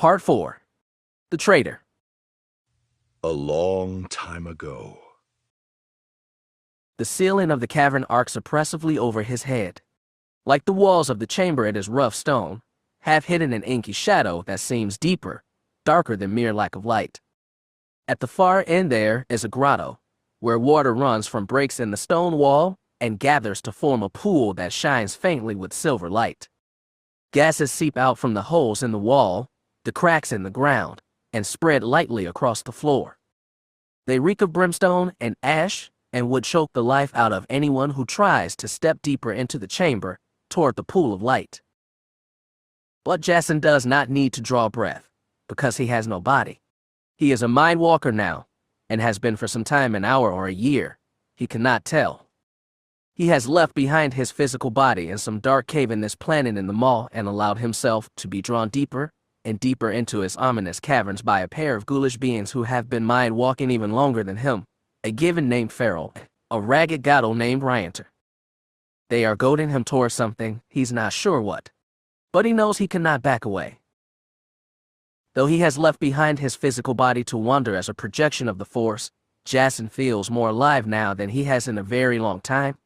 Part 4. The Traitor. A long time ago. The ceiling of the cavern arcs oppressively over his head. Like the walls of the chamber, it is rough stone, half hidden in inky shadow that seems deeper, darker than mere lack of light. At the far end there is a grotto, where water runs from breaks in the stone wall and gathers to form a pool that shines faintly with silver light. Gases seep out from the holes in the wall, the cracks in the ground, and spread lightly across the floor. They reek of brimstone and ash and would choke the life out of anyone who tries to step deeper into the chamber toward the pool of light. But Jasen does not need to draw breath, because he has no body. He is a mind walker now, and has been for some time, an hour or a year. He cannot tell. He has left behind his physical body in some dark cave in this planet in the Maw and allowed himself to be drawn deeper and deeper into his ominous caverns by a pair of ghoulish beings who have been mind walking even longer than him, a given named Feral, a ragged gaddle named Ryanter. They are goading him towards something, he's not sure what, but he knows he cannot back away. Though he has left behind his physical body to wander as a projection of the Force, Jasen feels more alive now than he has in a very long time.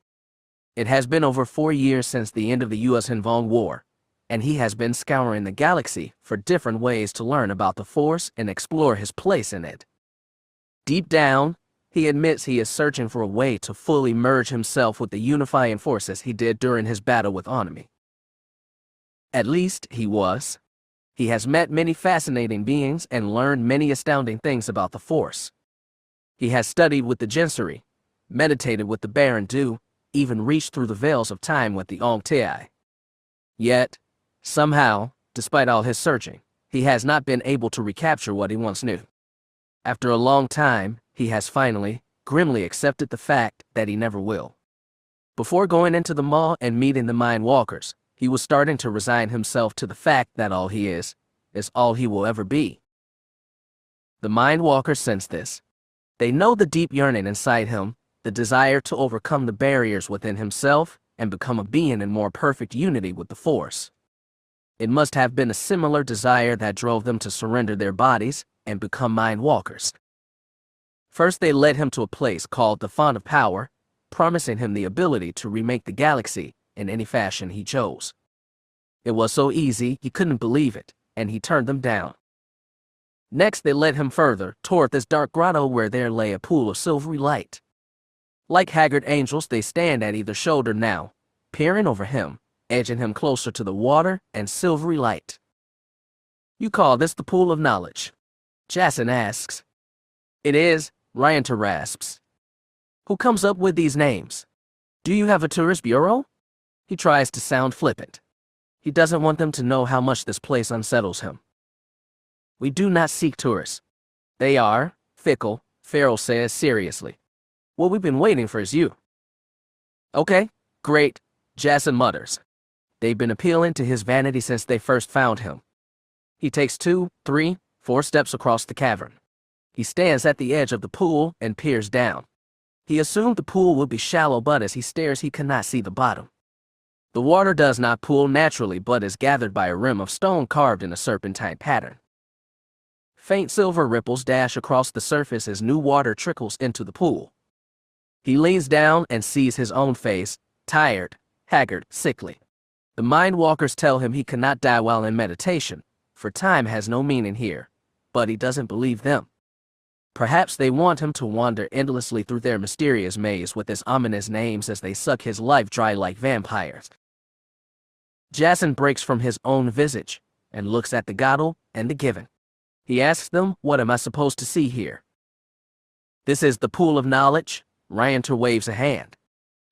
It has been over 4 years since the end of the US-Hinvong War, and he has been scouring the galaxy for different ways to learn about the Force and explore his place in it. Deep down, he admits he is searching for a way to fully merge himself with the unifying forces he did during his battle with Onami. At least, he was. He has met many fascinating beings and learned many astounding things about the Force. He has studied with the Jensari, meditated with the Baron Du, even reached through the veils of time with the Ong Tei. Yet, somehow, despite all his searching, he has not been able to recapture what he once knew. After a long time, he has finally, grimly accepted the fact that he never will. Before going into the Maw and meeting the Mind Walkers, he was starting to resign himself to the fact that all he is all he will ever be. The Mind Walkers sense this. They know the deep yearning inside him, the desire to overcome the barriers within himself and become a being in more perfect unity with the Force. It must have been a similar desire that drove them to surrender their bodies and become Mind Walkers. First, they led him to a place called the Font of Power, promising him the ability to remake the galaxy in any fashion he chose. It was so easy, he couldn't believe it, and he turned them down. Next, they led him further toward this dark grotto where there lay a pool of silvery light. Like haggard angels, they stand at either shoulder now, peering over him, edging him closer to the water and silvery light. "You call this the pool of knowledge?" Jasen asks. "It is," Ryanter rasps. "Who comes up with these names? Do you have a tourist bureau?" He tries to sound flippant. He doesn't want them to know how much this place unsettles him. "We do not seek tourists. They are fickle," Feral says seriously. "What we've been waiting for is you." "Okay, great," Jasen mutters. They've been appealing to his vanity since they first found him. He takes 2, 3, 4 steps across the cavern. He stands at the edge of the pool and peers down. He assumed the pool would be shallow, but as he stares he cannot see the bottom. The water does not pool naturally but is gathered by a rim of stone carved in a serpentine pattern. Faint silver ripples dash across the surface as new water trickles into the pool. He leans down and sees his own face, tired, haggard, sickly. The Mind Walkers tell him he cannot die while in meditation, for time has no meaning here, but he doesn't believe them. Perhaps they want him to wander endlessly through their mysterious maze with his ominous names as they suck his life dry like vampires. Jasen breaks from his own visage and looks at the Gaddle and the Given. He asks them, "What am I supposed to see here?" "This is the pool of knowledge," Ryanter waves a hand.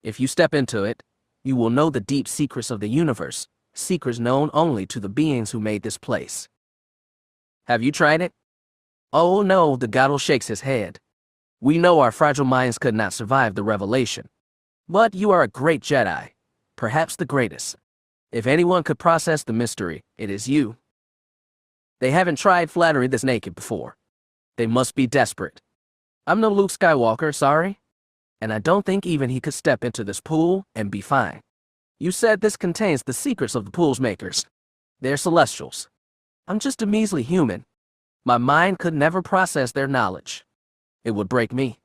"If you step into it, you will know the deep secrets of the universe, secrets known only to the beings who made this place." "Have you tried it?" "Oh no," the Gaddle shakes his head. "We know our fragile minds could not survive the revelation. But you are a great Jedi, perhaps the greatest. If anyone could process the mystery, it is you." They haven't tried flattery this naked before. They must be desperate. "I'm no Luke Skywalker, sorry. And I don't think even he could step into this pool and be fine. You said this contains the secrets of the pool's makers. They're celestials. I'm just a measly human. My mind could never process their knowledge. It would break me.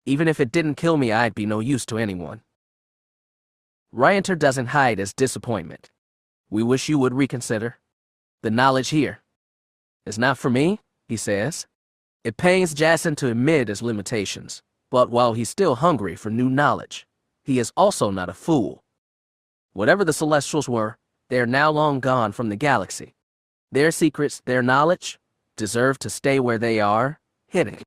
Even if it didn't kill me, I'd be no use to anyone. Ryanter doesn't hide his disappointment. We wish you would reconsider. The knowledge here is not for me, he says. It pains Jasen to admit his limitations, but while he's still hungry for new knowledge, he is also not a fool. Whatever the Celestials were, they are now long gone from the galaxy. Their secrets, their knowledge, deserve to stay where they are, hidden.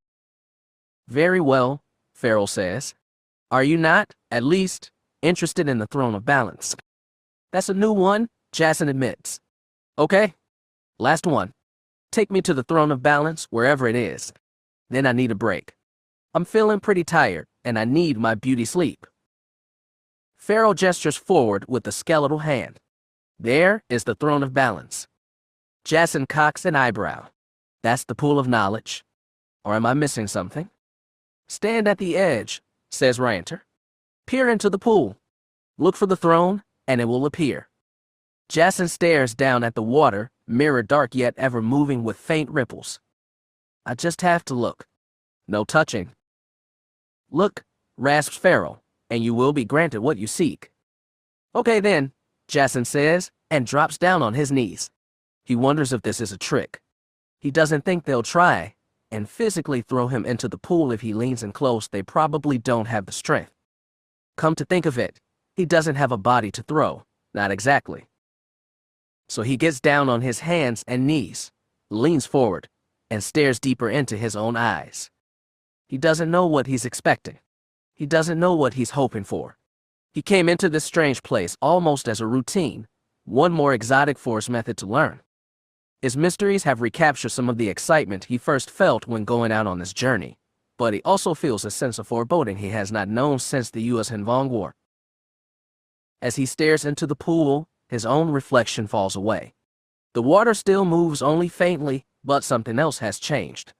Very well, Farrell says. Are you not, at least, interested in the Throne of Balance? That's a new one, Jasen admits. Okay, last one. Take me to the Throne of Balance, wherever it is. Then I need a break. I'm feeling pretty tired, and I need my beauty sleep. Farrell gestures forward with a skeletal hand. There is the Throne of Balance. Jasen cocks an eyebrow. That's the pool of knowledge. Or am I missing something? Stand at the edge, says Ryanter. Peer into the pool. Look for the throne, and it will appear. Jasen stares down at the water, mirror dark yet ever moving with faint ripples. I just have to look. No touching. Look, rasps Farrell, and you will be granted what you seek. Okay then, Jasen says, and drops down on his knees. He wonders if this is a trick. He doesn't think they'll try, and physically throw him into the pool if he leans in close. They probably don't have the strength. Come to think of it, he doesn't have a body to throw, not exactly. So he gets down on his hands and knees, leans forward, and stares deeper into his own eyes. He doesn't know what he's expecting. He doesn't know what he's hoping for. He came into this strange place almost as a routine, one more exotic force method to learn. His mysteries have recaptured some of the excitement he first felt when going out on this journey, but he also feels a sense of foreboding he has not known since the U.S. Hanvong War. As he stares into the pool, his own reflection falls away. The water still moves only faintly, but something else has changed.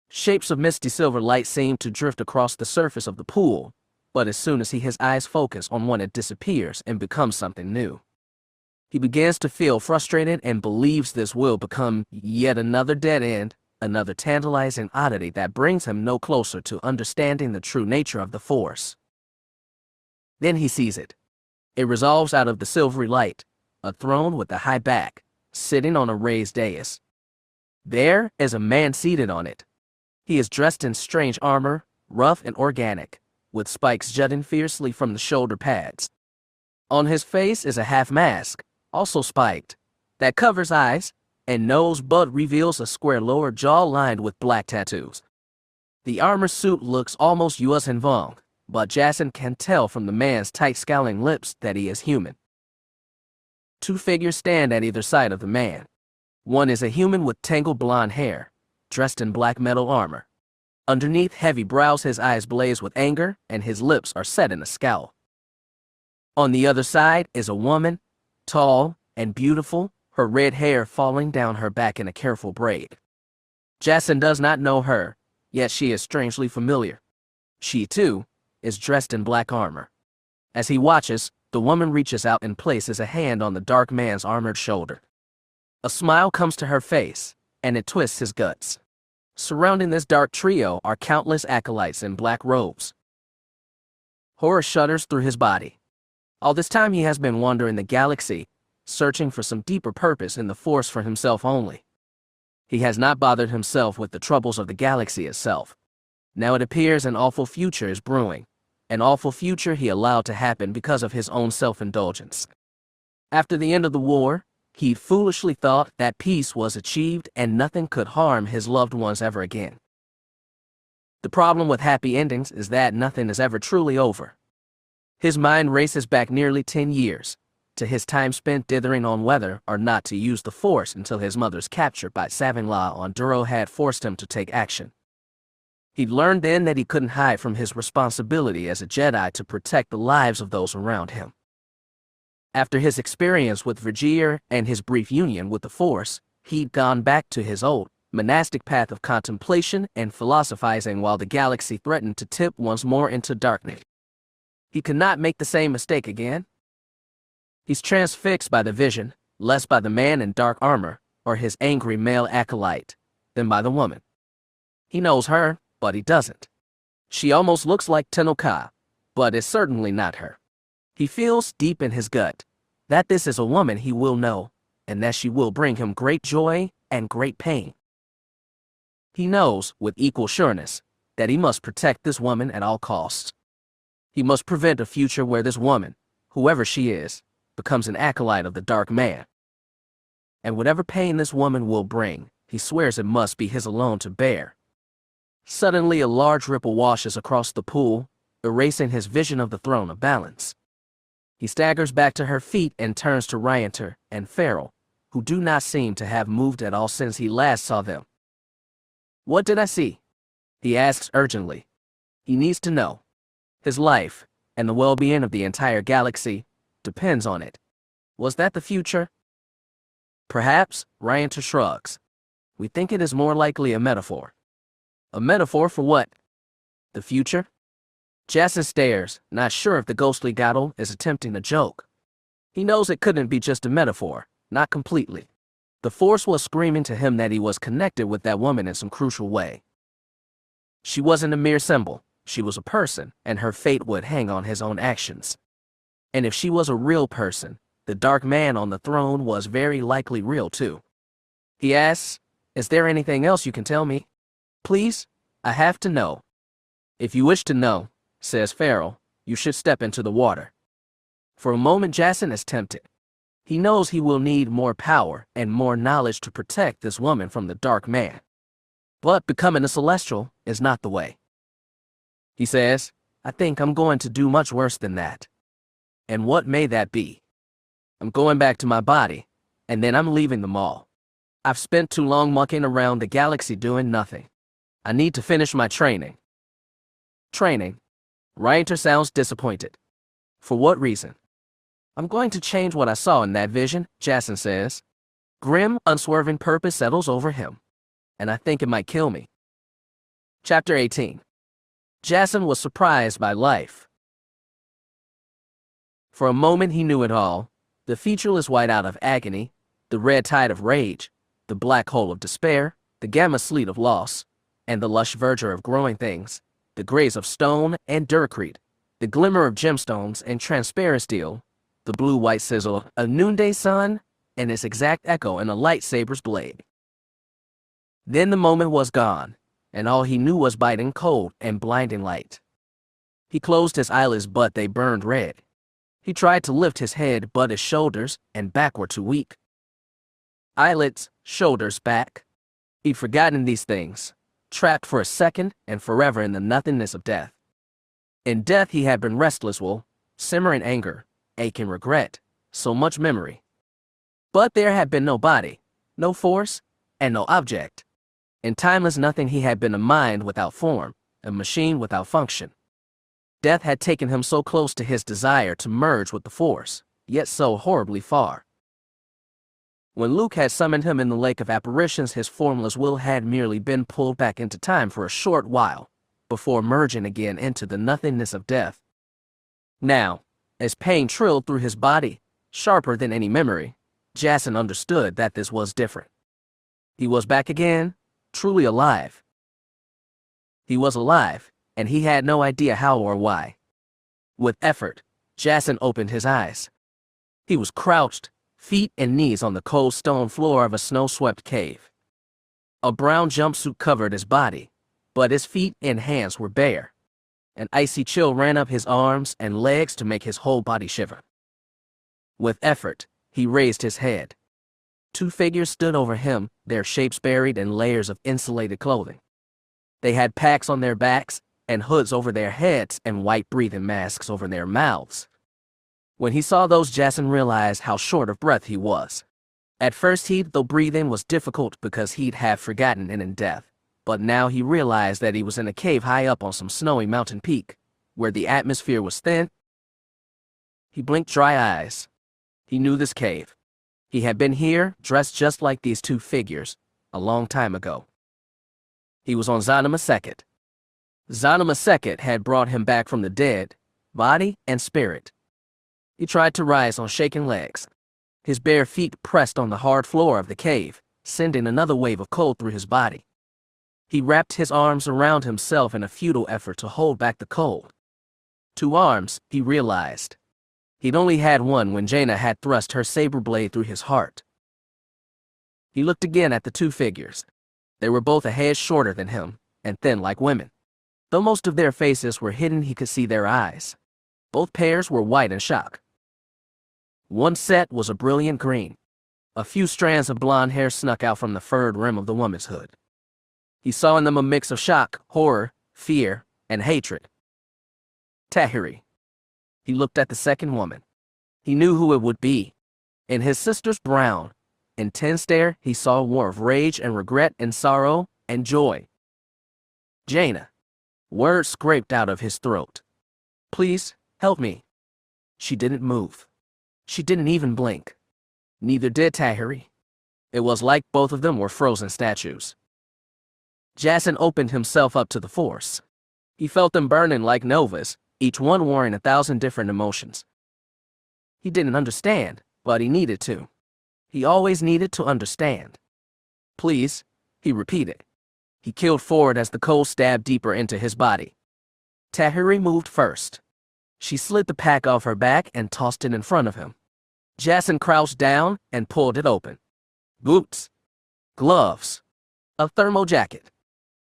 Shapes of misty silver light seem to drift across the surface of the pool, but as soon as his eyes focus on one, it disappears and becomes something new. He begins to feel frustrated and believes this will become yet another dead end, another tantalizing oddity that brings him no closer to understanding the true nature of the Force. Then he sees it. It resolves out of the silvery light, a throne with a high back, sitting on a raised dais. There is a man seated on it. He is dressed in strange armor, rough and organic, with spikes jutting fiercely from the shoulder pads. On his face is a half mask, also spiked, that covers eyes and nose but reveals a square lower jaw lined with black tattoos. The armor suit looks almost U.S. Hanvong, but Jasen can tell from the man's tight scowling lips that he is human. Two figures stand at either side of the man. One is a human with tangled blonde hair, dressed in black metal armor. Underneath heavy brows, his eyes blaze with anger, and his lips are set in a scowl. On the other side is a woman, tall and beautiful, her red hair falling down her back in a careful braid. Jasen does not know her, yet she is strangely familiar. She, too, is dressed in black armor. As he watches, the woman reaches out and places a hand on the dark man's armored shoulder. A smile comes to her face, and it twists his guts. Surrounding this dark trio are countless acolytes in black robes. Horror shudders through his body. All this time he has been wandering the galaxy, searching for some deeper purpose in the Force for himself only. He has not bothered himself with the troubles of the galaxy itself. Now it appears an awful future is brewing, an awful future he allowed to happen because of his own self-indulgence. After the end of the war, he foolishly thought that peace was achieved and nothing could harm his loved ones ever again. The problem with happy endings is that nothing is ever truly over. His mind races back nearly 10 years, to his time spent dithering on whether or not to use the Force until his mother's capture by Savin-La on Duro had forced him to take action. He'd learned then that he couldn't hide from his responsibility as a Jedi to protect the lives of those around him. After his experience with Verger and his brief union with the Force, he'd gone back to his old, monastic path of contemplation and philosophizing while the galaxy threatened to tip once more into darkness. He could not make the same mistake again. He's transfixed by the vision, less by the man in dark armor, or his angry male acolyte, than by the woman. He knows her, but he doesn't. She almost looks like Tenoka, but is certainly not her. He feels deep in his gut that this is a woman he will know, and that she will bring him great joy and great pain. He knows, with equal sureness, that he must protect this woman at all costs. He must prevent a future where this woman, whoever she is, becomes an acolyte of the Dark Man. And whatever pain this woman will bring, he swears it must be his alone to bear. Suddenly a large ripple washes across the pool, erasing his vision of the throne of balance. He staggers back to her feet and turns to Ryanter and Farrell, who do not seem to have moved at all since he last saw them. "What did I see?" he asks urgently. He needs to know. His life, and the well-being of the entire galaxy, depends on it. Was that the future? Perhaps, Ryanter shrugs. We think it is more likely a metaphor. A metaphor for what? The future? Jasen stares, not sure if the ghostly Gaddle is attempting a joke. He knows it couldn't be just a metaphor, not completely. The Force was screaming to him that he was connected with that woman in some crucial way. She wasn't a mere symbol, she was a person, and her fate would hang on his own actions. And if she was a real person, the Dark Man on the throne was very likely real too. He asks, "Is there anything else you can tell me? Please, I have to know." "If you wish to know," says Farrell, "you should step into the water." For a moment Jasen is tempted. He knows he will need more power and more knowledge to protect this woman from the Dark Man. But becoming a Celestial is not the way. He says, "I think I'm going to do much worse than that." "And what may that be?" "I'm going back to my body, and then I'm leaving them all. I've spent too long mucking around the galaxy doing nothing. I need to finish my training." Training? Ryanter sounds disappointed. "For what reason?" "I'm going to change what I saw in that vision," Jasen says. Grim, unswerving purpose settles over him, and I think it might kill me. Chapter 18. Jasen was surprised by life. For a moment he knew it all, the featureless whiteout of agony, the red tide of rage, the black hole of despair, the gamma sleet of loss, and the lush verdure of growing things, the grays of stone and durcrete, the glimmer of gemstones and transparent steel, the blue-white sizzle of a noonday sun, and its exact echo in a lightsaber's blade. Then the moment was gone, and all he knew was biting cold and blinding light. He closed his eyelids, but they burned red. He tried to lift his head, but his shoulders and back were too weak. Eyelids, shoulders, back. He'd forgotten these things, trapped for a second and forever in the nothingness of death. In death he had been restless will, simmering anger, aching regret, so much memory. But there had been no body, no force, and no object. In timeless nothing he had been a mind without form, a machine without function. Death had taken him so close to his desire to merge with the Force, yet so horribly far. When Luke had summoned him in the Lake of Apparitions, his formless will had merely been pulled back into time for a short while, before merging again into the nothingness of death. Now, as pain trilled through his body, sharper than any memory, Jasen understood that this was different. He was back again, truly alive. He was alive, and he had no idea how or why. With effort, Jasen opened his eyes. He was crouched, feet and knees on the cold stone floor of a snow-swept cave. A brown jumpsuit covered his body, but his feet and hands were bare. An icy chill ran up his arms and legs to make his whole body shiver. With effort, he raised his head. Two figures stood over him, their shapes buried in layers of insulated clothing. They had packs on their backs and hoods over their heads and white breathing masks over their mouths. When he saw those, Jasen realized how short of breath he was. At first though breathing was difficult because he'd have forgotten it in death, but now he realized that he was in a cave high up on some snowy mountain peak, where the atmosphere was thin. He blinked dry eyes. He knew this cave. He had been here, dressed just like these two figures, a long time ago. He was on Zanima Sekhet. Zanima Sekhet had brought him back from the dead, body and spirit. He tried to rise on shaking legs. His bare feet pressed on the hard floor of the cave, sending another wave of cold through his body. He wrapped his arms around himself in a futile effort to hold back the cold. 2 arms, he realized. He'd only had one when Jaina had thrust her saber blade through his heart. He looked again at the 2 figures. They were both a hair shorter than him, and thin like women. Though most of their faces were hidden, he could see their eyes. Both pairs were white in shock. One set was a brilliant green. A few strands of blonde hair snuck out from the furred rim of the woman's hood. He saw in them a mix of shock, horror, fear, and hatred. Tahiri. He looked at the second woman. He knew who it would be. In his sister's brown, intense stare, he saw more of rage and regret and sorrow and joy. Jaina. Words scraped out of his throat. Please, help me. She didn't move. She didn't even blink. Neither did Tahiri. It was like both of them were frozen statues. Jasen opened himself up to the Force. He felt them burning like novas, each one warring 1,000 different emotions. He didn't understand, but he needed to. He always needed to understand. Please, he repeated. He keeled forward as the cold stabbed deeper into his body. Tahiri moved first. She slid the pack off her back and tossed it in front of him. Jasen crouched down and pulled it open. Boots. Gloves. A thermal jacket.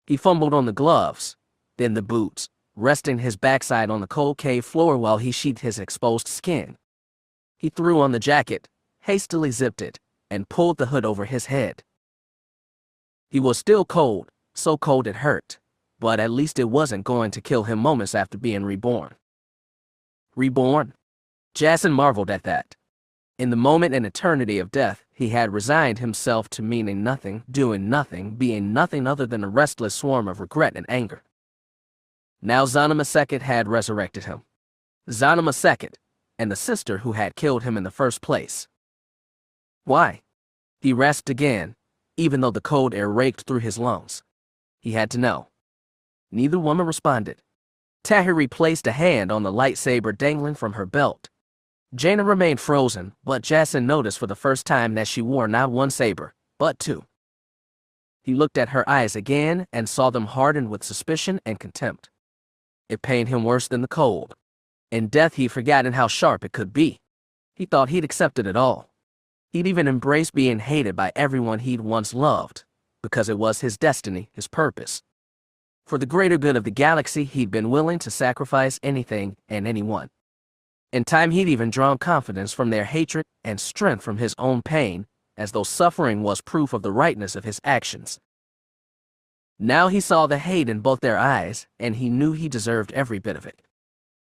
He fumbled on the gloves, then the boots, resting his backside on the cold cave floor while he sheathed his exposed skin. He threw on the jacket, hastily zipped it, and pulled the hood over his head. He was still cold, so cold it hurt, but at least it wasn't going to kill him moments after being reborn. Reborn? Jasen marveled at that. In the moment and eternity of death, he had resigned himself to meaning nothing, doing nothing, being nothing other than a restless swarm of regret and anger. Now Zanima II had resurrected him. Zanima II, and the sister who had killed him in the first place. Why? He rasped again, even though the cold air raked through his lungs. He had to know. Neither woman responded. Tahiri placed a hand on the lightsaber dangling from her belt. Jaina remained frozen, but Jasen noticed for the first time that she wore not 1 saber, but 2. He looked at her eyes again and saw them hardened with suspicion and contempt. It pained him worse than the cold. In death he'd forgotten how sharp it could be. He thought he'd accepted it all. He'd even embraced being hated by everyone he'd once loved, because it was his destiny, his purpose. For the greater good of the galaxy, he'd been willing to sacrifice anything and anyone. In time, he'd even drawn confidence from their hatred and strength from his own pain, as though suffering was proof of the rightness of his actions. Now he saw the hate in both their eyes, and he knew he deserved every bit of it.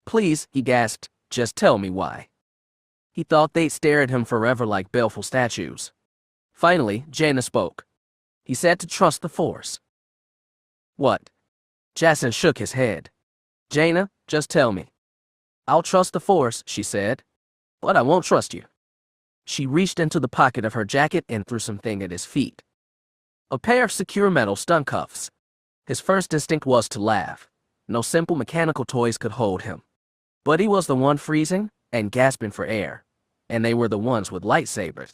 Please, he gasped, just tell me why. He thought they'd stare at him forever like baleful statues. Finally, Jaina spoke. He said to trust the Force. What? Jasen shook his head. Jaina, just tell me. I'll trust the Force, she said, but I won't trust you. She reached into the pocket of her jacket and threw something at his feet. A pair of secure metal stun cuffs. His first instinct was to laugh. No simple mechanical toys could hold him. But he was the one freezing and gasping for air, and they were the ones with lightsabers.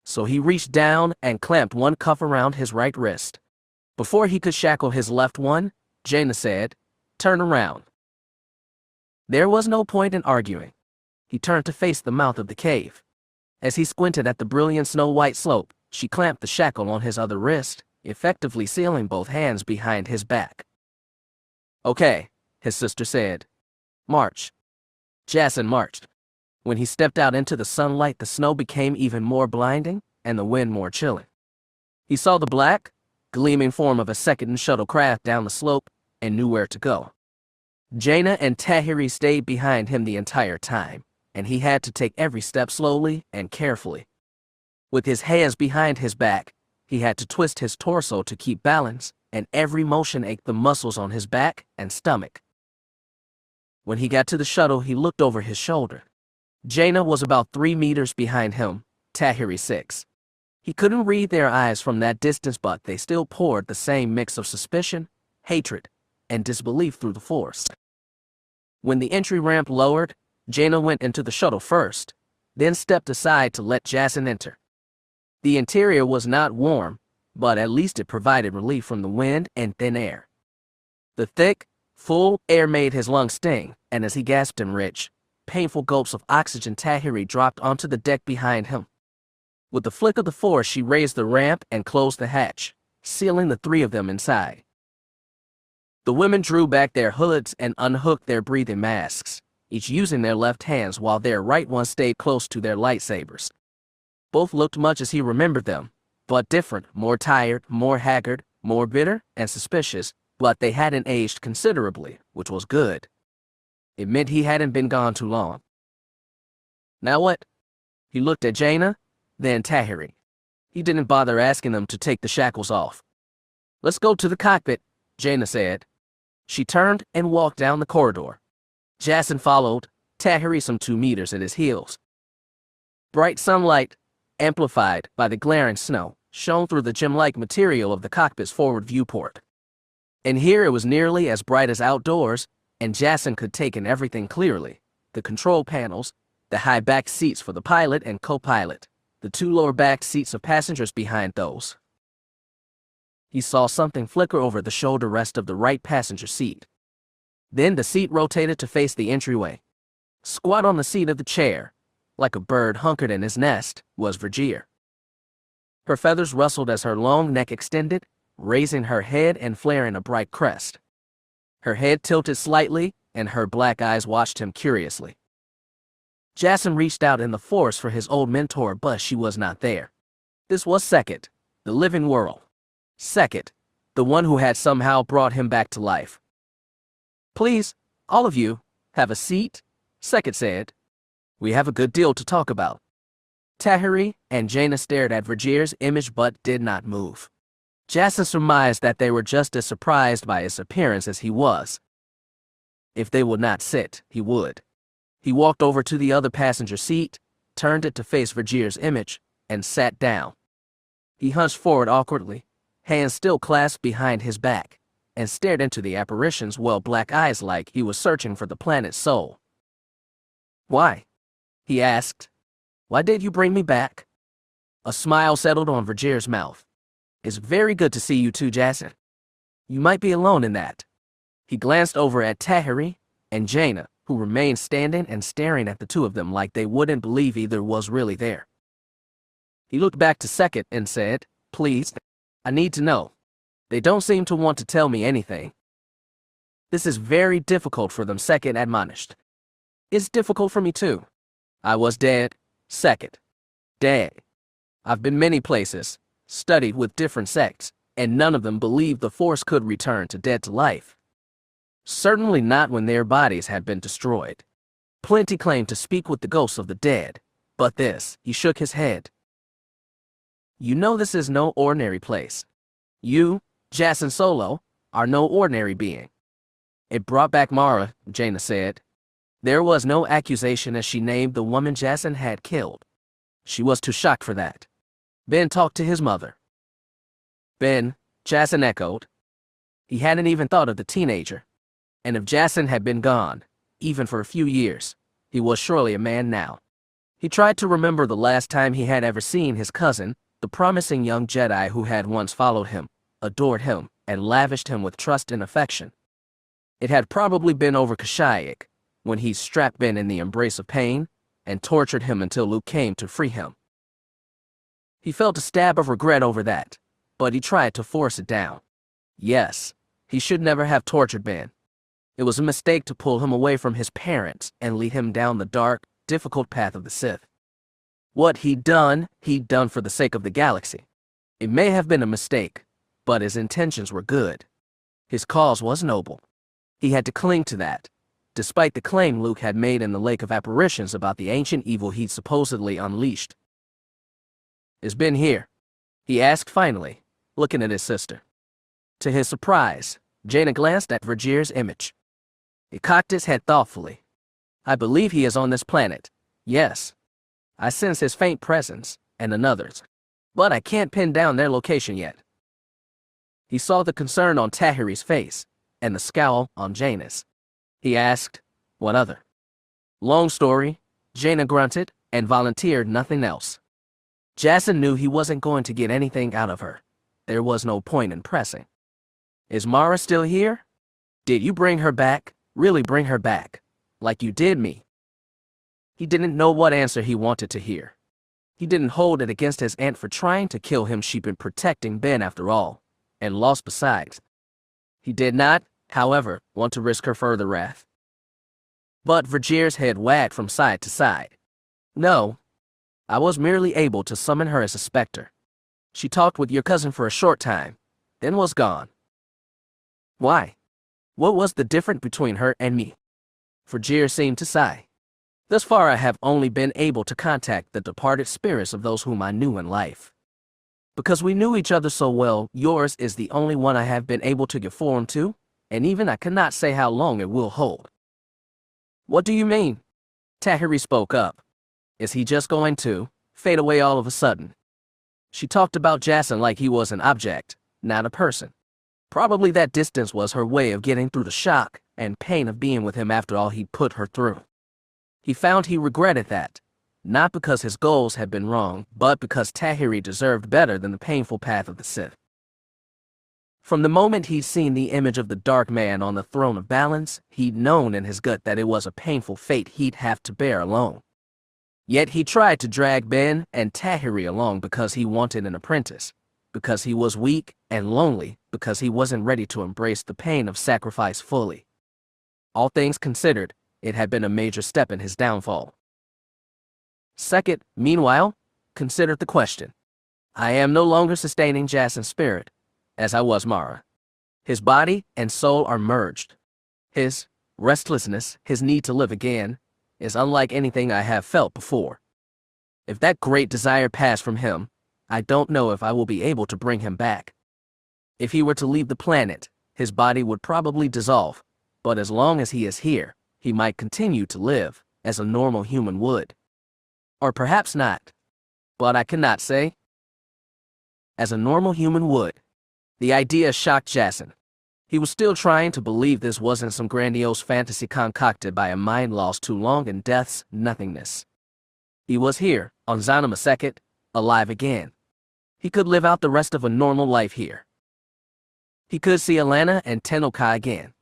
So he reached down and clamped one cuff around his right wrist. Before he could shackle his left one, Jaina said, "Turn around." There was no point in arguing. He turned to face the mouth of the cave. As he squinted at the brilliant snow-white slope, she clamped the shackle on his other wrist, effectively sealing both hands behind his back. Okay, his sister said. March. Jasen marched. When he stepped out into the sunlight, the snow became even more blinding, and the wind more chilling. He saw the black, gleaming form of a second shuttlecraft down the slope, and knew where to go. Jaina and Tahiri stayed behind him the entire time, and he had to take every step slowly and carefully. With his hands behind his back, he had to twist his torso to keep balance, and every motion ached the muscles on his back and stomach. When he got to the shuttle, he looked over his shoulder. Jaina was about 3 meters behind him, Tahiri 6. He couldn't read their eyes from that distance, but they still poured the same mix of suspicion, hatred, and disbelief through the Force. When the entry ramp lowered, Jaina went into the shuttle first, then stepped aside to let Jasen enter. The interior was not warm, but at least it provided relief from the wind and thin air. The thick, full air made his lungs sting, and as he gasped in rich, painful gulps of oxygen, Tahiri dropped onto the deck behind him. With the flick of the force, she raised the ramp and closed the hatch, sealing the three of them inside. The women drew back their hoods and unhooked their breathing masks, each using their left hands while their right ones stayed close to their lightsabers. Both looked much as he remembered them, but different, more tired, more haggard, more bitter and suspicious, but they hadn't aged considerably, which was good. It meant he hadn't been gone too long. Now what? He looked at Jaina, then Tahiri. He didn't bother asking them to take the shackles off. Let's go to the cockpit, Jaina said. She turned and walked down the corridor. Jasen followed, Tahiri some 2 meters at his heels. Bright sunlight, amplified by the glaring snow, shone through the gem-like material of the cockpit's forward viewport. And here it was nearly as bright as outdoors, and Jasen could take in everything clearly. The control panels, the high-backed seats for the pilot and co-pilot, the 2 lower-backed seats of passengers behind those. He saw something flicker over the shoulder rest of the right passenger seat. Then the seat rotated to face the entryway. Squat on the seat of the chair, like a bird hunkered in his nest, was Verger. Her feathers rustled as her long neck extended, raising her head and flaring a bright crest. Her head tilted slightly, and her black eyes watched him curiously. Jasen reached out in the force for his old mentor, but she was not there. This was Sekit, the living world. Sekit, the one who had somehow brought him back to life. Please, all of you, have a seat, Sekit said. We have a good deal to talk about. Tahiri and Jaina stared at Verger's image but did not move. Jasen surmised that they were just as surprised by his appearance as he was. If they would not sit, he would. He walked over to the other passenger seat, turned it to face Verger's image, and sat down. He hunched forward awkwardly, hands still clasped behind his back, and stared into the apparition's black eyes like he was searching for the planet's soul. Why? He asked. Why did you bring me back? A smile settled on Verger's mouth. It's very good to see you too, Jasen. You might be alone in that. He glanced over at Tahiri and Jaina, who remained standing and staring at the two of them like they wouldn't believe either was really there. He looked back to Sekit and said, Please, I need to know. They don't seem to want to tell me anything. This is very difficult for them, Sekit admonished. It's difficult for me too. I was dead, Sekit. Dead. I've been many places, studied with different sects, and none of them believed the Force could return to dead to life. Certainly not when their bodies had been destroyed. Plenty claimed to speak with the ghosts of the dead, but this, he shook his head. You know this is no ordinary place. You, Jaina Solo, are no ordinary being. It brought back Mara, Jaina said. There was no accusation as she named the woman Jasen had killed. She was too shocked for that. Ben talked to his mother. Ben, Jasen echoed. He hadn't even thought of the teenager. And if Jasen had been gone, even for a few years, he was surely a man now. He tried to remember the last time he had ever seen his cousin, the promising young Jedi who had once followed him, adored him, and lavished him with trust and affection. It had probably been over Kashyyyk, when he strapped Ben in the embrace of pain and tortured him until Luke came to free him. He felt a stab of regret over that, but he tried to force it down. Yes, he should never have tortured Ben. It was a mistake to pull him away from his parents and lead him down the dark, difficult path of the Sith. What he'd done for the sake of the galaxy. It may have been a mistake, but his intentions were good. His cause was noble. He had to cling to that, despite the claim Luke had made in the Lake of Apparitions about the ancient evil he'd supposedly unleashed. Is Ben here? He asked finally, looking at his sister. To his surprise, Jaina glanced at Verger's image. He cocked his head thoughtfully. I believe he is on this planet. Yes. I sense his faint presence, and another's, but I can't pin down their location yet. He saw the concern on Tahiri's face, and the scowl on Jaina's. He asked, what other? Long story, Jaina grunted, and volunteered nothing else. Jasen knew he wasn't going to get anything out of her. There was no point in pressing. Is Mara still here? Did you bring her back? Really bring her back? Like you did me? He didn't know what answer he wanted to hear. He didn't hold it against his aunt for trying to kill him. She'd been protecting Ben after all, and lost besides. He did not, however, want to risk her further wrath. But Verger's head wagged from side to side. No, I was merely able to summon her as a specter. She talked with your cousin for a short time, then was gone. Why? What was the difference between her and me? Verger seemed to sigh. Thus far I have only been able to contact the departed spirits of those whom I knew in life. Because we knew each other so well, yours is the only one I have been able to give form to, and even I cannot say how long it will hold. What do you mean? Tahiri spoke up. Is he just going to fade away all of a sudden? She talked about Jasen like he was an object, not a person. Probably that distance was her way of getting through the shock and pain of being with him after all he put her through. He found he regretted that, not because his goals had been wrong, but because Tahiri deserved better than the painful path of the Sith. From the moment he'd seen the image of the Dark Man on the throne of balance, he'd known in his gut that it was a painful fate he'd have to bear alone. Yet he tried to drag Ben and Tahiri along because he wanted an apprentice, because he was weak and lonely, because he wasn't ready to embrace the pain of sacrifice fully. All things considered, it had been a major step in his downfall. Second, meanwhile, considered the question. I am no longer sustaining Jasen's spirit, as I was Mara. His body and soul are merged. His restlessness, his need to live again, is unlike anything I have felt before. If that great desire passed from him, I don't know if I will be able to bring him back. If he were to leave the planet, his body would probably dissolve, but as long as he is here, he might continue to live, as a normal human would. Or perhaps not. But I cannot say. As a normal human would. The idea shocked Jasen. He was still trying to believe this wasn't some grandiose fantasy concocted by a mind lost too long in death's nothingness. He was here, on Zanima Second, alive again. He could live out the rest of a normal life here. He could see Alana and Tenokai again.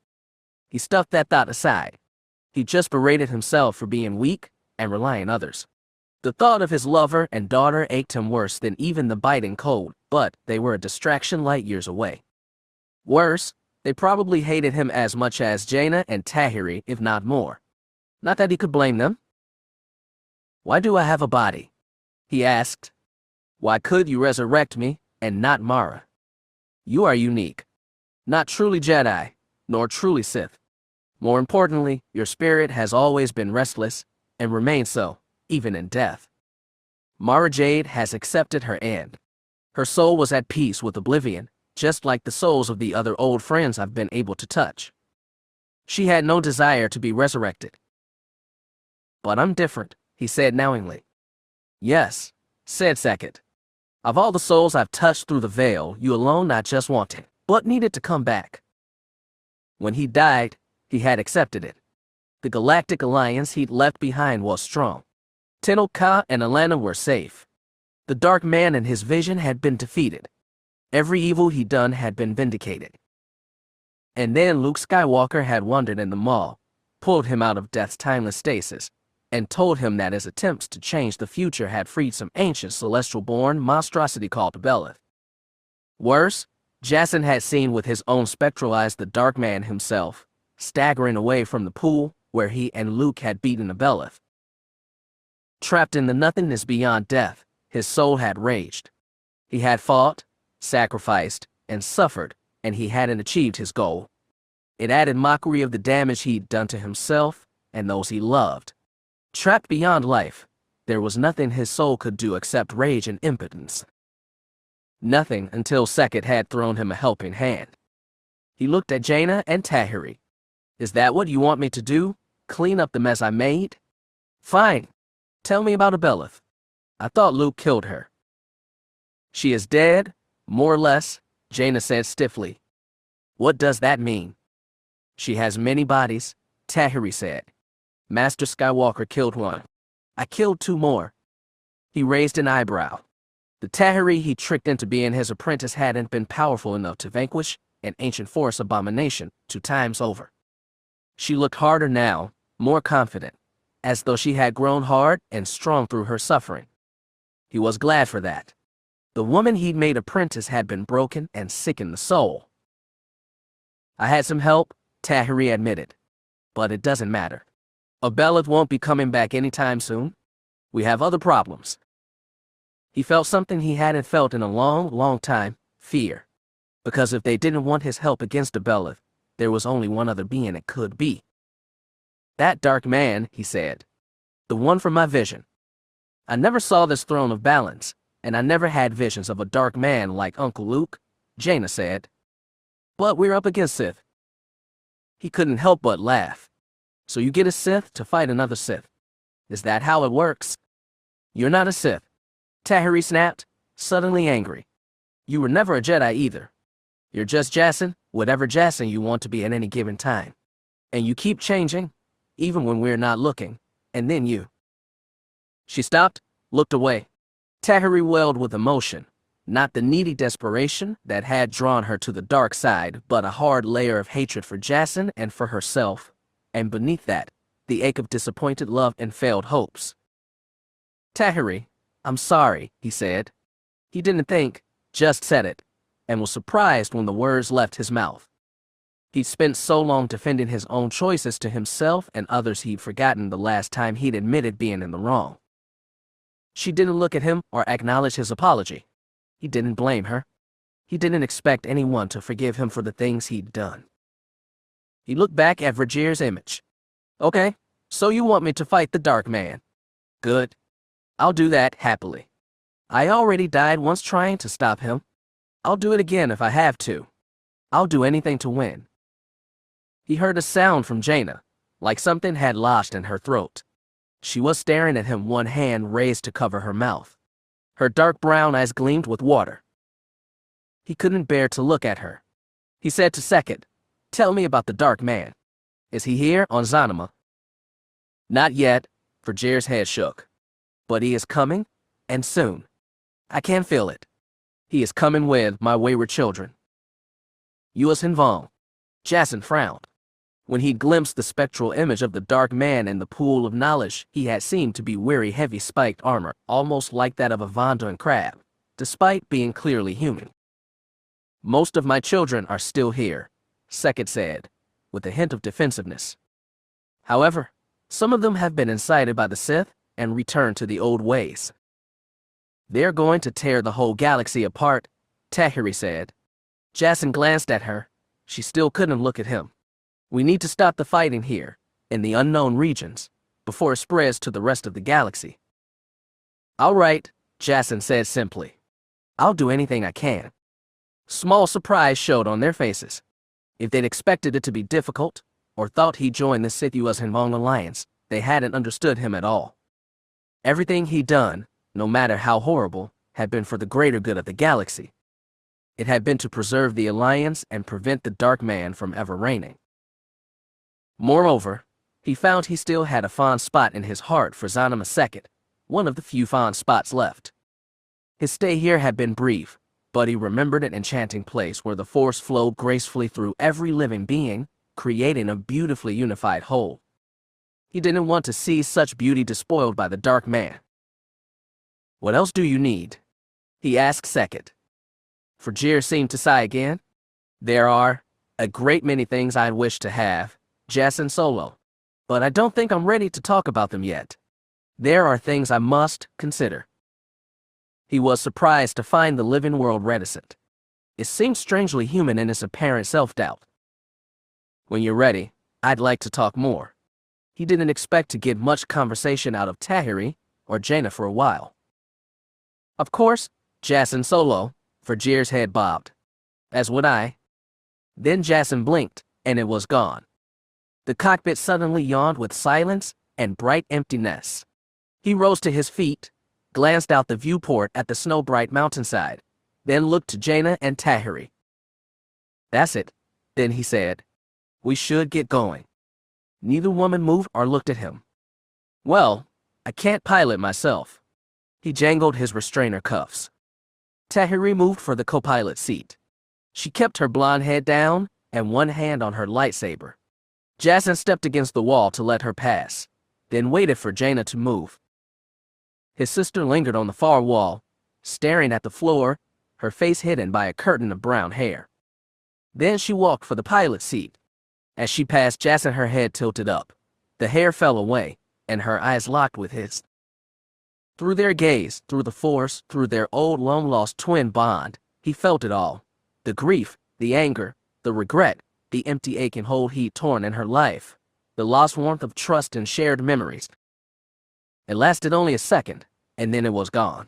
He stuffed that thought aside. He just berated himself for being weak and relying on others. The thought of his lover and daughter ached him worse than even the biting cold, but they were a distraction light years away. Worse, they probably hated him as much as Jaina and Tahiri, if not more. Not that he could blame them. Why do I have a body? He asked. Why could you resurrect me and not Mara? You are unique. Not truly Jedi, nor truly Sith. More importantly, your spirit has always been restless, and remains so, even in death. Mara Jade has accepted her end. Her soul was at peace with oblivion, just like the souls of the other old friends I've been able to touch. She had no desire to be resurrected. But I'm different, he said knowingly. Yes, said Sackett. Of all the souls I've touched through the veil, you alone not just wanted, but needed to come back. When he died, he had accepted it. The galactic alliance he'd left behind was strong. Tenokai and Alana were safe. The Dark Man and his vision had been defeated. Every evil he'd done had been vindicated. And then Luke Skywalker had wandered in the mall, pulled him out of death's timeless stasis, and told him that his attempts to change the future had freed some ancient celestial-born monstrosity called Belith. Worse, Jasen had seen with his own spectral eyes the Dark Man himself, staggering away from the pool where he and Luke had beaten a Belith. Trapped in the nothingness beyond death, his soul had raged. He had fought, sacrificed, and suffered, and he hadn't achieved his goal. It added mockery of the damage he'd done to himself and those he loved. Trapped beyond life, there was nothing his soul could do except rage and impotence. Nothing until Sackett had thrown him a helping hand. He looked at Jaina and Tahiri. Is that what you want me to do? Clean up the mess I made? Fine. Tell me about Belith. I thought Luke killed her. She is dead, more or less, Jaina said stiffly. What does that mean? She has many bodies, Tahiri said. Master Skywalker killed one. I killed two more. He raised an eyebrow. The Tahiri he tricked into being his apprentice hadn't been powerful enough to vanquish an ancient force abomination 2 times over. She looked harder now, more confident, as though she had grown hard and strong through her suffering. He was glad for that. The woman he'd made apprentice had been broken and sick in the soul. I had some help, Tahiri admitted. But it doesn't matter. Abelith won't be coming back anytime soon. We have other problems. He felt something he hadn't felt in a long, long time, fear. Because if they didn't want his help against Abelith, there was only one other being it could be. That dark man, he said. The one from my vision. I never saw this throne of balance, and I never had visions of a dark man like Uncle Luke, Jaina said. But we're up against Sith. He couldn't help but laugh. So you get a Sith to fight another Sith. Is that how it works? You're not a Sith. Tahiri snapped, suddenly angry. You were never a Jedi either. You're just Jasen, whatever Jasen you want to be at any given time. And you keep changing, even when we're not looking, and then you. She stopped, looked away. Tahiri wailed with emotion, not the needy desperation that had drawn her to the dark side, but a hard layer of hatred for Jasen and for herself, and beneath that, the ache of disappointed love and failed hopes. Tahiri, I'm sorry, he said. He didn't think, just said it, and was surprised when the words left his mouth. He'd spent so long defending his own choices to himself and others he'd forgotten the last time he'd admitted being in the wrong. She didn't look at him or acknowledge his apology. He didn't blame her. He didn't expect anyone to forgive him for the things he'd done. He looked back at Verger's image. Okay, so you want me to fight the Dark Man. Good. I'll do that happily. I already died once trying to stop him. I'll do it again if I have to. I'll do anything to win. He heard a sound from Jaina, like something had lodged in her throat. She was staring at him, one hand raised to cover her mouth. Her dark brown eyes gleamed with water. He couldn't bear to look at her. He said to Sekit, Tell me about the Dark Man. Is he here on Zanima? Not yet, Verger's head shook. But he is coming, and soon. I can feel it. He is coming with my wayward children. Yuuzhan Vong. Jasen frowned. When he glimpsed the spectral image of the Dark Man in the pool of knowledge, he had seemed to be wearing heavy spiked armor, almost like that of a Vondan crab, despite being clearly human. Most of my children are still here, Sekit said, with a hint of defensiveness. However, some of them have been incited by the Sith and returned to the old ways. They're going to tear the whole galaxy apart, Tahiri said. Jasen glanced at her. She still couldn't look at him. We need to stop the fighting here, in the unknown regions, before it spreads to the rest of the galaxy. All right, Jasen said simply. I'll do anything I can. Small surprise showed on their faces. If they'd expected it to be difficult, or thought he'd join the Sith Yuuzhan Vong alliance, they hadn't understood him at all. Everything he'd done, no matter how horrible, had been for the greater good of the galaxy. It had been to preserve the alliance and prevent the Dark Man from ever reigning. Moreover, he found he still had a fond spot in his heart for Zanima Sekit, one of the few fond spots left. His stay here had been brief, but he remembered an enchanting place where the Force flowed gracefully through every living being, creating a beautifully unified whole. He didn't want to see such beauty despoiled by the Dark Man. What else do you need? He asked Sekit. Verger seemed to sigh again. There are a great many things I'd wish to have, Jaina Solo, but I don't think I'm ready to talk about them yet. There are things I must consider. He was surprised to find the living world reticent. It seemed strangely human in its apparent self-doubt. When you're ready, I'd like to talk more. He didn't expect to get much conversation out of Tahiri or Jaina for a while. Of course, Jaina Solo, Verger's head bobbed. As would I. Then Jasen blinked, and it was gone. The cockpit suddenly yawned with silence and bright emptiness. He rose to his feet, glanced out the viewport at the snow-bright mountainside, then looked to Jaina and Tahiri. That's it, then he said. We should get going. Neither woman moved or looked at him. Well, I can't pilot myself. He jangled his restrainer cuffs. Tahiri moved for the co-pilot seat. She kept her blonde head down and one hand on her lightsaber. Jasen stepped against the wall to let her pass, then waited for Jaina to move. His sister lingered on the far wall, staring at the floor, her face hidden by a curtain of brown hair. Then she walked for the pilot seat. As she passed Jasen, her head tilted up. The hair fell away, and her eyes locked with his. Through their gaze, through the Force, through their old long-lost twin bond, he felt it all. The grief, the anger, the regret, the empty aching hole he'd torn in her life, the lost warmth of trust and shared memories. It lasted only a second, and then it was gone.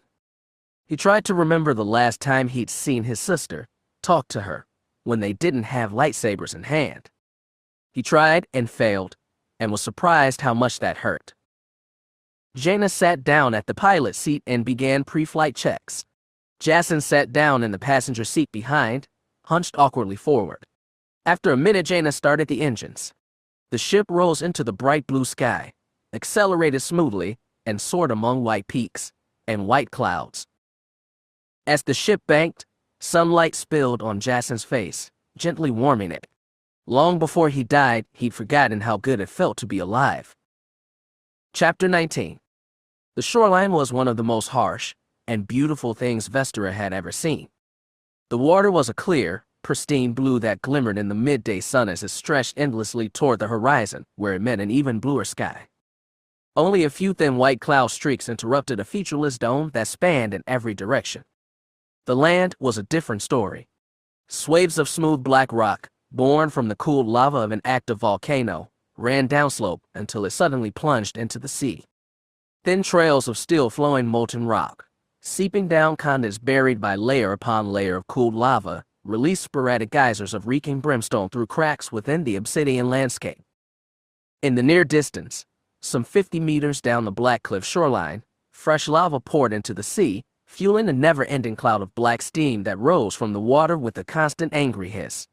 He tried to remember the last time he'd seen his sister, talk to her, when they didn't have lightsabers in hand. He tried and failed, and was surprised how much that hurt. Jaina sat down at the pilot seat and began pre-flight checks. Jasen sat down in the passenger seat behind, hunched awkwardly forward. After a minute, Jaina started the engines. The ship rose into the bright blue sky, accelerated smoothly, and soared among white peaks and white clouds. As the ship banked, sunlight spilled on Jasen's face, gently warming it. Long before he died, he'd forgotten how good it felt to be alive. Chapter 19. The shoreline was one of the most harsh and beautiful things Vestara had ever seen. The water was a clear, pristine blue that glimmered in the midday sun as it stretched endlessly toward the horizon, where it met an even bluer sky. Only a few thin white cloud streaks interrupted a featureless dome that spanned in every direction. The land was a different story. Swathes of smooth black rock, born from the cooled lava of an active volcano, ran downslope until it suddenly plunged into the sea. Thin trails of still-flowing molten rock, seeping down conduits buried by layer upon layer of cooled lava, released sporadic geysers of reeking brimstone through cracks within the obsidian landscape. In the near distance, some 50 meters down the black cliff shoreline, fresh lava poured into the sea, fueling a never-ending cloud of black steam that rose from the water with a constant angry hiss.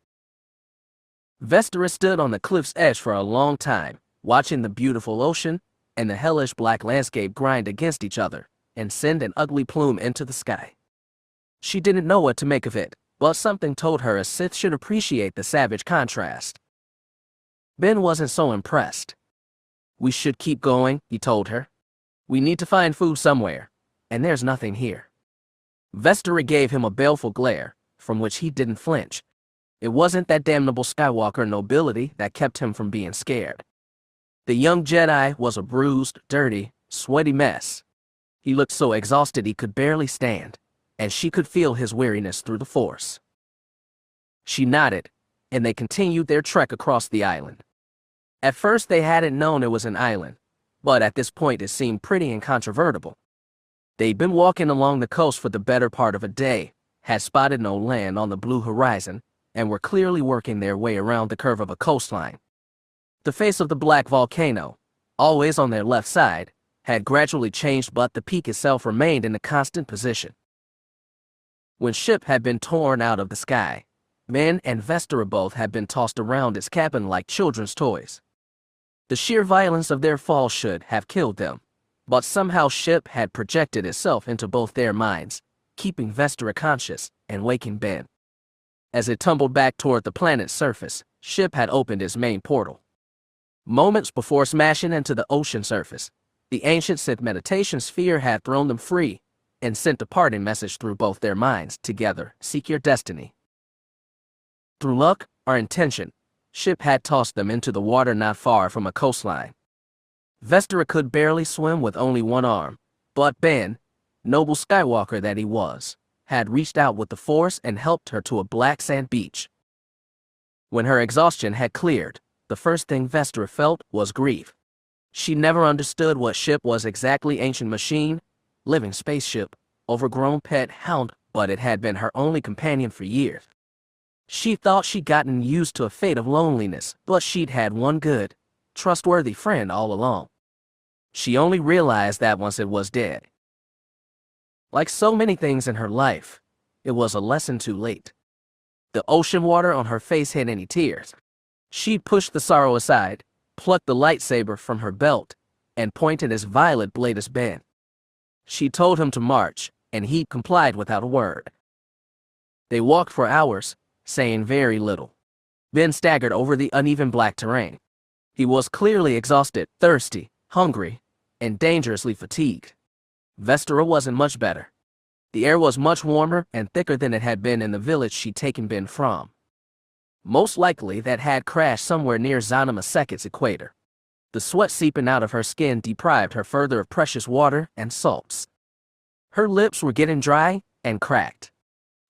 Vestara stood on the cliff's edge for a long time, watching the beautiful ocean and the hellish black landscape grind against each other and send an ugly plume into the sky. She didn't know what to make of it, but something told her a Sith should appreciate the savage contrast. Ben wasn't so impressed. "We should keep going," he told her. "We need to find food somewhere, and there's nothing here." Vestara gave him a baleful glare, from which he didn't flinch. It wasn't that damnable Skywalker nobility that kept him from being scared. The young Jedi was a bruised, dirty, sweaty mess. He looked so exhausted he could barely stand, and she could feel his weariness through the Force. She nodded, and they continued their trek across the island. At first they hadn't known it was an island, but at this point it seemed pretty incontrovertible. They'd been walking along the coast for the better part of a day, had spotted no land on the blue horizon, and were clearly working their way around the curve of a coastline. The face of the black volcano, always on their left side, had gradually changed, but the peak itself remained in a constant position. When ship had been torn out of the sky, Ben and Vestara both had been tossed around its cabin like children's toys. The sheer violence of their fall should have killed them, but somehow ship had projected itself into both their minds, keeping Vestara conscious and waking Ben. As it tumbled back toward the planet's surface, ship had opened its main portal. Moments before smashing into the ocean surface, the ancient Sith meditation sphere had thrown them free and sent a parting message through both their minds. Together, seek your destiny. Through luck or intention, ship had tossed them into the water not far from a coastline. Vestara could barely swim with only one arm, but Ben, noble Skywalker that he was, had reached out with the Force and helped her to a black sand beach. When her exhaustion had cleared, the first thing Vestara felt was grief. She never understood what ship was exactly: ancient machine, living spaceship, overgrown pet hound, but it had been her only companion for years. She thought she'd gotten used to a fate of loneliness, but she'd had one good, trustworthy friend all along. She only realized that once it was dead. Like so many things in her life, it was a lesson too late. The ocean water on her face hid any tears. She pushed the sorrow aside, plucked the lightsaber from her belt, and pointed its violet blade at Ben. She told him to march, and he complied without a word. They walked for hours, saying very little. Ben staggered over the uneven black terrain. He was clearly exhausted, thirsty, hungry, and dangerously fatigued. Vestara wasn't much better. The air was much warmer and thicker than it had been in the village she'd taken Ben from. Most likely that had crashed somewhere near Zana Maseket's equator. The sweat seeping out of her skin deprived her further of precious water and salts. Her lips were getting dry and cracked.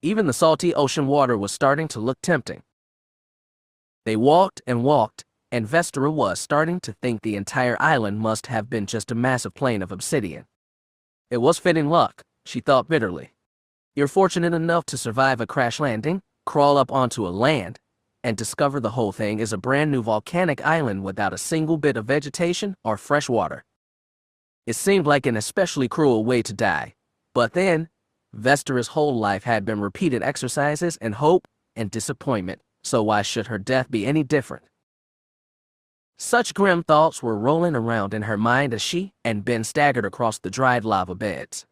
Even the salty ocean water was starting to look tempting. They walked, and Vestara was starting to think the entire island must have been just a massive plain of obsidian. It was fitting luck, she thought bitterly. You're fortunate enough to survive a crash landing, crawl up onto a land, and discover the whole thing is a brand new volcanic island without a single bit of vegetation or fresh water. It seemed like an especially cruel way to die. But then, Vestara's whole life had been repeated exercises in hope and disappointment, so why should her death be any different? Such grim thoughts were rolling around in her mind as she and Ben staggered across the dried lava beds.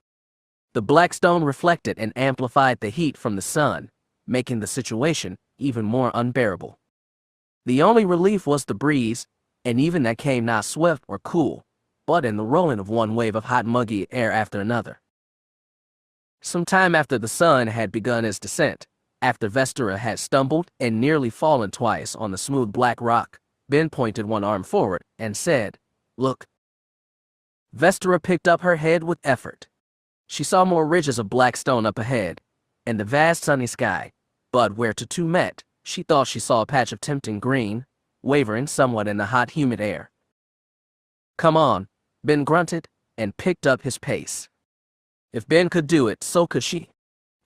The black stone reflected and amplified the heat from the sun, making the situation even more unbearable. The only relief was the breeze, and even that came not swift or cool, but in the rolling of one wave of hot muggy air after another. Some time after the sun had begun its descent, after Vestara had stumbled and nearly fallen twice on the smooth black rock, Ben pointed one arm forward and said, "Look." Vestara picked up her head with effort. She saw more ridges of black stone up ahead, and the vast sunny sky, but where the two met, she thought she saw a patch of tempting green, wavering somewhat in the hot, humid air. "Come on," Ben grunted, and picked up his pace. If Ben could do it, so could she.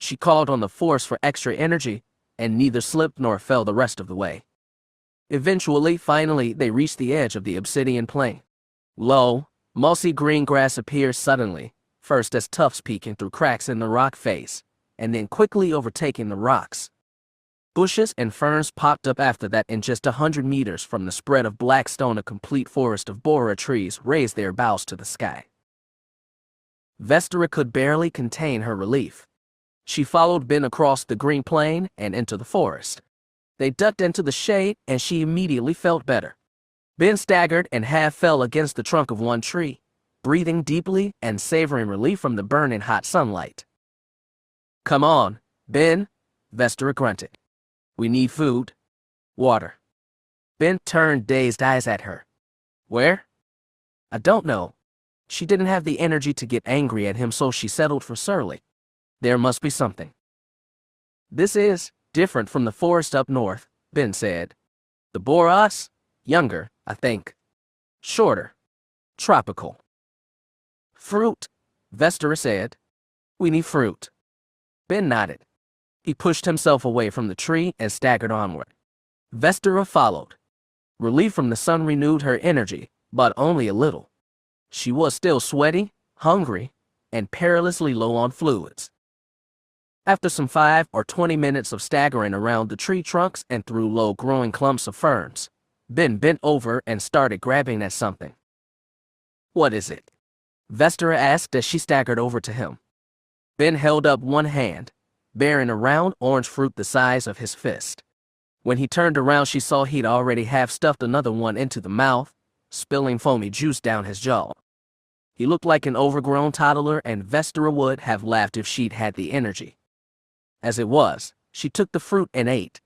She called on the force for extra energy, and neither slipped nor fell the rest of the way. Finally, they reached the edge of the obsidian plain. Low, mossy green grass appeared suddenly, first as tufts peeking through cracks in the rock face, and then quickly overtaking the rocks. Bushes and ferns popped up after that, and just 100 meters from the spread of black stone a complete forest of bora trees raised their boughs to the sky. Vestara could barely contain her relief. She followed Ben across the green plain and into the forest. They ducked into the shade, and she immediately felt better. Ben staggered and half fell against the trunk of one tree, breathing deeply and savoring relief from the burning hot sunlight. "Come on, Ben," Vestara grunted. "We need food. Water." Ben turned dazed eyes at her. "Where?" "I don't know." She didn't have the energy to get angry at him, so she settled for surly. "There must be something." "This is different from the forest up north," Ben said. "The boras? Younger, I think. Shorter. Tropical." "Fruit," Vestara said. "We need fruit." Ben nodded. He pushed himself away from the tree and staggered onward. Vestara followed. Relief from the sun renewed her energy, but only a little. She was still sweaty, hungry, and perilously low on fluids. After some 5 or 20 minutes of staggering around the tree trunks and through low-growing clumps of ferns, Ben bent over and started grabbing at something. "What is it?" Vestara asked as she staggered over to him. Ben held up one hand, bearing a round orange fruit the size of his fist. When he turned around, she saw he'd already half-stuffed another one into the mouth, spilling foamy juice down his jaw. He looked like an overgrown toddler, and Vestara would have laughed if she'd had the energy. As it was, she took the fruit and ate.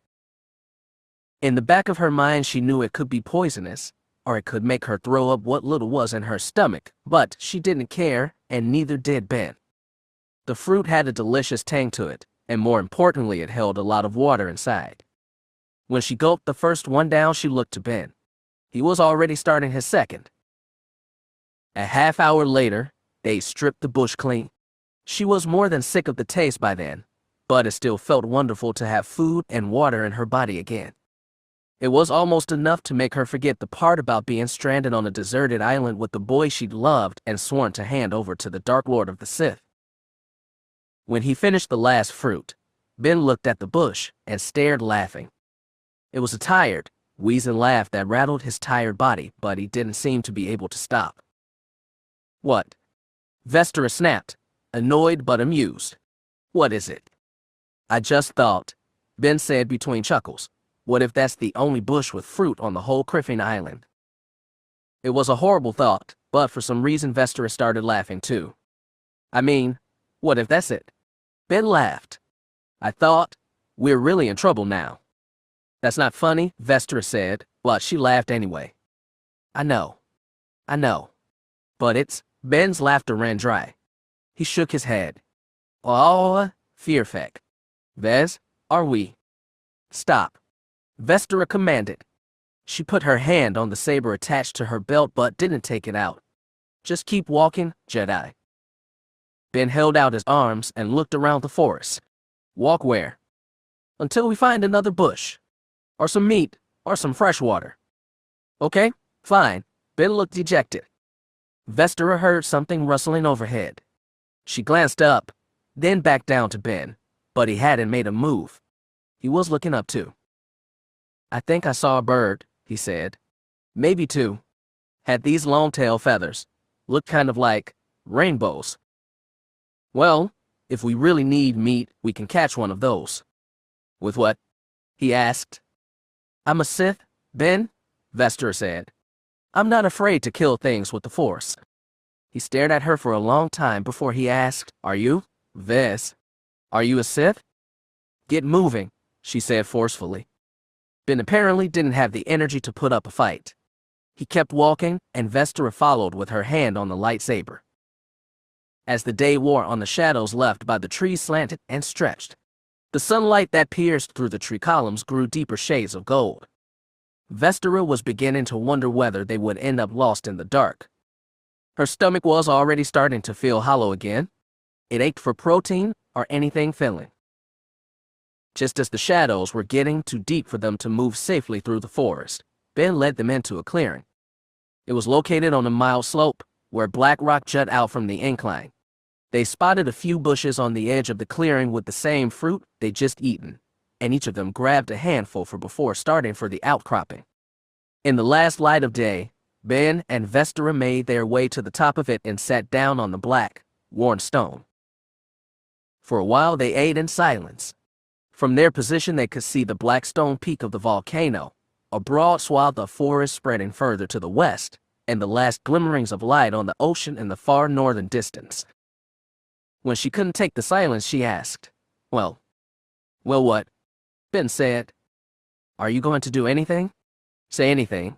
In the back of her mind, she knew it could be poisonous, or it could make her throw up what little was in her stomach, but she didn't care, and neither did Ben. The fruit had a delicious tang to it, and more importantly, it held a lot of water inside. When she gulped the first one down, she looked to Ben. He was already starting his second. A half hour later, they stripped the bush clean. She was more than sick of the taste by then, but it still felt wonderful to have food and water in her body again. It was almost enough to make her forget the part about being stranded on a deserted island with the boy she'd loved and sworn to hand over to the Dark Lord of the Sith. When he finished the last fruit, Ben looked at the bush and stared, laughing. It was a tired, wheezing laugh that rattled his tired body, but he didn't seem to be able to stop. "What?" Vestara snapped, annoyed but amused. "What is it?" I just thought, Ben said between chuckles. What if that's the only bush with fruit on the whole Criffing Island? It was a horrible thought, but for some reason Vestara started laughing too. I mean, what if that's it? Ben laughed. I thought, we're really in trouble now. That's not funny, Vestara said, but she laughed anyway. I know. But it's, Ben's laughter ran dry. He shook his head. Oh, fearfeck. Vez, are we? Stop. Vestara commanded. She put her hand on the saber attached to her belt but didn't take it out. Just keep walking, Jedi. Ben held out his arms and looked around the forest. Walk where? Until we find another bush. Or some meat, or some fresh water. Okay, fine. Ben looked dejected. Vestara heard something rustling overhead. She glanced up, then back down to Ben, but he hadn't made a move. He was looking up too. I think I saw a bird, he said. Maybe two. Had these long tail feathers. Looked kind of like rainbows. Well, if we really need meat, we can catch one of those. With what? He asked. I'm a Sith, Ben, Vestara said. I'm not afraid to kill things with the Force. He stared at her for a long time before he asked, Are you, Vez? Are you a Sith? Get moving, she said forcefully. Ben apparently didn't have the energy to put up a fight. He kept walking, and Vestara followed with her hand on the lightsaber. As the day wore on, the shadows left by the trees slanted and stretched. The sunlight that pierced through the tree columns grew deeper shades of gold. Vestara was beginning to wonder whether they would end up lost in the dark. Her stomach was already starting to feel hollow again. It ached for protein or anything filling. Just as the shadows were getting too deep for them to move safely through the forest, Ben led them into a clearing. It was located on a mild slope, where black rock jut out from the incline. They spotted a few bushes on the edge of the clearing with the same fruit they'd just eaten, and each of them grabbed a handful before starting for the outcropping. In the last light of day, Ben and Vestara made their way to the top of it and sat down on the black, worn stone. For a while they ate in silence. From their position they could see the black stone peak of the volcano, a broad swath of forest spreading further to the west, and the last glimmerings of light on the ocean in the far northern distance. When she couldn't take the silence, she asked, Well, what? Ben said, Are you going to do anything? Say anything.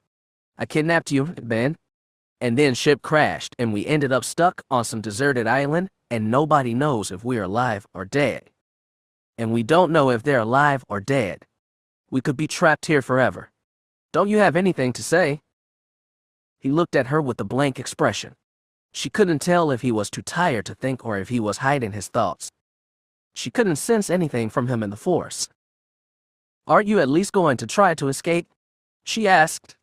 I kidnapped you, Ben. And then ship crashed and we ended up stuck on some deserted island and nobody knows if we're alive or dead. And we don't know if they're alive or dead. We could be trapped here forever. Don't you have anything to say? He looked at her with a blank expression. She couldn't tell if he was too tired to think or if he was hiding his thoughts. She couldn't sense anything from him in the Force. Aren't you at least going to try to escape? She asked.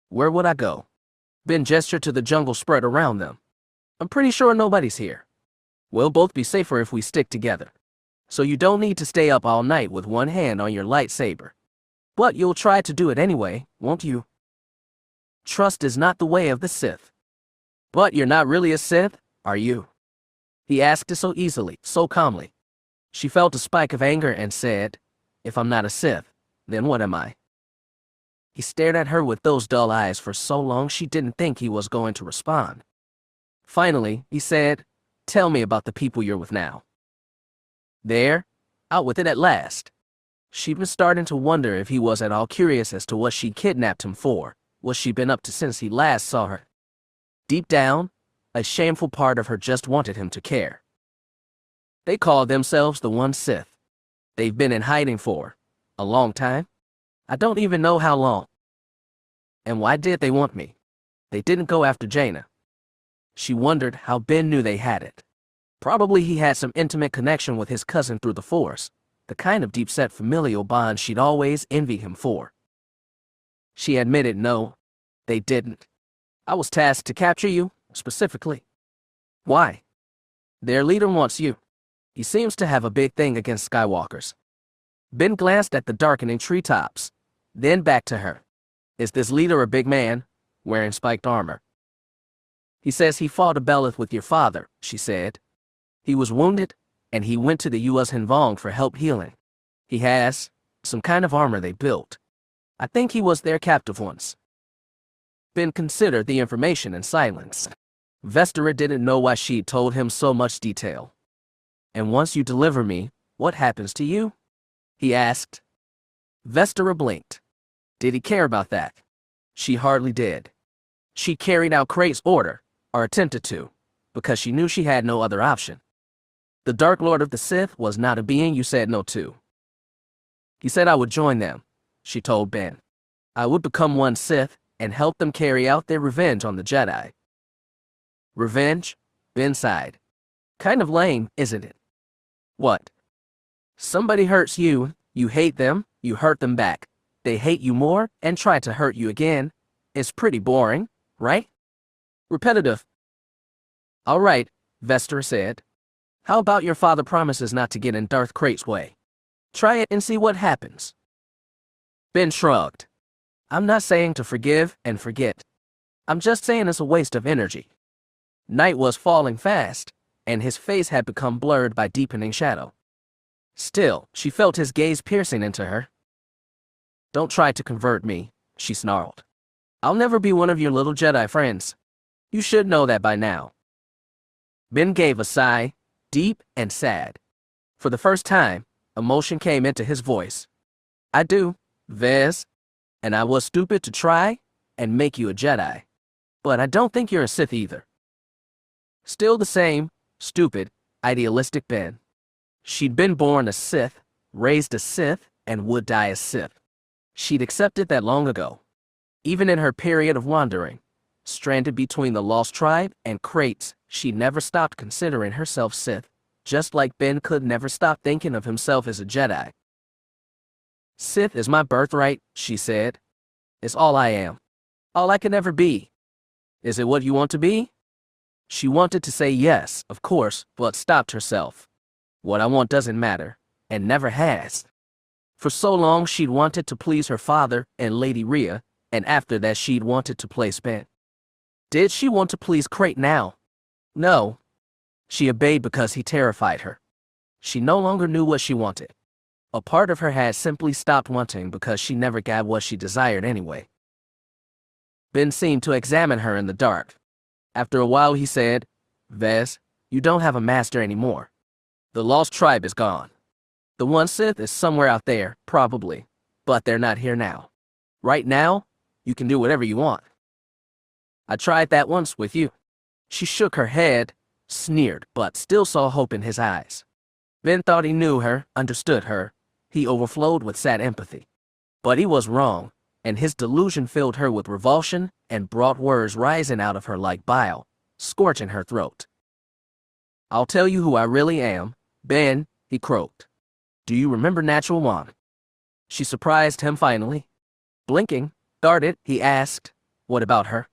Where would I go? Ben gestured to the jungle spread around them. I'm pretty sure nobody's here. We'll both be safer if we stick together. So you don't need to stay up all night with one hand on your lightsaber. But you'll try to do it anyway, won't you? Trust is not the way of the Sith. But you're not really a Sith, are you? He asked it so easily, so calmly. She felt a spike of anger and said, If I'm not a Sith, then what am I? He stared at her with those dull eyes for so long she didn't think he was going to respond. Finally, he said, Tell me about the people you're with now. There, out with it at last. She'd been starting to wonder if he was at all curious as to what she kidnapped him for, what she'd been up to since he last saw her. Deep down, a shameful part of her just wanted him to care. They call themselves the One Sith. They've been in hiding for a long time. I don't even know how long. And why did they want me? They didn't go after Jaina. She wondered how Ben knew they had it. Probably he had some intimate connection with his cousin through the Force, the kind of deep-set familial bond she'd always envied him for. She admitted no, they didn't. I was tasked to capture you, specifically. Why? Their leader wants you. He seems to have a big thing against Skywalkers. Ben glanced at the darkening treetops, then back to her. Is this leader a big man, wearing spiked armor? He says he fought a Belith with your father, she said. He was wounded, and he went to the U.S. Hinvong for help healing. He has some kind of armor they built. I think he was their captive once. Ben considered the information in silence. Vestara didn't know why she'd told him so much detail. And once you deliver me, what happens to you? He asked. Vestara blinked. Did he care about that? She hardly did. She carried out Krait's order, or attempted to, because she knew she had no other option. The Dark Lord of the Sith was not a being you said no to. He said I would join them, she told Ben. I would become one Sith and help them carry out their revenge on the Jedi. Revenge? Ben sighed. Kind of lame, isn't it? What? Somebody hurts you, you hate them, you hurt them back. They hate you more and try to hurt you again. It's pretty boring, right? Repetitive. All right, Vestara said. How about your father promises not to get in Darth Krait's way? Try it and see what happens. Ben shrugged. I'm not saying to forgive and forget. I'm just saying it's a waste of energy. Night was falling fast, and his face had become blurred by deepening shadow. Still, she felt his gaze piercing into her. Don't try to convert me, she snarled. I'll never be one of your little Jedi friends. You should know that by now. Ben gave a sigh, deep and sad. For the first time, emotion came into his voice. I do, Vez, and I was stupid to try and make you a Jedi. But I don't think you're a Sith either. Still the same, stupid, idealistic Ben. She'd been born a Sith, raised a Sith, and would die a Sith. She'd accepted that long ago. Even in her period of wandering, stranded between the Lost Tribe and Krait's, she never stopped considering herself Sith, just like Ben could never stop thinking of himself as a Jedi. Sith is my birthright, she said. It's all I am. All I can ever be. Is it what you want to be? She wanted to say yes, of course, but stopped herself. What I want doesn't matter, and never has. For so long she'd wanted to please her father and Lady Rhea, and after that she'd wanted to please Ben. Did she want to please Krait now? No. She obeyed because he terrified her. She no longer knew what she wanted. A part of her had simply stopped wanting because she never got what she desired anyway. Ben seemed to examine her in the dark. After a while he said, Vez, you don't have a master anymore. The Lost Tribe is gone. The one Sith is somewhere out there, probably, but they're not here now. Right now, you can do whatever you want. I tried that once with you. She shook her head, sneered, but still saw hope in his eyes. Ben thought he knew her, understood her. He overflowed with sad empathy. But he was wrong, and his delusion filled her with revulsion and brought words rising out of her like bile, scorching her throat. I'll tell you who I really am, Ben, he croaked. Do you remember Natural One? She surprised him finally. Blinking, darted, he asked, what about her?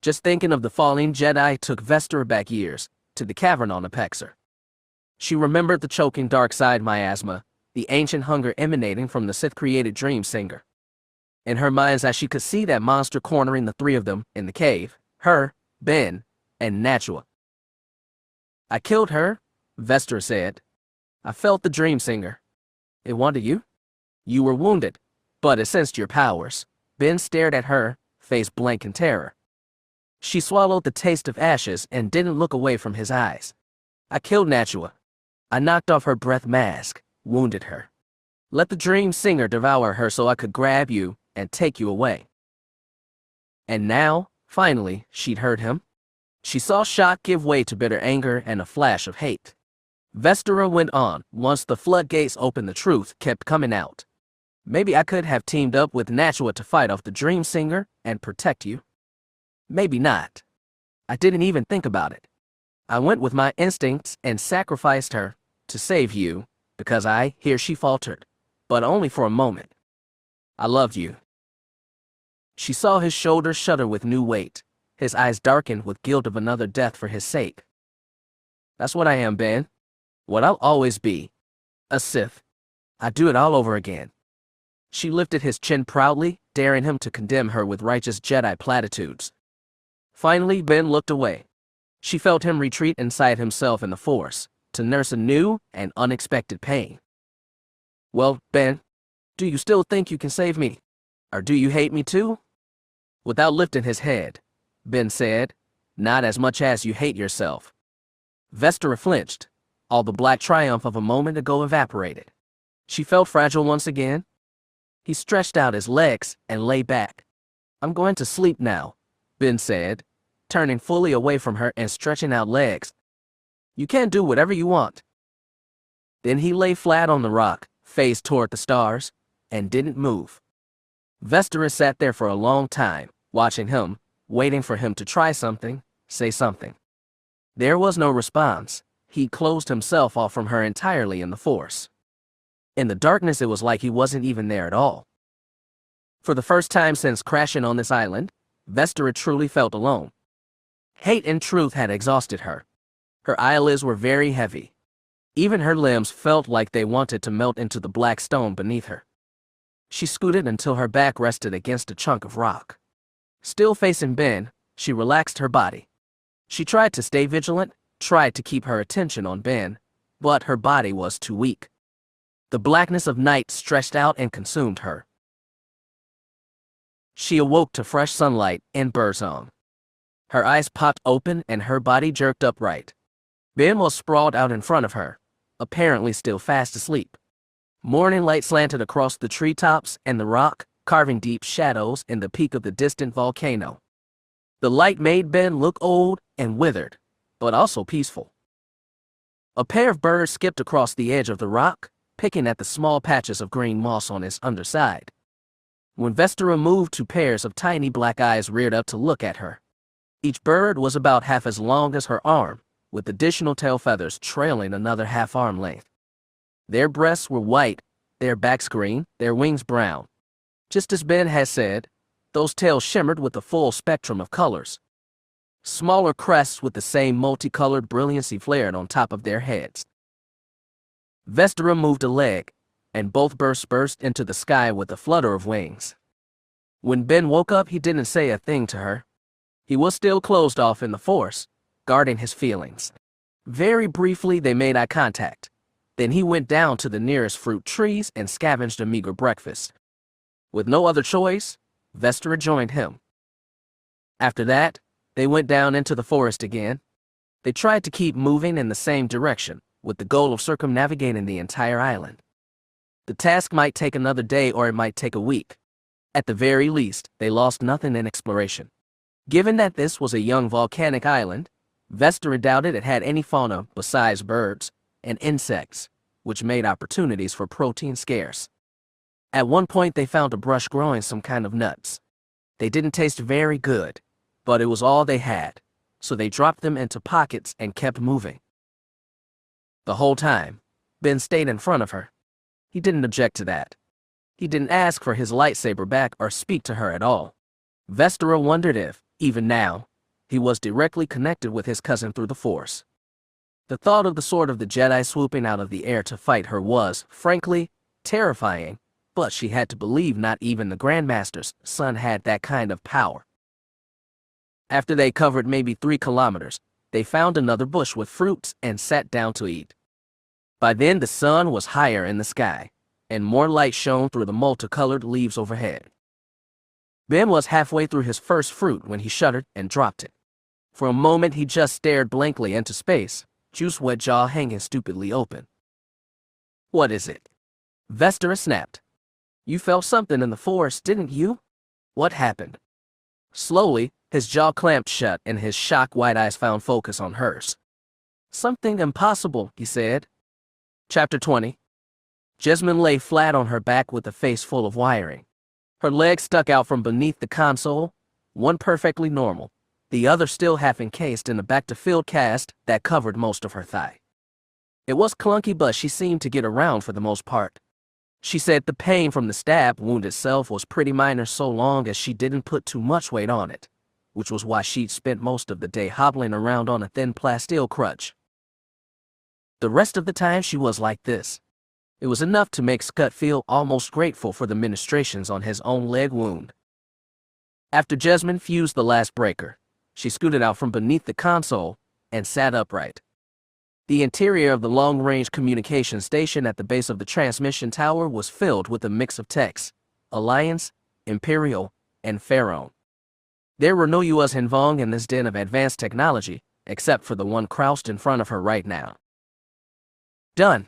Just thinking of the falling Jedi took Vestara back years, to the cavern on Apexer. She remembered the choking dark side miasma, the ancient hunger emanating from the Sith-created dream singer. In her mind's eye she could see that monster cornering the three of them in the cave, her, Ben, and Natua. I killed her, Vestara said. I felt the dream singer. It wanted you? You were wounded, but it sensed your powers. Ben stared at her, face blank in terror. She swallowed the taste of ashes and didn't look away from his eyes. I killed Natua. I knocked off her breath mask, wounded her. Let the dream singer devour her so I could grab you and take you away. And now, finally, she'd heard him. She saw shock give way to bitter anger and a flash of hate. Vestara went on. Once the floodgates opened, the truth kept coming out. Maybe I could have teamed up with Natua to fight off the dream singer and protect you. Maybe not. I didn't even think about it. I went with my instincts and sacrificed her to save you because here she faltered, but only for a moment. I loved you. She saw his shoulders shudder with new weight. His eyes darkened with guilt of another death for his sake. That's what I am, Ben. What I'll always be. A Sith. I'd do it all over again. She lifted his chin proudly, daring him to condemn her with righteous Jedi platitudes. Finally, Ben looked away. She felt him retreat inside himself in the Force, to nurse a new and unexpected pain. "Well, Ben, do you still think you can save me? Or do you hate me too?" Without lifting his head, Ben said, "Not as much as you hate yourself." Vestara flinched. All the black triumph of a moment ago evaporated. She felt fragile once again. He stretched out his legs and lay back. "I'm going to sleep now," Ben said, turning fully away from her and stretching out legs. "You can do whatever you want." Then he lay flat on the rock, face toward the stars, and didn't move. Vestara sat there for a long time, watching him, waiting for him to try something, say something. There was no response. He closed himself off from her entirely in the Force. In the darkness, it was like he wasn't even there at all. For the first time since crashing on this island, Vestara truly felt alone. Hate and truth had exhausted her. Her eyelids were very heavy. Even her limbs felt like they wanted to melt into the black stone beneath her. She scooted until her back rested against a chunk of rock. Still facing Ben, she relaxed her body. She tried to stay vigilant, tried to keep her attention on Ben, but her body was too weak. The blackness of night stretched out and consumed her. She awoke to fresh sunlight and birdsong. Her eyes popped open and her body jerked upright. Ben was sprawled out in front of her, apparently still fast asleep. Morning light slanted across the treetops and the rock, carving deep shadows in the peak of the distant volcano. The light made Ben look old and withered, but also peaceful. A pair of birds skipped across the edge of the rock, picking at the small patches of green moss on its underside. When Vestara moved, two pairs of tiny black eyes reared up to look at her. Each bird was about half as long as her arm, with additional tail feathers trailing another half-arm length. Their breasts were white, their backs green, their wings brown. Just as Ben had said, those tails shimmered with a full spectrum of colors. Smaller crests with the same multicolored brilliancy flared on top of their heads. Vestara moved a leg, and both birds burst into the sky with a flutter of wings. When Ben woke up, he didn't say a thing to her. He was still closed off in the Force, guarding his feelings. Very briefly, they made eye contact. Then he went down to the nearest fruit trees and scavenged a meager breakfast. With no other choice, Vestara joined him. After that, they went down into the forest again. They tried to keep moving in the same direction, with the goal of circumnavigating the entire island. The task might take another day or it might take a week. At the very least, they lost nothing in exploration. Given that this was a young volcanic island, Vestara doubted it had any fauna besides birds and insects, which made opportunities for protein scarce. At one point, they found a brush growing some kind of nuts. They didn't taste very good, but it was all they had, so they dropped them into pockets and kept moving. The whole time, Ben stayed in front of her. He didn't object to that. He didn't ask for his lightsaber back or speak to her at all. Vestara wondered if, even now, he was directly connected with his cousin through the Force. The thought of the sword of the Jedi swooping out of the air to fight her was, frankly, terrifying, but she had to believe not even the Grandmaster's son had that kind of power. After they covered maybe 3 kilometers, they found another bush with fruits and sat down to eat. By then, the sun was higher in the sky, and more light shone through the multicolored leaves overhead. Ben was halfway through his first fruit when he shuddered and dropped it. For a moment, he just stared blankly into space, juice-wet jaw hanging stupidly open. "What is it?" Vestara snapped. "You felt something in the forest, didn't you? What happened?" Slowly, his jaw clamped shut and his shocked white eyes found focus on hers. "Something impossible," he said. Chapter 20. Jasmine lay flat on her back with a face full of wiring. Her legs stuck out from beneath the console, one perfectly normal, the other still half encased in a back-to-field cast that covered most of her thigh. It was clunky, but she seemed to get around for the most part. She said the pain from the stab wound itself was pretty minor so long as she didn't put too much weight on it, which was why she'd spent most of the day hobbling around on a thin plasteel crutch. The rest of the time she was like this. It was enough to make Scott feel almost grateful for the ministrations on his own leg wound. After Jasmine fused the last breaker, she scooted out from beneath the console and sat upright. The interior of the long-range communication station at the base of the transmission tower was filled with a mix of techs, Alliance, Imperial, and Pharaoh. There were no U.S. Hinvong in this den of advanced technology, except for the one crouched in front of her right now. Done?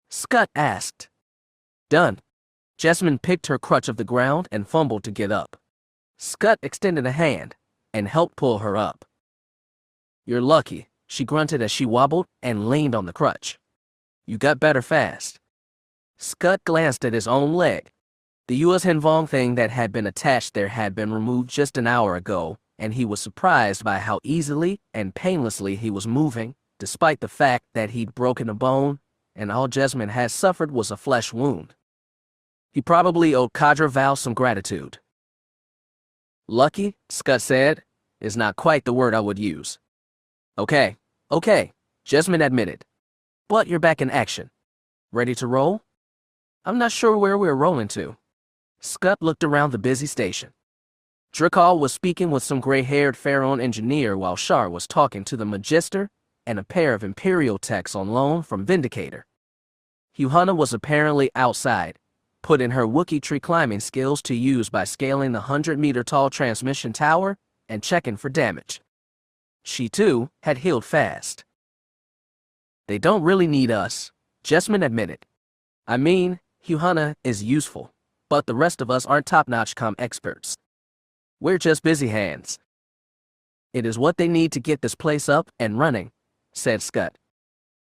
Scott asked. Done. Jasen picked her crutch off the ground and fumbled to get up. Scott extended a hand and helped pull her up. You're lucky, she grunted as she wobbled and leaned on the crutch. You got better fast. Scott glanced at his own leg. The U.S. Hinvong thing that had been attached there had been removed just an hour ago, and he was surprised by how easily and painlessly he was moving, despite the fact that he'd broken a bone, and all Jasen had suffered was a flesh wound. He probably owed Cadre Val some gratitude. Lucky, Scott said, is not quite the word I would use. Okay, Jasen admitted. But you're back in action. Ready to roll? I'm not sure where we're rolling to. Scott looked around the busy station. Drakal was speaking with some gray-haired Pharaoh engineer while Shar was talking to the Magister and a pair of Imperial techs on loan from Vindicator. Yuhana was apparently outside, putting her Wookiee tree climbing skills to use by scaling the 100-meter-tall transmission tower and checking for damage. She, too, had healed fast. They don't really need us, Jasen admitted. I mean, Yuhana is useful, but the rest of us aren't top-notch comm experts. We're just busy hands. It is what they need to get this place up and running, said Scott.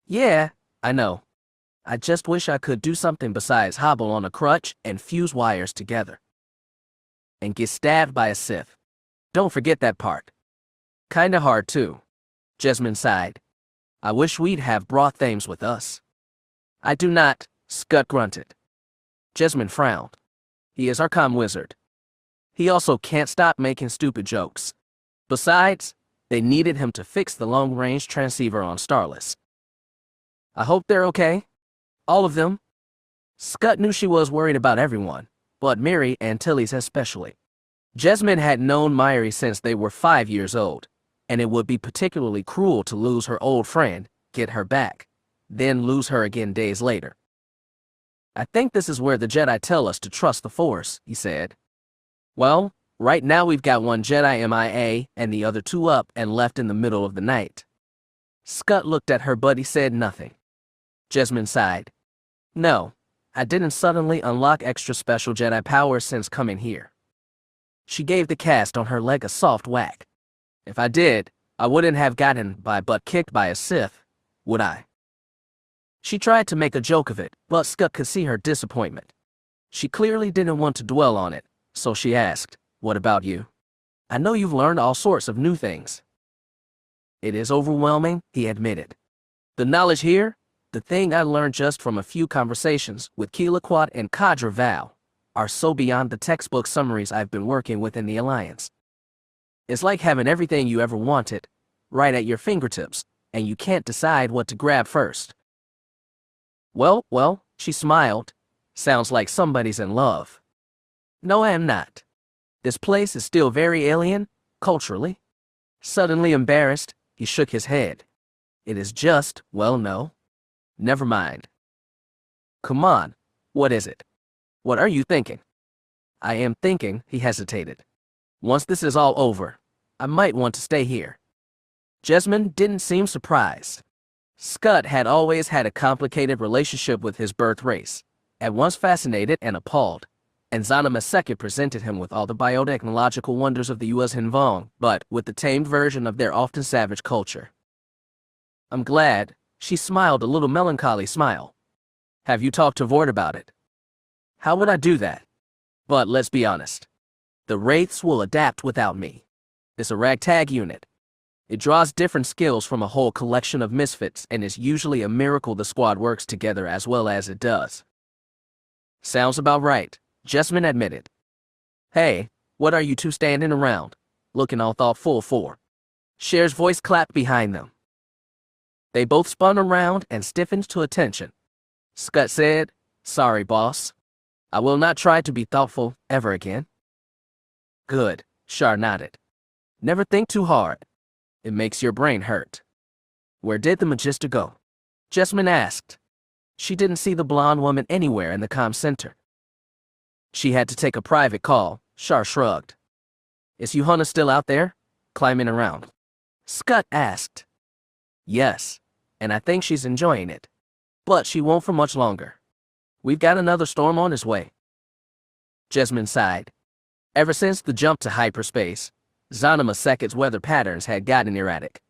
Yeah, I know. I just wish I could do something besides hobble on a crutch and fuse wires together. And get stabbed by a Sith. Don't forget that part. Kinda hard too. Jasen sighed. I wish we'd have brought Thames with us. I do not, Scott grunted. Jasen frowned. He is our comm wizard. He also can't stop making stupid jokes. Besides, they needed him to fix the long-range transceiver on Starless. I hope they're okay. All of them. Scott knew she was worried about everyone, but Miri and Tilly's especially. Jasen had known Miri since they were 5 years old, and it would be particularly cruel to lose her old friend, get her back, then lose her again days later. I think this is where the Jedi tell us to trust the Force, he said. Well, right now we've got one Jedi MIA and the other two up and left in the middle of the night. Scott looked at her but he said nothing. Jasen sighed. No, I didn't suddenly unlock extra special Jedi powers since coming here. She gave the cast on her leg a soft whack. If I did, I wouldn't have gotten my butt kicked by a Sith, would I? She tried to make a joke of it, but Scott could see her disappointment. She clearly didn't want to dwell on it, so she asked, what about you? I know you've learned all sorts of new things. It is overwhelming, he admitted. The knowledge here, the thing I learned just from a few conversations with Kilaquat and Cadre Val, are so beyond the textbook summaries I've been working with in the Alliance. It's like having everything you ever wanted, right at your fingertips, and you can't decide what to grab first. Well, she smiled. Sounds like somebody's in love. No, I am not. This place is still very alien, culturally. Suddenly embarrassed, he shook his head. It is just, well, no. Never mind. Come on, what is it? What are you thinking? I am thinking, he hesitated. Once this is all over, I might want to stay here. Jasen didn't seem surprised. Scott had always had a complicated relationship with his birth race, at once fascinated and appalled, and Zanima II presented him with all the biotechnological wonders of the U.S. Hinvong, but with the tamed version of their often savage culture. I'm glad, she smiled a little melancholy smile. Have you talked to Vord about it? How would I do that? But let's be honest. The Wraiths will adapt without me. It's a ragtag unit. It draws different skills from a whole collection of misfits and is usually a miracle the squad works together as well as it does. Sounds about right, Jasen admitted. Hey, what are you two standing around, looking all thoughtful for? Cher's voice clapped behind them. They both spun around and stiffened to attention. Scott said, sorry, boss. I will not try to be thoughtful ever again. Good, Char nodded. Never think too hard. It makes your brain hurt. Where did the Magister go? Jessamine asked. She didn't see the blonde woman anywhere in the comm center. She had to take a private call, Shar shrugged. Is Yuhana still out there, climbing around? Scott asked. Yes, and I think she's enjoying it. But she won't for much longer. We've got another storm on its way. Jessamine sighed. Ever since the jump to hyperspace, Zanima Seket's weather patterns had gotten erratic.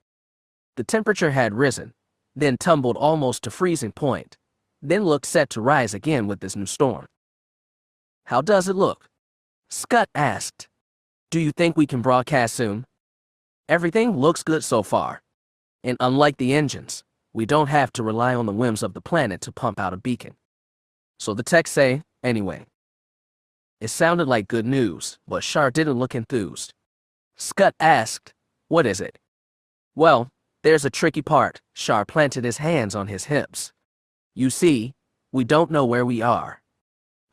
The temperature had risen, then tumbled almost to freezing point, then looked set to rise again with this new storm. How does it look? Scott asked. Do you think we can broadcast soon? Everything looks good so far. And unlike the engines, we don't have to rely on the whims of the planet to pump out a beacon. So the techs say, anyway. It sounded like good news, but Shar didn't look enthused. Scott asked, what is it? Well, there's a tricky part. Shar planted his hands on his hips. You see, we don't know where we are.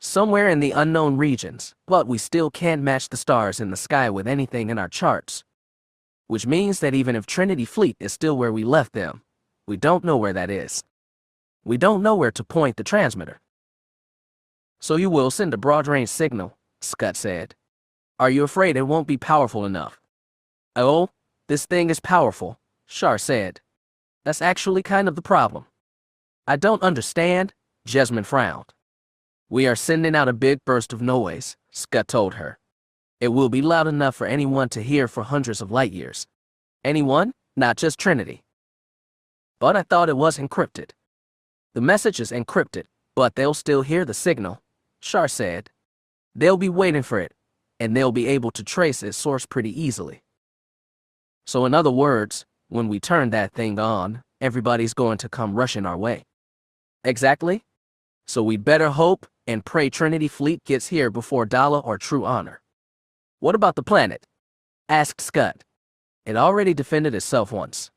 Somewhere in the unknown regions, but we still can't match the stars in the sky with anything in our charts. Which means that even if Trinity Fleet is still where we left them, we don't know where that is. We don't know where to point the transmitter. So you will send a broad-range signal, Scott said. Are you afraid it won't be powerful enough? Oh, this thing is powerful, Shar said. That's actually kind of the problem. I don't understand, Jessamine frowned. We are sending out a big burst of noise, Scott told her. It will be loud enough for anyone to hear for hundreds of light years. Anyone, not just Trinity. But I thought it was encrypted. The message is encrypted, but they'll still hear the signal, Shar said. They'll be waiting for it, and they'll be able to trace its source pretty easily. So in other words, when we turn that thing on, everybody's going to come rushing our way. Exactly. So we'd better hope and pray Trinity Fleet gets here before Dala or True Honor. What about the planet? Asked Scott. It already defended itself once.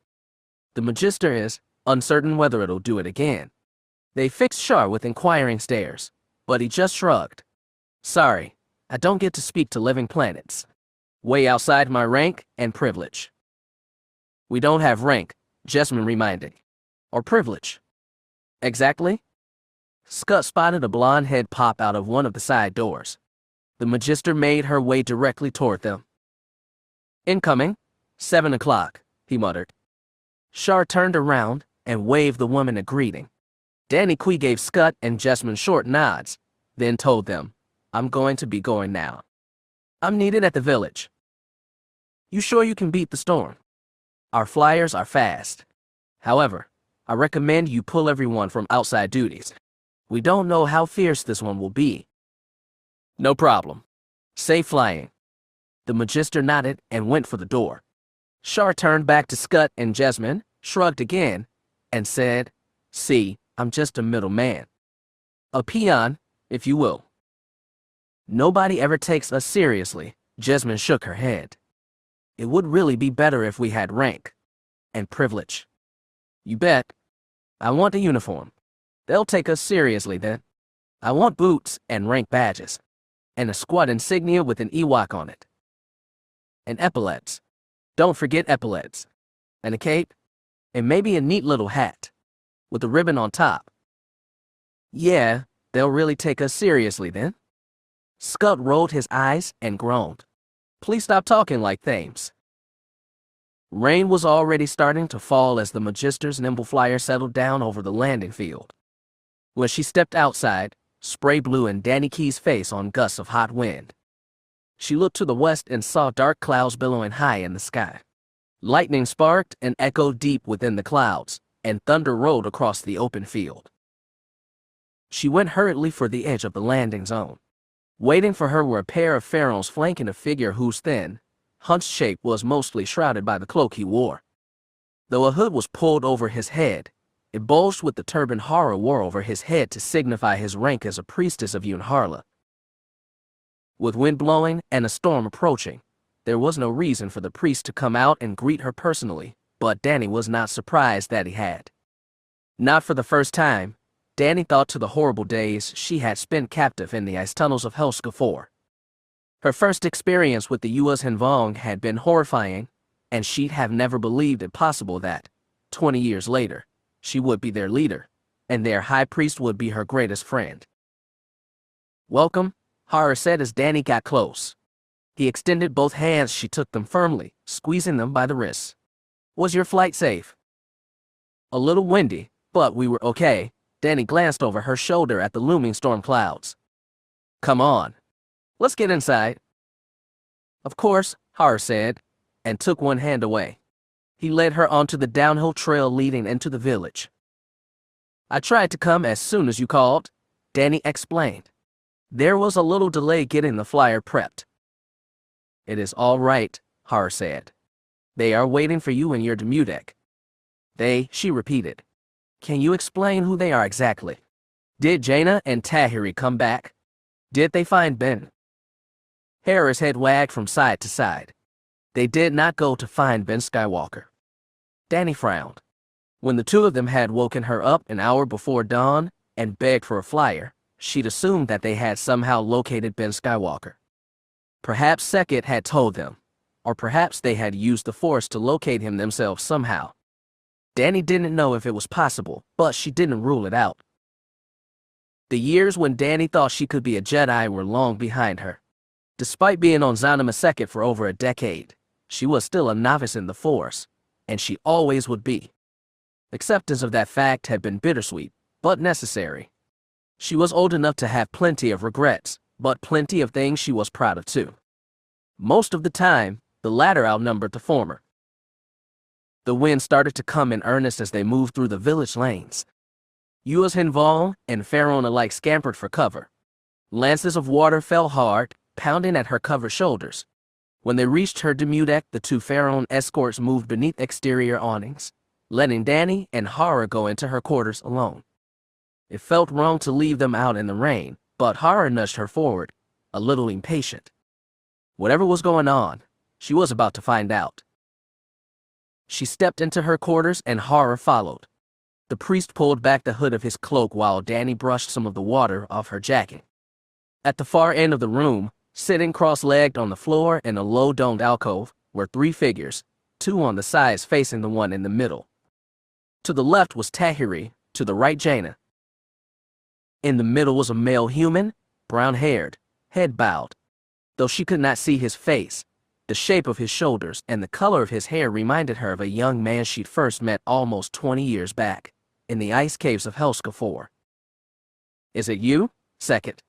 The Magister is uncertain whether it'll do it again. They fixed Shar with inquiring stares, but he just shrugged. Sorry, I don't get to speak to living planets. Way outside my rank and privilege. We don't have rank, Jessamine reminded. Or privilege. Exactly? Scott spotted a blonde head pop out of one of the side doors. The Magister made her way directly toward them. Incoming, 7 o'clock, he muttered. Shar turned around and waved the woman a greeting. Danny Kui gave Scott and Jessamine short nods, then told them, I'm going to be going now. I'm needed at the village. You sure you can beat the storm? Our flyers are fast. However, I recommend you pull everyone from outside duties. We don't know how fierce this one will be. No problem. Safe flying. The Magister nodded and went for the door. Shar turned back to Scott and Jessamine, shrugged again, and said, See, I'm just a middleman. A peon, if you will. Nobody ever takes us seriously, Jessamine shook her head. It would really be better if we had rank. And privilege. You bet. I want a uniform. They'll take us seriously then. I want boots and rank badges. And a squad insignia with an Ewok on it. And epaulets. Don't forget epaulets. And a cape. And maybe a neat little hat. With a ribbon on top. Yeah, they'll really take us seriously then. Scott rolled his eyes and groaned. Please stop talking like Thames. Rain was already starting to fall as the Magister's nimble flyer settled down over the landing field. When she stepped outside, spray blew in Danny Key's face on gusts of hot wind. She looked to the west and saw dark clouds billowing high in the sky. Lightning sparked and echoed deep within the clouds, and thunder rolled across the open field. She went hurriedly for the edge of the landing zone. Waiting for her were a pair of pharaohs flanking a figure whose thin, hunched shape was mostly shrouded by the cloak he wore. Though a hood was pulled over his head, it bulged with the turban Hara wore over his head to signify his rank as a priestess of Yunharla. With wind blowing and a storm approaching, there was no reason for the priest to come out and greet her personally, but Danny was not surprised that he had. Not for the first time, Danny thought to the horrible days she had spent captive in the ice tunnels of Helska 4. Her first experience with the Yuas Hinvong had been horrifying, and she'd have never believed it possible that, 20 years later, She would be their leader, and their high priest would be her greatest friend. "Welcome," Hara said as Danny got close. He extended both hands. She took them firmly, squeezing them by the wrists. "Was your flight safe?" "A little windy, but we were okay." Danny glanced over her shoulder at the looming storm clouds. "Come on. Let's get inside." "Of course," Hara said, and took one hand away. He led her onto the downhill trail leading into the village. "I tried to come as soon as you called," Danny explained. "There was a little delay getting the flyer prepped." "It is all right," Hara said. "They are waiting for you in your deck." "They," she repeated. "Can you explain who they are exactly? Did Jaina and Tahiri come back? Did they find Ben?" Hera's head wagged from side to side. "They did not go to find Ben Skywalker." Danny frowned. When the two of them had woken her up an hour before dawn and begged for a flyer, she'd assumed that they had somehow located Ben Skywalker. Perhaps Sekit had told them, or perhaps they had used the Force to locate him themselves somehow. Danny didn't know if it was possible, but she didn't rule it out. The years when Danny thought she could be a Jedi were long behind her. Despite being on Zanima Sekit for over a decade, she was still a novice in the Force, and she always would be. Acceptance of that fact had been bittersweet, but necessary. She was old enough to have plenty of regrets, but plenty of things she was proud of too. Most of the time, the latter outnumbered the former. The wind started to come in earnest as they moved through the village lanes. Yuuz Hinval and Pharaon alike scampered for cover. Lances of water fell hard, pounding at her covered shoulders. When they reached her deck, the two Pharaon escorts moved beneath exterior awnings, letting Danny and Hara go into her quarters alone. It felt wrong to leave them out in the rain, but Hara nudged her forward, a little impatient. Whatever was going on, she was about to find out. She stepped into her quarters and Hara followed. The priest pulled back the hood of his cloak while Danny brushed some of the water off her jacket. At the far end of the room, sitting cross-legged on the floor in a low-domed alcove, were three figures, two on the sides facing the one in the middle. To the left was Tahiri, to the right Jaina. In the middle was a male human, brown-haired, head bowed. Though she could not see his face, the shape of his shoulders and the color of his hair reminded her of a young man she'd first met almost 20 years back, in the ice caves of Helska 4. "Is it you, Sekit?"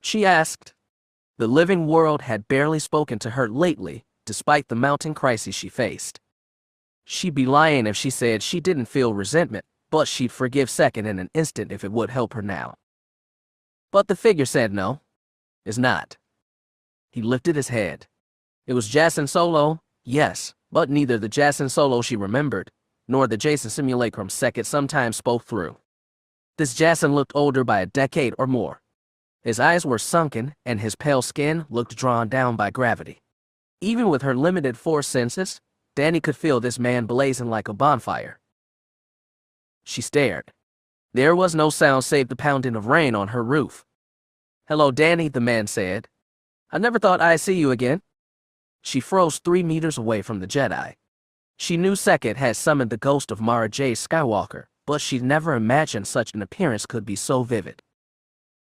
she asked. The living world had barely spoken to her lately, despite the mounting crises she faced. She'd be lying if she said she didn't feel resentment, but she'd forgive Sekit in an instant if it would help her now. But the figure said no. "It's not." He lifted his head. It was Jaina Solo, yes, but neither the Jaina Solo she remembered, nor the Jasen simulacrum Sekit sometimes spoke through. This Jasen looked older by a decade or more. His eyes were sunken, and his pale skin looked drawn down by gravity. Even with her limited Force senses, Danny could feel this man blazing like a bonfire. She stared. There was no sound save the pounding of rain on her roof. "Hello, Danny," the man said. "I never thought I'd see you again." She froze 3 meters away from the Jedi. She knew Sekit had summoned the ghost of Mara Jade Skywalker, but she'd never imagined such an appearance could be so vivid.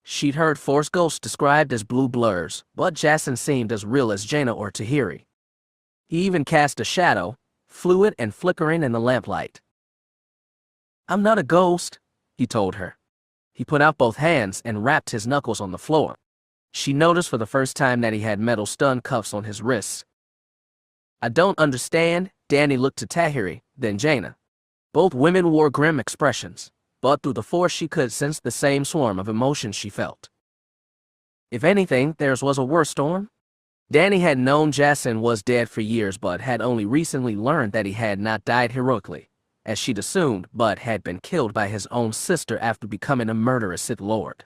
She'd heard Force ghosts described as blue blurs, but Jasen seemed as real as Jaina or Tahiri. He even cast a shadow, fluid and flickering in the lamplight. "I'm not a ghost," he told her. He put out both hands and rapped his knuckles on the floor. She noticed for the first time that he had metal stun cuffs on his wrists. "I don't understand." Danny looked to Tahiri, then Jaina. Both women wore grim expressions, but through the Force she could sense the same swarm of emotions she felt. If anything, theirs was a worse storm. Danny had known Jasen was dead for years but had only recently learned that he had not died heroically, as she'd assumed, but had been killed by his own sister after becoming a murderous Sith Lord.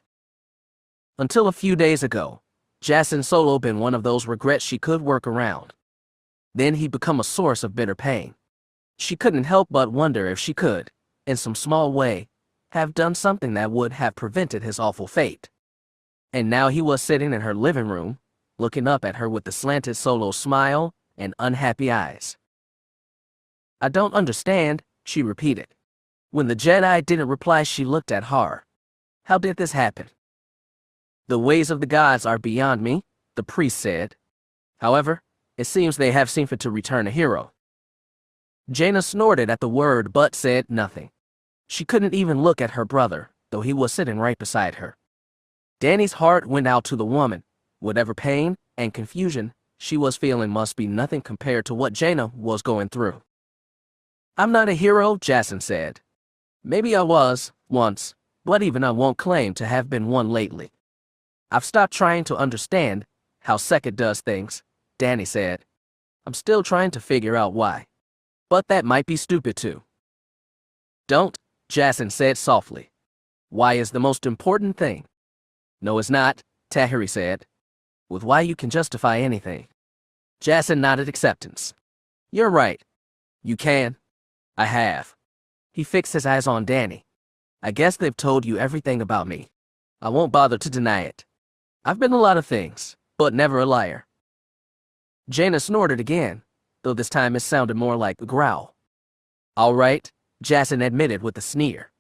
Until a few days ago, Jaina Solo been one of those regrets she could work around. Then he'd become a source of bitter pain. She couldn't help but wonder if she could, in some small way, have done something that would have prevented his awful fate. And now he was sitting in her living room, looking up at her with the slanted Solo smile and unhappy eyes. "I don't understand," she repeated. When the Jedi didn't reply, she looked at Har. How did this happen? The ways of the gods are beyond me, the priest said. However, it seems they have seen fit to return a hero. Jaina snorted at the word but said nothing. She couldn't even look at her brother, though he was sitting right beside her. Danny's heart went out to the woman. Whatever pain and confusion she was feeling must be nothing compared to what Jaina was going through. I'm not a hero, Jasen said. Maybe I was, once, but even I won't claim to have been one lately. I've stopped trying to understand how Sekhet does things, Danny said. I'm still trying to figure out why. But that might be stupid too. Don't, Jasen said softly. Why is the most important thing. No, it's not, Tahiri said. With why you can justify anything. Jasen nodded acceptance. You're right. You can. I have. He fixed his eyes on Danny. I guess they've told you everything about me. I won't bother to deny it. I've been a lot of things, but never a liar. Jaina snorted again, though this time it sounded more like a growl. All right, Jasen admitted with a sneer.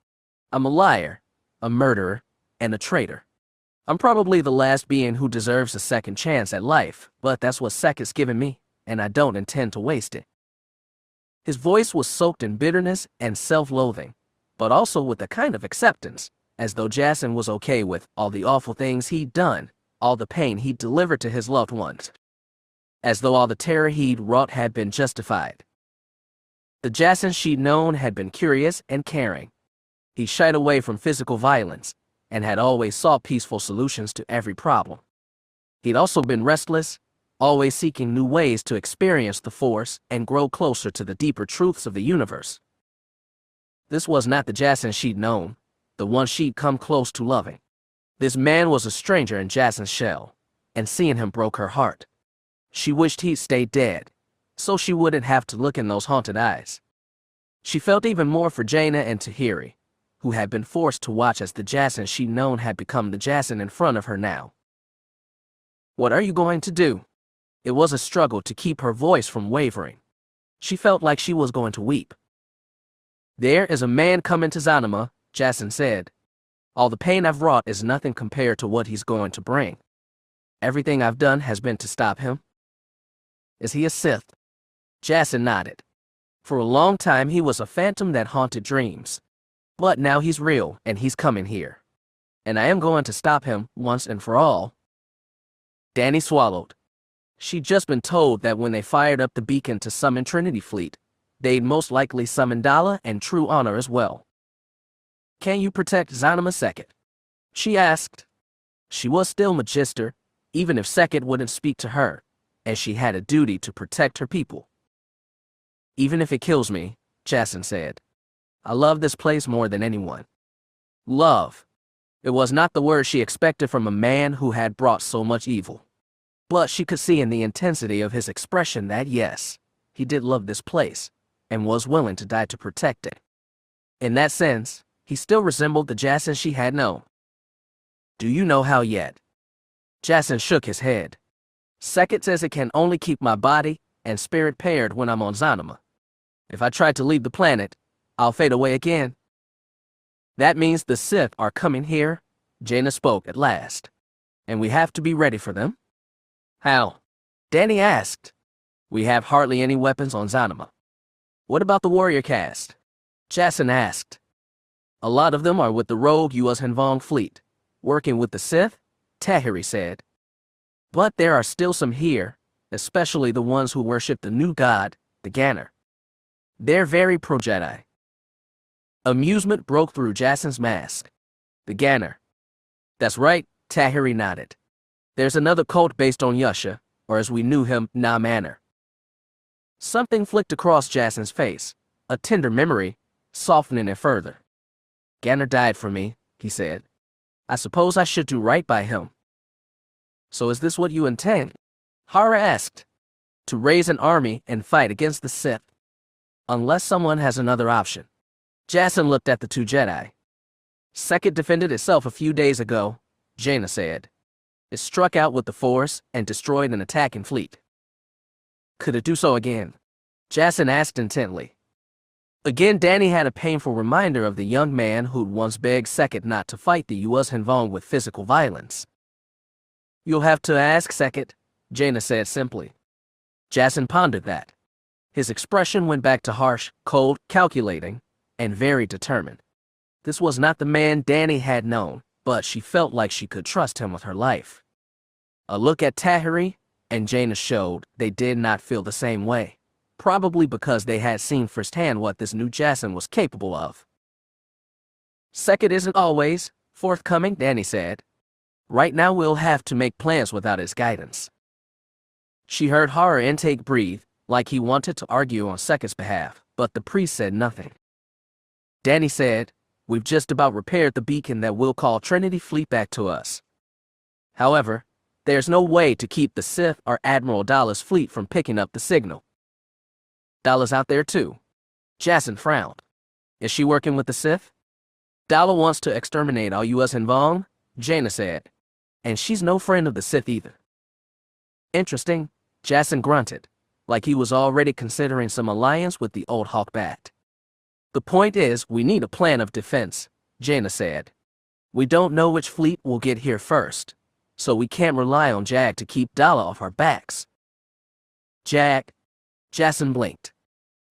I'm a liar, a murderer, and a traitor. I'm probably the last being who deserves a second chance at life, but that's what Sekhet's given me, and I don't intend to waste it. His voice was soaked in bitterness and self-loathing, but also with a kind of acceptance, as though Jasen was okay with all the awful things he'd done, all the pain he'd delivered to his loved ones. As though all the terror he'd wrought had been justified. The Jasen she'd known had been curious and caring. He shied away from physical violence, and had always sought peaceful solutions to every problem. He'd also been restless, always seeking new ways to experience the Force and grow closer to the deeper truths of the universe. This was not the Jasen she'd known, the one she'd come close to loving. This man was a stranger in Jasen's shell, and seeing him broke her heart. She wished he'd stayed dead, so she wouldn't have to look in those haunted eyes. She felt even more for Jaina and Tahiri, who had been forced to watch as the Jasen she'd known had become the Jasen in front of her now. What are you going to do? It was a struggle to keep her voice from wavering. She felt like she was going to weep. There is a man coming to Zanima, Jasen said. All the pain I've wrought is nothing compared to what he's going to bring. Everything I've done has been to stop him. Is he a Sith? Jasen nodded. For a long time he was a phantom that haunted dreams. But now he's real, and he's coming here. And I am going to stop him once and for all. Danny swallowed. She'd just been told that when they fired up the beacon to summon Trinity Fleet, they'd most likely summon Dala and True Honor as well. Can you protect Zanima Sekhet? She asked. She was still Magister, even if Sekhet wouldn't speak to her, and she had a duty to protect her people. Even if it kills me, Jasen said. I love this place more than anyone. Love. It was not the word she expected from a man who had brought so much evil. But she could see in the intensity of his expression that yes, he did love this place, and was willing to die to protect it. In that sense, he still resembled the Jasen she had known. Do you know how yet? Jasen shook his head. Sekhet says it can only keep my body and spirit paired when I'm on Zanima. If I try to leave the planet, I'll fade away again. That means the Sith are coming here, Jaina spoke at last. And we have to be ready for them? How? Danny asked. We have hardly any weapons on Zanima. What about the warrior caste? Jasen asked. A lot of them are with the rogue US Hanvong fleet, working with the Sith, Tahiri said. But there are still some here, especially the ones who worship the new god, the Ganner. They're very pro-Jedi. Amusement broke through Jasen's mask. The Ganner. That's right, Tahiri nodded. There's another cult based on Yusha, or as we knew him, Na Manor. Something flicked across Jasen's face, a tender memory, softening it further. Ganner died for me, he said. I suppose I should do right by him. So is this what you intend? Hara asked. To raise an army and fight against the Sith. Unless someone has another option. Jasen looked at the two Jedi. Sekhet defended itself a few days ago, Jaina said. It struck out with the Force and destroyed an attacking fleet. Could it do so again? Jasen asked intently. Again, Danny had a painful reminder of the young man who'd once begged Sekit not to fight the U.S. Hanvong with physical violence. "You'll have to ask Sekit," Jaina said simply. Jasen pondered that. His expression went back to harsh, cold, calculating, and very determined. This was not the man Danny had known, but she felt like she could trust him with her life. A look at Tahiri and Jaina showed they did not feel the same way, probably because they had seen firsthand what this new Jasen was capable of. "Sekit isn't always forthcoming," Danny said. "Right now we'll have to make plans without his guidance." She heard horror intake breathe, like he wanted to argue on Sekit's behalf, but the priest said nothing. Danny said, "We've just about repaired the beacon that will call Trinity Fleet back to us. However, there's no way to keep the Sith or Admiral Dalla's fleet from picking up the signal." "Dalla's out there too." Jasen frowned. "Is she working with the Sith?" "Dalla wants to exterminate all U.S. Hanvong," Jaina said. "And she's no friend of the Sith either." "Interesting," Jasen grunted, like he was already considering some alliance with the old Hawkbat. "The point is, we need a plan of defense," Jaina said. "We don't know which fleet will get here first, so we can't rely on Jagged to keep Dalla off our backs." "Jagged?" Jasen blinked.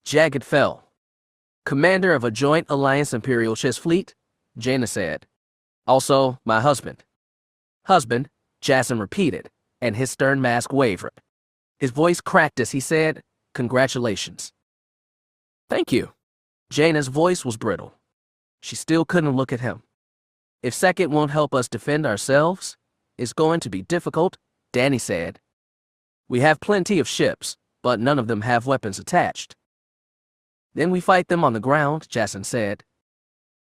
"Jagged fell. Commander of a Joint Alliance Imperial Chiss fleet," Jaina said. "Also, my husband." "Husband," Jasen repeated, and his stern mask wavered. His voice cracked as he said, "Congratulations." "Thank you." Jaina's voice was brittle. She still couldn't look at him. "If Sekit won't help us defend ourselves, it's going to be difficult," Danny said. "We have plenty of ships, but none of them have weapons attached." "Then we fight them on the ground," Jasen said.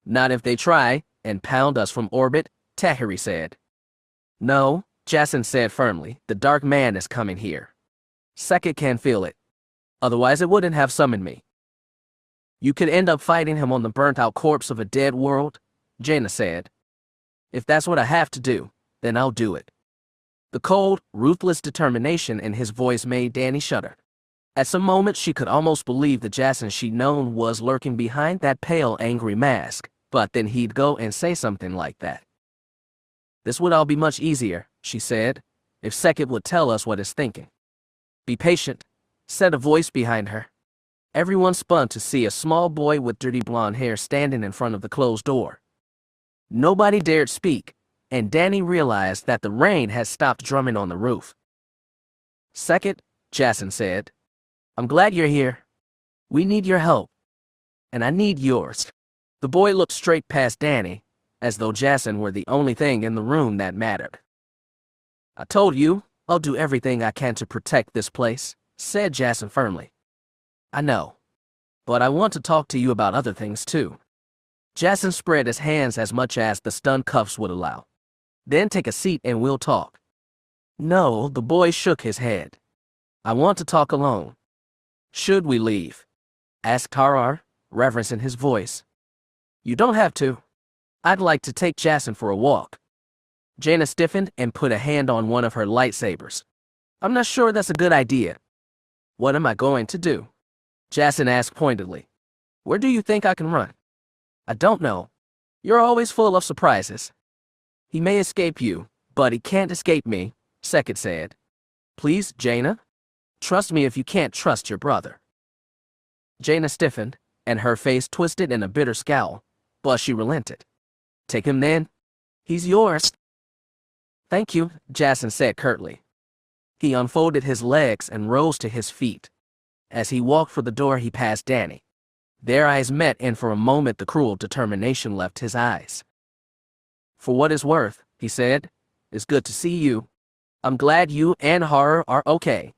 "Not if they try and pound us from orbit," Tahiri said. "No," Jasen said firmly, "the Dark Man is coming here. Sekit can feel it. Otherwise it wouldn't have summoned me." "You could end up fighting him on the burnt-out corpse of a dead world," Jaina said. "If that's what I have to do, then I'll do it." The cold, ruthless determination in his voice made Danny shudder. At some moments she could almost believe the Jasen she'd known was lurking behind that pale, angry mask, but then he'd go and say something like that. "This would all be much easier," she said, "if Sekit would tell us what he's thinking." "Be patient," said a voice behind her. Everyone spun to see a small boy with dirty blonde hair standing in front of the closed door. Nobody dared speak, and Danny realized that the rain had stopped drumming on the roof. "Sekit," Jasen said, "I'm glad you're here. We need your help. And I need yours." The boy looked straight past Danny, as though Jasen were the only thing in the room that mattered. "I told you, I'll do everything I can to protect this place," said Jasen firmly. "I know. But I want to talk to you about other things too." Jasen spread his hands as much as the stun cuffs would allow. "Then take a seat and we'll talk." "No," the boy shook his head. "I want to talk alone." "Should we leave?" asked Tarar, reverence in his voice. "You don't have to. I'd like to take Jasen for a walk." Jaina stiffened and put a hand on one of her lightsabers. "I'm not sure that's a good idea." "What am I going to do?" Jasen asked pointedly. "Where do you think I can run?" "I don't know. You're always full of surprises." "He may escape you, but he can't escape me," Sekit said. "Please, Jaina? Trust me if you can't trust your brother." Jaina stiffened, and her face twisted in a bitter scowl, but she relented. "Take him then. He's yours." "Thank you," Jasen said curtly. He unfolded his legs and rose to his feet. As he walked for the door, he passed Danny. Their eyes met, and for a moment the cruel determination left his eyes. "For what it's worth," he said, "it's good to see you. I'm glad you and Horror are okay."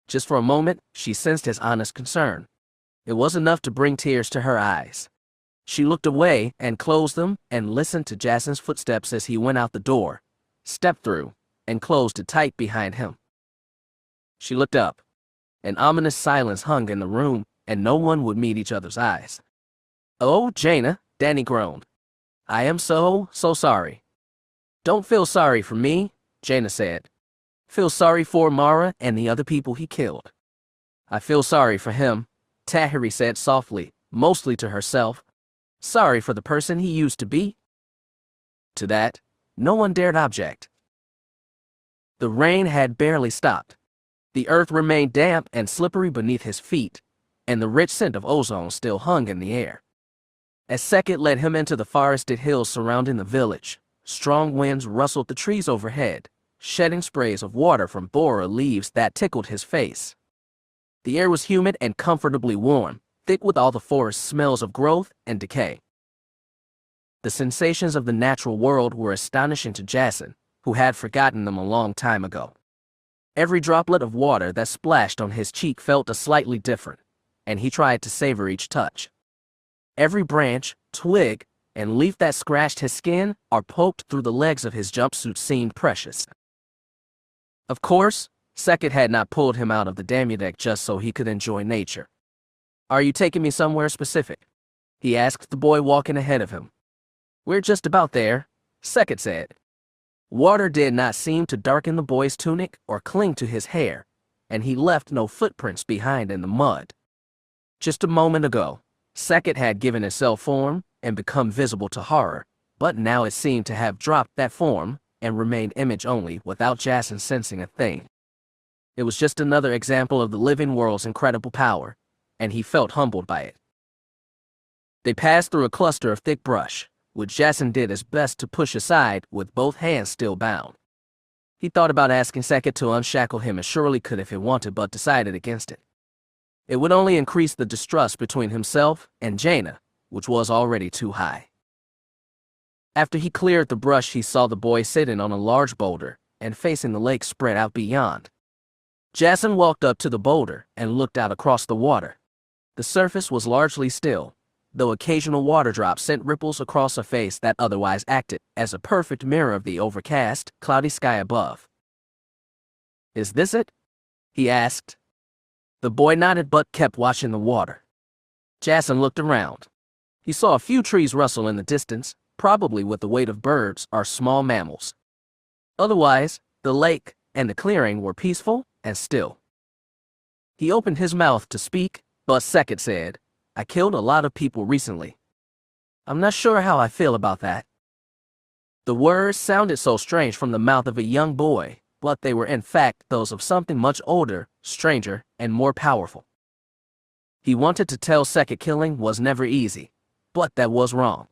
Just for a moment, she sensed his honest concern. It was enough to bring tears to her eyes. She looked away and closed them and listened to Jasen's footsteps as he went out the door, stepped through, and closed it tight behind him. She looked up. An ominous silence hung in the room, and no one would meet each other's eyes. "Oh, Jaina," Danny groaned. "I am so sorry." "Don't feel sorry for me," Jaina said. "Feel sorry for Mara and the other people he killed." "I feel sorry for him," Tahiri said softly, mostly to herself, sorry for the person he used to be. To that, no one dared object. The rain had barely stopped. The earth remained damp and slippery beneath his feet, and the rich scent of ozone still hung in the air. As Sekit led him into the forested hills surrounding the village, strong winds rustled the trees overhead, shedding sprays of water from borer leaves that tickled his face. The air was humid and comfortably warm, thick with all the forest smells of growth and decay. The sensations of the natural world were astonishing to Jasen, who had forgotten them a long time ago. Every droplet of water that splashed on his cheek felt a slightly different, and he tried to savor each touch. Every branch, twig, and leaf that scratched his skin or poked through the legs of his jumpsuit seemed precious. Of course, Sekit had not pulled him out of the Damudeck just so he could enjoy nature. "Are you taking me somewhere specific?" he asked the boy walking ahead of him. "We're just about there," Sekit said. Water did not seem to darken the boy's tunic or cling to his hair, and he left no footprints behind in the mud. Just a moment ago, Sekit had given itself form and become visible to horror, but now it seemed to have dropped that form and remained image only without Jasen sensing a thing. It was just another example of the living world's incredible power, and he felt humbled by it. They passed through a cluster of thick brush, which Jasen did his best to push aside with both hands still bound. He thought about asking Sekit to unshackle him as surely could if he wanted, but decided against it. It would only increase the distrust between himself and Jaina, which was already too high. After he cleared the brush, he saw the boy sitting on a large boulder and facing the lake spread out beyond. Jasen walked up to the boulder and looked out across the water. The surface was largely still, though occasional water drops sent ripples across a face that otherwise acted as a perfect mirror of the overcast, cloudy sky above. "Is this it?" he asked. The boy nodded but kept watching the water. Jasen looked around. He saw a few trees rustle in the distance, probably with the weight of birds or small mammals. Otherwise, the lake and the clearing were peaceful and still. He opened his mouth to speak, but Sekit said, "I killed a lot of people recently. I'm not sure how I feel about that." The words sounded so strange from the mouth of a young boy, but they were in fact those of something much older, stranger, and more powerful. He wanted to tell Sekit killing was never easy, but that was wrong.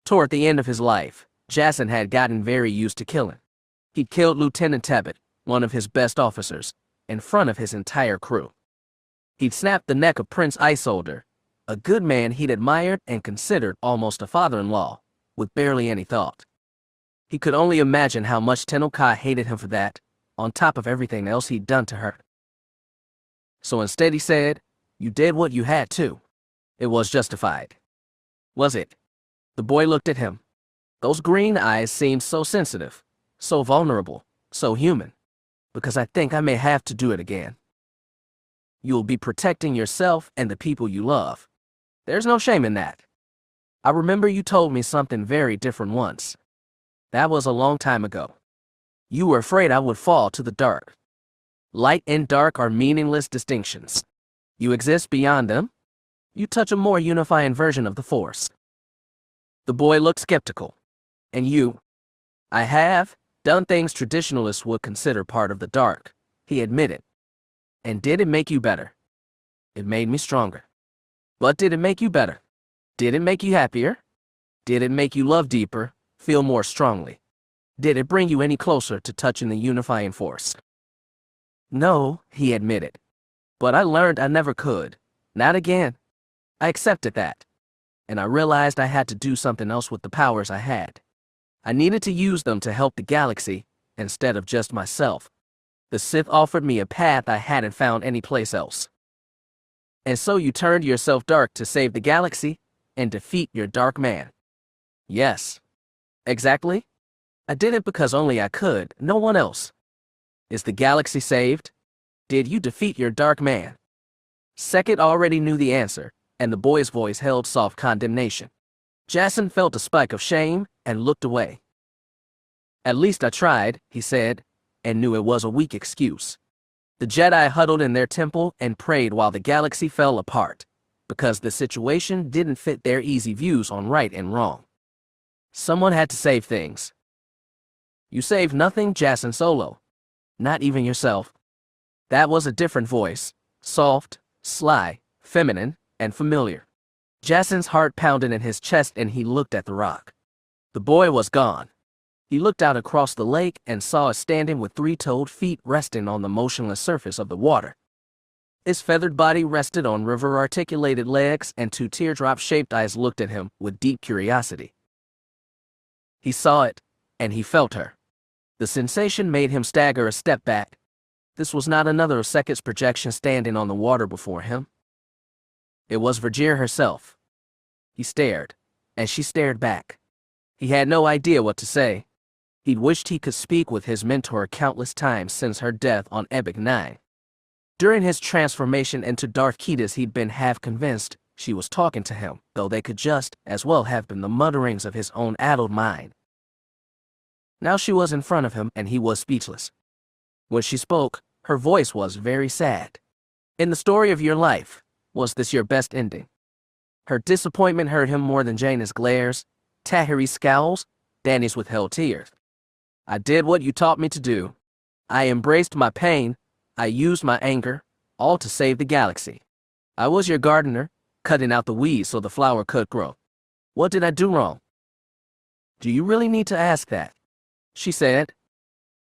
Toward the end of his life, Jasen had gotten very used to killing. He'd killed Lieutenant Tebet, one of his best officers, in front of his entire crew. He'd snapped the neck of Prince Isolder, a good man he'd admired and considered almost a father-in-law, with barely any thought. He could only imagine how much Tenno-Ka hated him for that, on top of everything else he'd done to her. So instead he said, "You did what you had to. It was justified." Was it? The boy looked at him. Those green eyes seemed so sensitive, so vulnerable, so human. "Because I think I may have to do it again." "You'll be protecting yourself and the people you love. There's no shame in that. I remember you told me something very different once. That was a long time ago. You were afraid I would fall to the dark. Light and dark are meaningless distinctions. You exist beyond them. You touch a more unifying version of the Force." The boy looked skeptical. "And you?" "I have done things traditionalists would consider part of the dark," he admitted. "And did it make you better?" "It made me stronger." "But did it make you better? Did it make you happier? Did it make you love deeper, feel more strongly? Did it bring you any closer to touching the unifying force?" "No," he admitted. "But I learned I never could. Not again. I accepted that. And I realized I had to do something else with the powers I had. I needed to use them to help the galaxy, instead of just myself. The Sith offered me a path I hadn't found anyplace else." "And so you turned yourself dark to save the galaxy and defeat your dark man?" "Yes. Exactly. I did it because only I could, no one else." "Is the galaxy saved? Did you defeat your dark man?" Sekit already knew the answer, and the boy's voice held soft condemnation. Jasen felt a spike of shame and looked away. "At least I tried," he said, and knew it was a weak excuse. The Jedi huddled in their temple and prayed while the galaxy fell apart, because the situation didn't fit their easy views on right and wrong. Someone had to save things. You saved nothing, Jaina Solo. Not even yourself. That was a different voice, soft, sly, feminine, and familiar. Jasen's heart pounded in his chest and he looked at the rock. The boy was gone. He looked out across the lake and saw it standing with three-toed feet resting on the motionless surface of the water. His feathered body rested on river-articulated legs and two teardrop-shaped eyes looked at him with deep curiosity. He saw it, and he felt her. The sensation made him stagger a step back. This was not another of Seket's projection standing on the water before him. It was Verger herself. He stared, and she stared back. He had no idea what to say. He'd wished he could speak with his mentor countless times since her death on Epic 9. During his transformation into Darth Ketis, he'd been half convinced she was talking to him, though they could just as well have been the mutterings of his own addled mind. Now she was in front of him and he was speechless. When she spoke, her voice was very sad. In the story of your life, was this your best ending? Her disappointment hurt him more than Jaina's glares, Tahiri's scowls, Danny's withheld tears. I did what you taught me to do. I embraced my pain. I used my anger, all to save the galaxy. I was your gardener, cutting out the weeds so the flower could grow. What did I do wrong? Do you really need to ask that? She said.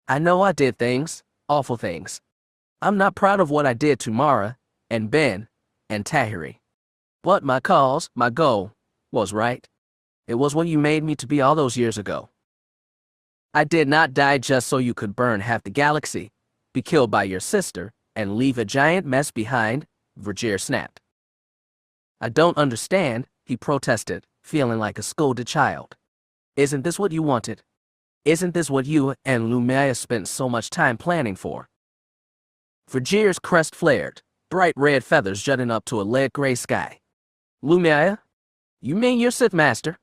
I know I did things, awful things. I'm not proud of what I did to Mara, and Ben, and Tahiri. But my cause, my goal, was right. It was what you made me to be all those years ago. I did not die just so you could burn half the galaxy, be killed by your sister, and leave a giant mess behind, Verger snapped. I don't understand, he protested, feeling like a scolded child. Isn't this what you wanted? Isn't this what you and Lumiere spent so much time planning for? Verger's crest flared, bright red feathers jutting up to a lead-gray sky. Lumiere? You mean your Sith Master?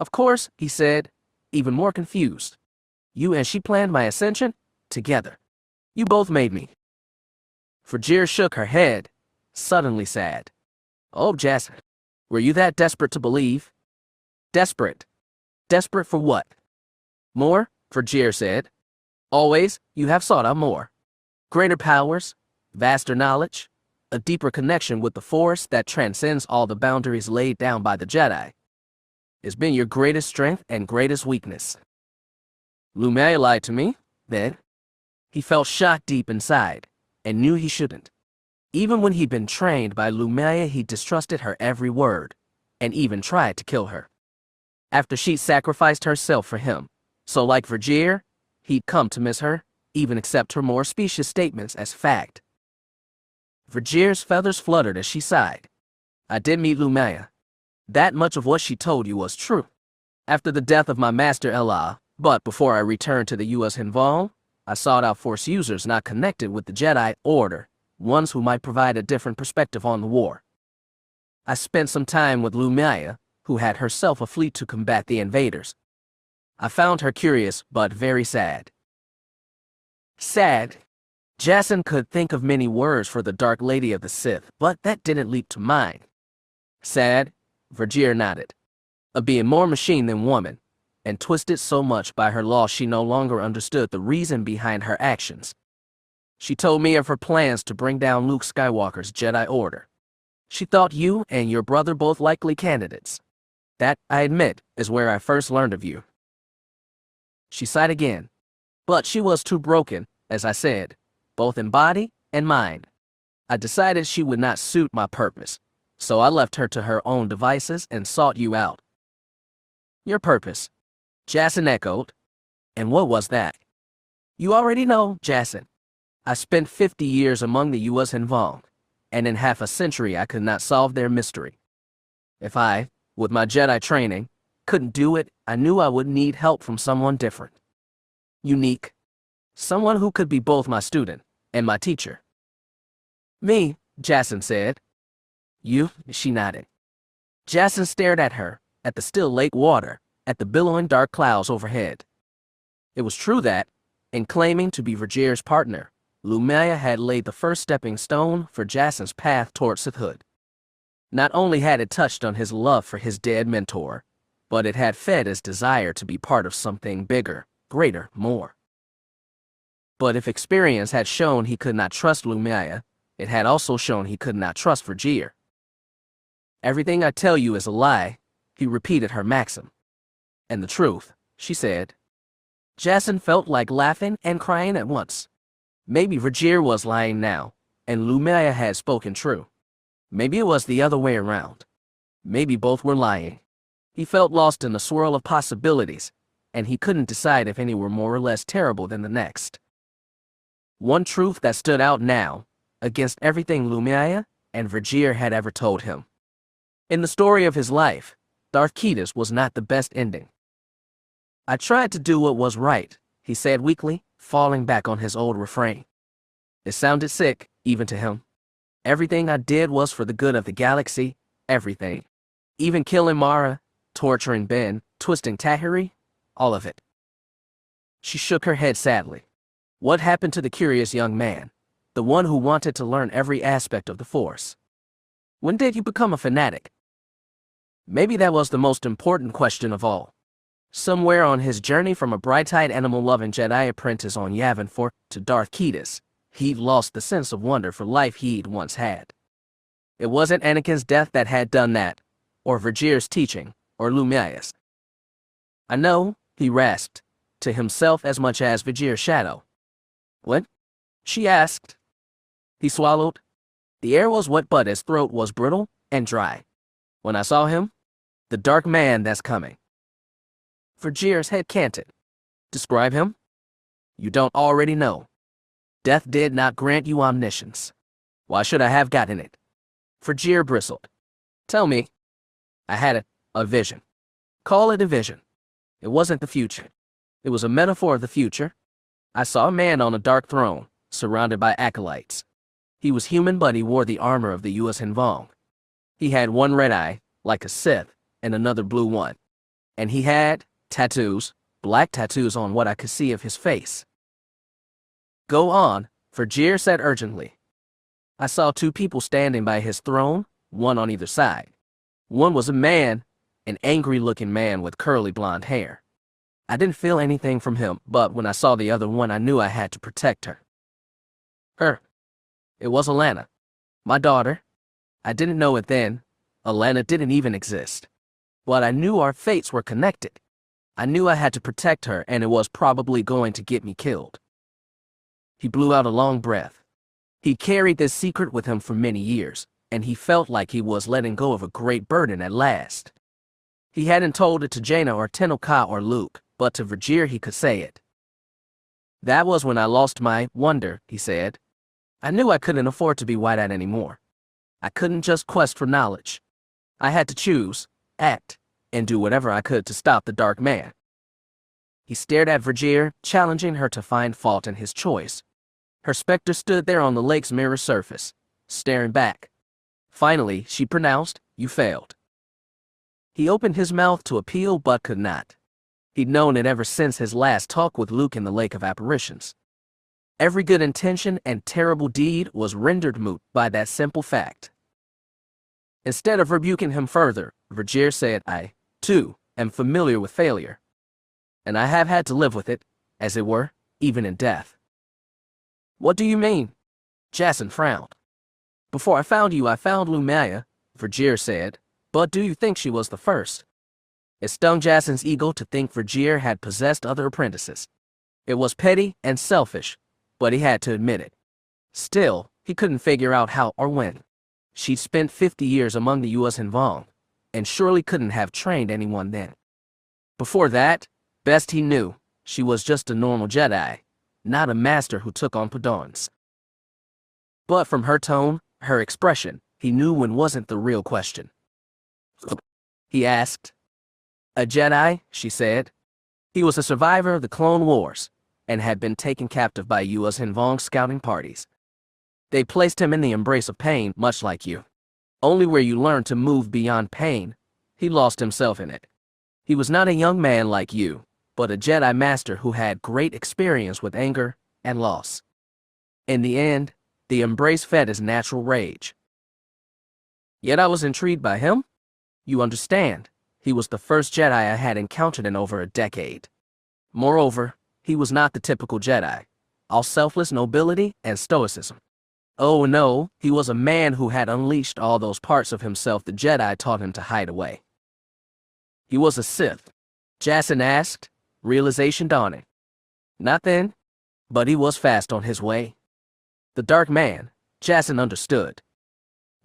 Of course, he said, even more confused. You and she planned my ascension? Together. You both made me. Verger shook her head, suddenly sad. Oh, Jasen, were you that desperate to believe? Desperate. Desperate for what? More, Verger said. Always, you have sought out more. Greater powers, vaster knowledge, a deeper connection with the Force that transcends all the boundaries laid down by the Jedi. It's been your greatest strength and greatest weakness. Lumiere lied to me, then. He felt shock deep inside, and knew he shouldn't. Even when he'd been trained by Lumiere, he distrusted her every word, and even tried to kill her. After she'd sacrificed herself for him, so like Verger, he'd come to miss her, even accept her more specious statements as fact. Verger's feathers fluttered as she sighed. I did meet Lumiere. That much of what she told you was true. After the death of my master Elah, but before I returned to the U.S. Hinval, I sought out Force users not connected with the Jedi Order, ones who might provide a different perspective on the war. I spent some time with Lumiere, who had herself a fleet to combat the invaders. I found her curious, but very sad. Sad? Jasen could think of many words for the Dark Lady of the Sith, but that didn't leap to mind. Sad? Verger nodded. A being more machine than woman, and twisted so much by her loss she no longer understood the reason behind her actions. She told me of her plans to bring down Luke Skywalker's Jedi Order. She thought you and your brother both likely candidates. That, I admit, is where I first learned of you. She sighed again. But she was too broken, as I said, both in body and mind. I decided she would not suit my purpose, so I left her to her own devices and sought you out. Your purpose? Jasen echoed. And what was that? You already know, Jasen. I spent 50 years among the U.S. Hinval, and in half a century I could not solve their mystery. If I, with my Jedi training, couldn't do it, I knew I would need help from someone different. Unique. Someone who could be both my student and my teacher. Me, Jasen said. You, she nodded. Jasen stared at her, at the still lake water, at the billowing dark clouds overhead. It was true that, in claiming to be Verger's partner, Lumiere had laid the first stepping stone for Jasen's path toward Sithhood. Not only had it touched on his love for his dead mentor, but it had fed his desire to be part of something bigger, greater, more. But if experience had shown he could not trust Lumiaya, it had also shown he could not trust Verger. Everything I tell you is a lie, he repeated her maxim. And the truth, she said. Jasen felt like laughing and crying at once. Maybe Verger was lying now, and Lumiaya had spoken true. Maybe it was the other way around. Maybe both were lying. He felt lost in a swirl of possibilities, and he couldn't decide if any were more or less terrible than the next. One truth that stood out now, against everything Lumiaya and Verger had ever told him. In the story of his life, Darth Kidas was not the best ending. I tried to do what was right, he said weakly, falling back on his old refrain. It sounded sick, even to him. Everything I did was for the good of the galaxy, everything. Even killing Mara, torturing Ben, twisting Tahiri, all of it. She shook her head sadly. What happened to the curious young man, the one who wanted to learn every aspect of the Force? When did you become a fanatic? Maybe that was the most important question of all. Somewhere on his journey from a bright-eyed animal-loving Jedi apprentice on Yavin 4 to Darth Kidas, he'd lost the sense of wonder for life he'd once had. It wasn't Anakin's death that had done that, or Verger's teaching, or Lumiaya's. I know, he rasped, to himself as much as Verger's shadow. What? She asked. He swallowed. The air was wet but his throat was brittle and dry. When I saw him, the dark man that's coming. Verger's head canted. Describe him? You don't already know. Death did not grant you omniscience. Why should I have gotten it? Verger bristled. Tell me. I had a vision. Call it a vision. It wasn't the future. It was a metaphor of the future. I saw a man on a dark throne, surrounded by acolytes. He was human but he wore the armor of the Yuuzhan Vong. He had one red eye, like a Sith, and another blue one. And he had tattoos, black tattoos on what I could see of his face. Go on, Verger said urgently. I saw two people standing by his throne, one on either side. One was a man, an angry-looking man with curly blonde hair. I didn't feel anything from him, but when I saw the other one I knew I had to protect her. Her. It was Alana. My daughter. I didn't know it then. Alana didn't even exist. But I knew our fates were connected. I knew I had to protect her and it was probably going to get me killed. He blew out a long breath. He carried this secret with him for many years, and he felt like he was letting go of a great burden at last. He hadn't told it to Jaina or Tenoka or Luke, but to Verger he could say it. That was when I lost my wonder, he said. I knew I couldn't afford to be wide-eyed anymore. I couldn't just quest for knowledge. I had to choose, act, and do whatever I could to stop the dark man. He stared at Verger, challenging her to find fault in his choice. Her specter stood there on the lake's mirror surface, staring back. Finally, she pronounced, "You failed." He opened his mouth to appeal but could not. He'd known it ever since his last talk with Luke in the Lake of Apparitions. Every good intention and terrible deed was rendered moot by that simple fact. Instead of rebuking him further, Verger said, I, too, am familiar with failure. And I have had to live with it, as it were, even in death. What do you mean? Jasen frowned. Before I found you, I found Lumiaya, Verger said, but do you think she was the first? It stung Jasen's ego to think Verger had possessed other apprentices. It was petty and selfish, but he had to admit it. Still, he couldn't figure out how or when. She'd spent 50 years among the Yuuzhan Vong, and surely couldn't have trained anyone then. Before that, best he knew, she was just a normal Jedi, not a master who took on Padawans. But from her tone, her expression, he knew one wasn't the real question. He asked. A Jedi, she said. He was a survivor of the Clone Wars, and had been taken captive by Yuuzhan Vong scouting parties. They placed him in the embrace of pain, much like you. Only where you learn to move beyond pain, he lost himself in it. He was not a young man like you, but a Jedi master who had great experience with anger and loss. In the end, the embrace fed his natural rage. Yet I was intrigued by him. You understand, he was the first Jedi I had encountered in over a decade. Moreover, he was not the typical Jedi, all selfless nobility and stoicism. Oh no, he was a man who had unleashed all those parts of himself the Jedi taught him to hide away. He was a Sith, Jasen asked, realization dawning. Not then, but he was fast on his way. The dark man, Jasen understood.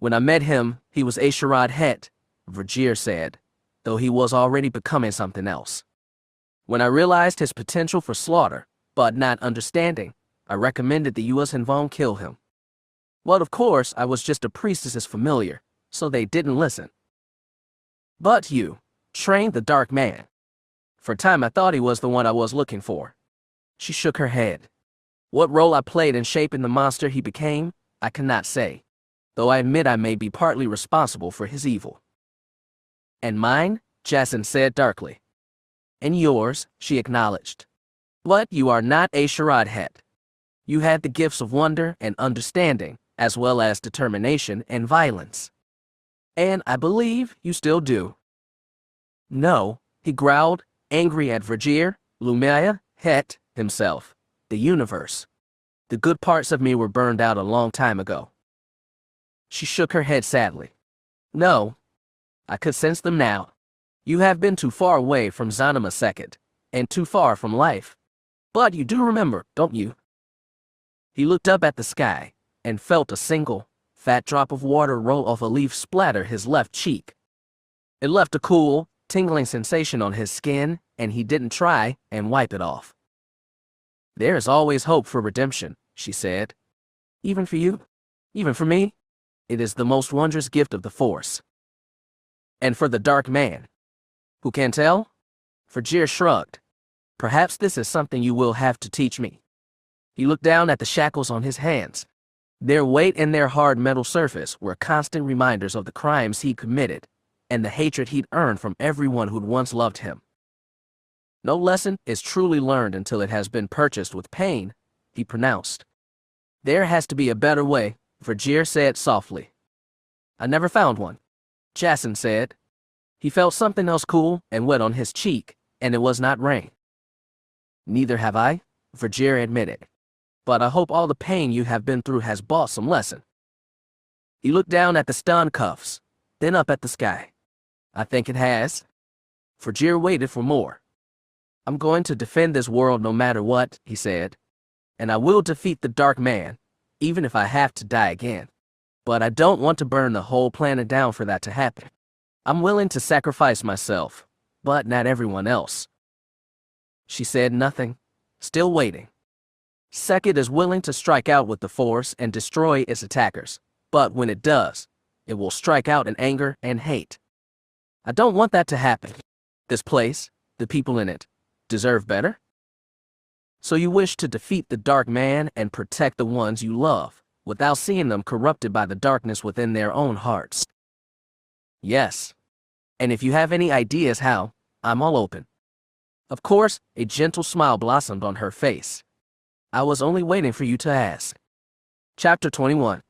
When I met him, he was Asherad Het, Verger said, though he was already becoming something else. When I realized his potential for slaughter, but not understanding, I recommended the Yuuzhan Vong kill him. Well, of course, I was just a priestess's familiar, so they didn't listen. But you trained the dark man. For a time I thought he was the one I was looking for. She shook her head. What role I played in shaping the monster he became, I cannot say, though I admit I may be partly responsible for his evil. And mine, Jasen said darkly. And yours, she acknowledged. But you are not Asherad Het. You had the gifts of wonder and understanding, as well as determination and violence. And I believe you still do. No, he growled, angry at Verger, Lumaya, Het, himself, the universe. The good parts of me were burned out a long time ago. She shook her head sadly. No, I could sense them now. You have been too far away from Zanima Second, and too far from life. But you do remember, don't you? He looked up at the sky, and felt a single, fat drop of water roll off a leaf splatter his left cheek. It left a cool, tingling sensation on his skin, and he didn't try and wipe it off. There is always hope for redemption, she said. Even for you, even for me, it is the most wondrous gift of the Force. And for the dark man. Who can tell? Verger shrugged. Perhaps this is something you will have to teach me. He looked down at the shackles on his hands. Their weight and their hard metal surface were constant reminders of the crimes he committed, and the hatred he'd earned from everyone who'd once loved him. No lesson is truly learned until it has been purchased with pain, he pronounced. There has to be a better way, Verger said softly. I never found one, Jasen said. He felt something else cool and wet on his cheek, and it was not rain. Neither have I, Verger admitted. But I hope all the pain you have been through has bought some lesson. He looked down at the stun cuffs, then up at the sky. I think it has. Verger waited for more. I'm going to defend this world no matter what, he said. And I will defeat the dark man, even if I have to die again. But I don't want to burn the whole planet down for that to happen. I'm willing to sacrifice myself, but not everyone else. She said nothing, still waiting. Sekid is willing to strike out with the Force and destroy its attackers, but when it does, it will strike out in anger and hate. I don't want that to happen. This place, the people in it, deserve better. So you wish to defeat the dark man and protect the ones you love, without seeing them corrupted by the darkness within their own hearts. Yes. And if you have any ideas how, I'm all open. Of course, a gentle smile blossomed on her face. I was only waiting for you to ask. Chapter 21.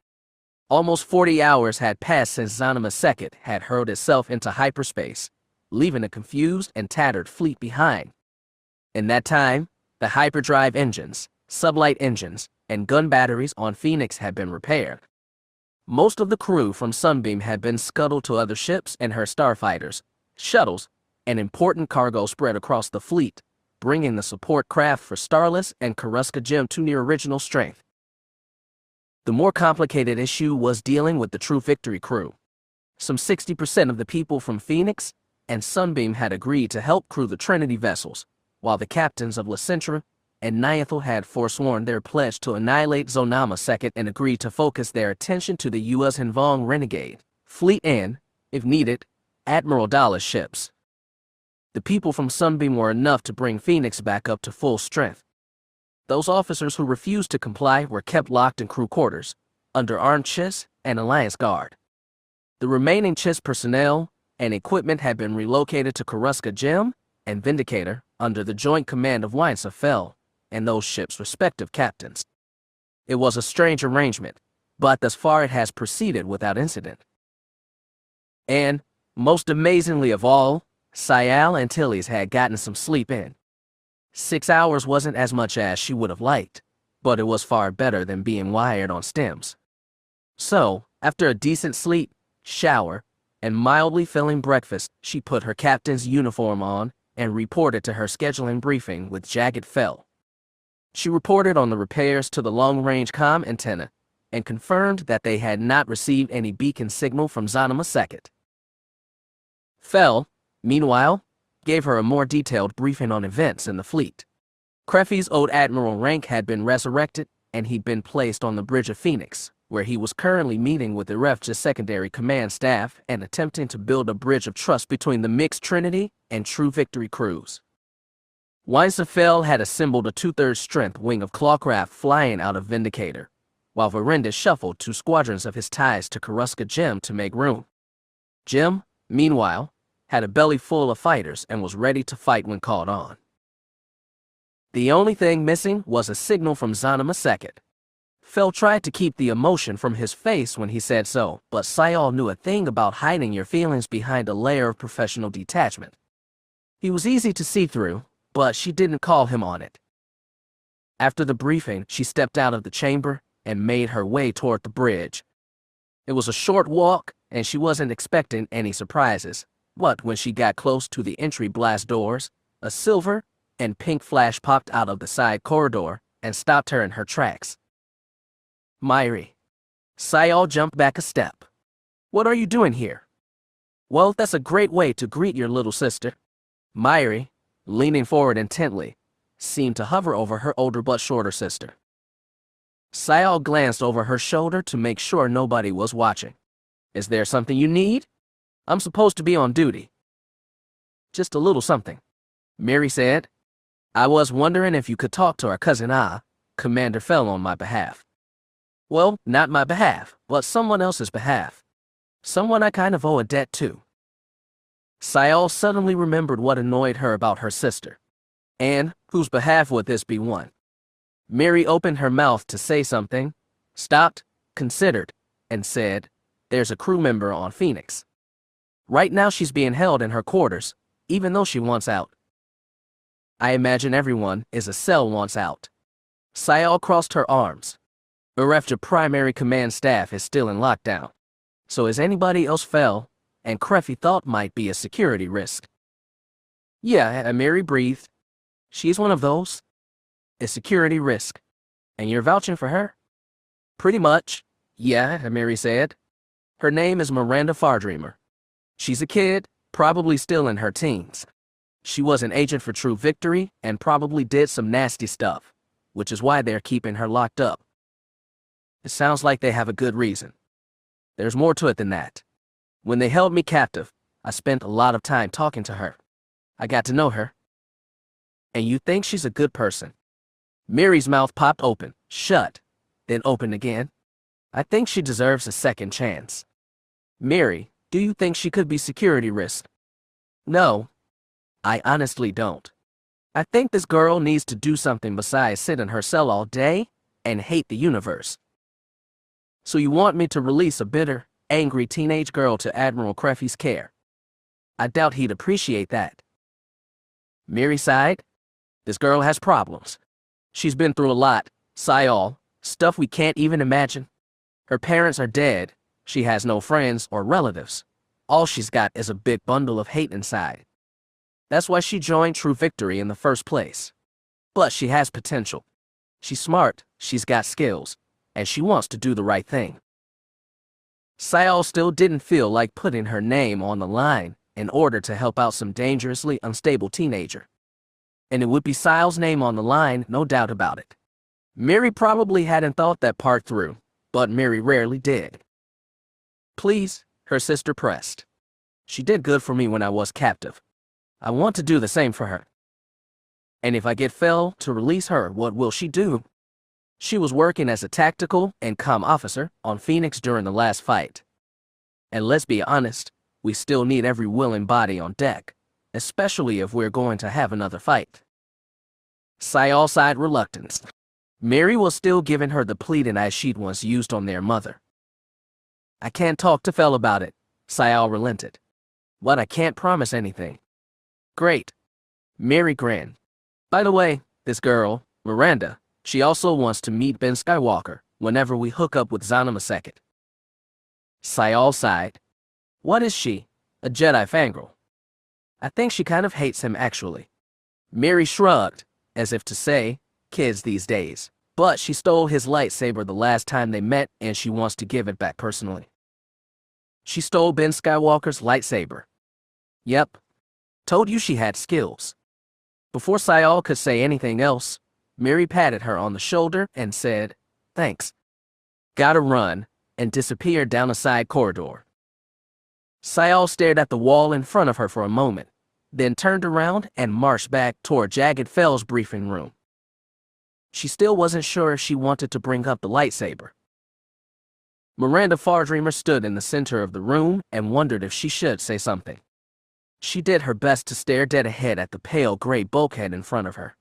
Almost 40 hours had passed since Zanima Second had hurled itself into hyperspace, leaving a confused and tattered fleet behind. In that time, the hyperdrive engines, sublight engines, and gun batteries on Phoenix had been repaired. Most of the crew from Sunbeam had been scuttled to other ships and her starfighters, shuttles, and important cargo spread across the fleet, bringing the support craft for Starless and Coruscant Gem to near original strength. The more complicated issue was dealing with the True Victory crew. Some 60% of the people from Phoenix and Sunbeam had agreed to help crew the Trinity vessels, while the captains of Lacentra and Niathal had forsworn their pledge to annihilate Zonama Second and agreed to focus their attention to the Yuuzhan Vong Renegade fleet and, if needed, Admiral Dalla's ships. The people from Sunbeam were enough to bring Phoenix back up to full strength. Those officers who refused to comply were kept locked in crew quarters, under armed Chiss and Alliance Guard. The remaining Chiss personnel and equipment had been relocated to Coruscant Gem and Vindicator under the joint command of Weinsa Fell and those ships' respective captains. It was a strange arrangement, but thus far it has proceeded without incident. And, most amazingly of all, Sayal and Tilly's had gotten some sleep in. 6 hours wasn't as much as she would have liked, but it was far better than being wired on stems. So, after a decent sleep, shower, and mildly filling breakfast, she put her captain's uniform on and reported to her scheduling briefing with Jagged fell. She reported on the repairs to the long-range comm antenna and confirmed that they had not received any beacon signal from Zanima II. Fell, meanwhile, gave her a more detailed briefing on events in the fleet. Creffy's old admiral rank had been resurrected, and he'd been placed on the bridge of Phoenix, where he was currently meeting with the Ref's secondary command staff and attempting to build a bridge of trust between the mixed Trinity and True Victory crews. Weinsefeld had assembled a 2/3 strength wing of clawcraft flying out of Vindicator, while Verendis shuffled 2 squadrons of his ties to Karuska Jim to make room. Jim, meanwhile, had a belly full of fighters and was ready to fight when called on. The only thing missing was a signal from Zanima II. Fell tried to keep the emotion from his face when he said so, but Sayal knew a thing about hiding your feelings behind a layer of professional detachment. He was easy to see through, but she didn't call him on it. After the briefing, she stepped out of the chamber and made her way toward the bridge. It was a short walk, and she wasn't expecting any surprises, but when she got close to the entry blast doors, a silver and pink flash popped out of the side corridor and stopped her in her tracks. Myri. Sayal jumped back a step. What are you doing here? Well, that's a great way to greet your little sister. Myri, leaning forward intently, seemed to hover over her older but shorter sister. Sayal glanced over her shoulder to make sure nobody was watching. Is there something you need? I'm supposed to be on duty. Just a little something, Mary said. I was wondering if you could talk to our cousin Commander Fell on my behalf. Well, not my behalf, but someone else's behalf. Someone I kind of owe a debt to. Sayal suddenly remembered what annoyed her about her sister. And whose behalf would this be one? Mary opened her mouth to say something, stopped, considered, and said, There's a crew member on Phoenix. Right now she's being held in her quarters, even though she wants out. I imagine everyone is a cell wants out. Sayal crossed her arms. Urefja primary command staff is still in lockdown. So is anybody else Fell, and Creffy thought might be a security risk. Yeah, Mary breathed. She's one of those. A security risk. And you're vouching for her? Pretty much. Yeah, Mary said. Her name is Miranda Fardreamer. She's a kid, probably still in her teens. She was an agent for True Victory and probably did some nasty stuff, which is why they're keeping her locked up. It sounds like they have a good reason. There's more to it than that. When they held me captive, I spent a lot of time talking to her. I got to know her. And you think she's a good person? Mary's mouth popped open, shut, then opened again. I think she deserves a second chance. Mary, do you think she could be security risk? No, I honestly don't. I think this girl needs to do something besides sit in her cell all day and hate the universe. So you want me to release a bitter, angry teenage girl to Admiral Creffy's care? I doubt he'd appreciate that. Mary sighed. This girl has problems. She's been through a lot, Sayal, stuff we can't even imagine. Her parents are dead. She has no friends or relatives. All she's got is a big bundle of hate inside. That's why she joined True Victory in the first place. But she has potential. She's smart, she's got skills, and she wants to do the right thing. Sayal still didn't feel like putting her name on the line in order to help out some dangerously unstable teenager. And it would be Sayal's name on the line, no doubt about it. Mary probably hadn't thought that part through, but Mary rarely did. Please, her sister pressed. She did good for me when I was captive. I want to do the same for her. And if I get Fell to release her, what will she do? She was working as a tactical and comm officer on Phoenix during the last fight. And let's be honest, we still need every willing body on deck, especially if we're going to have another fight. Sayal sighed reluctance. Mary was still giving her the pleading eyes she'd once used on their mother. I can't talk to Fell about it, Sayal relented. But I can't promise anything. Great. Mary grinned. By the way, this girl, Miranda, she also wants to meet Ben Skywalker whenever we hook up with Jaina Solo. Sayal sighed. What is she? A Jedi fangirl. I think she kind of hates him actually. Mary shrugged, as if to say, kids these days. But she stole his lightsaber the last time they met and she wants to give it back personally. She stole Ben Skywalker's lightsaber. Yep. Told you she had skills. Before Sayal could say anything else, Mary patted her on the shoulder and said, thanks. Gotta run, and disappeared down a side corridor. Sayal stared at the wall in front of her for a moment, then turned around and marched back toward Jagged Fell's briefing room. She still wasn't sure if she wanted to bring up the lightsaber. Miranda Fardreamer stood in the center of the room and wondered if she should say something. She did her best to stare dead ahead at the pale gray bulkhead in front of her.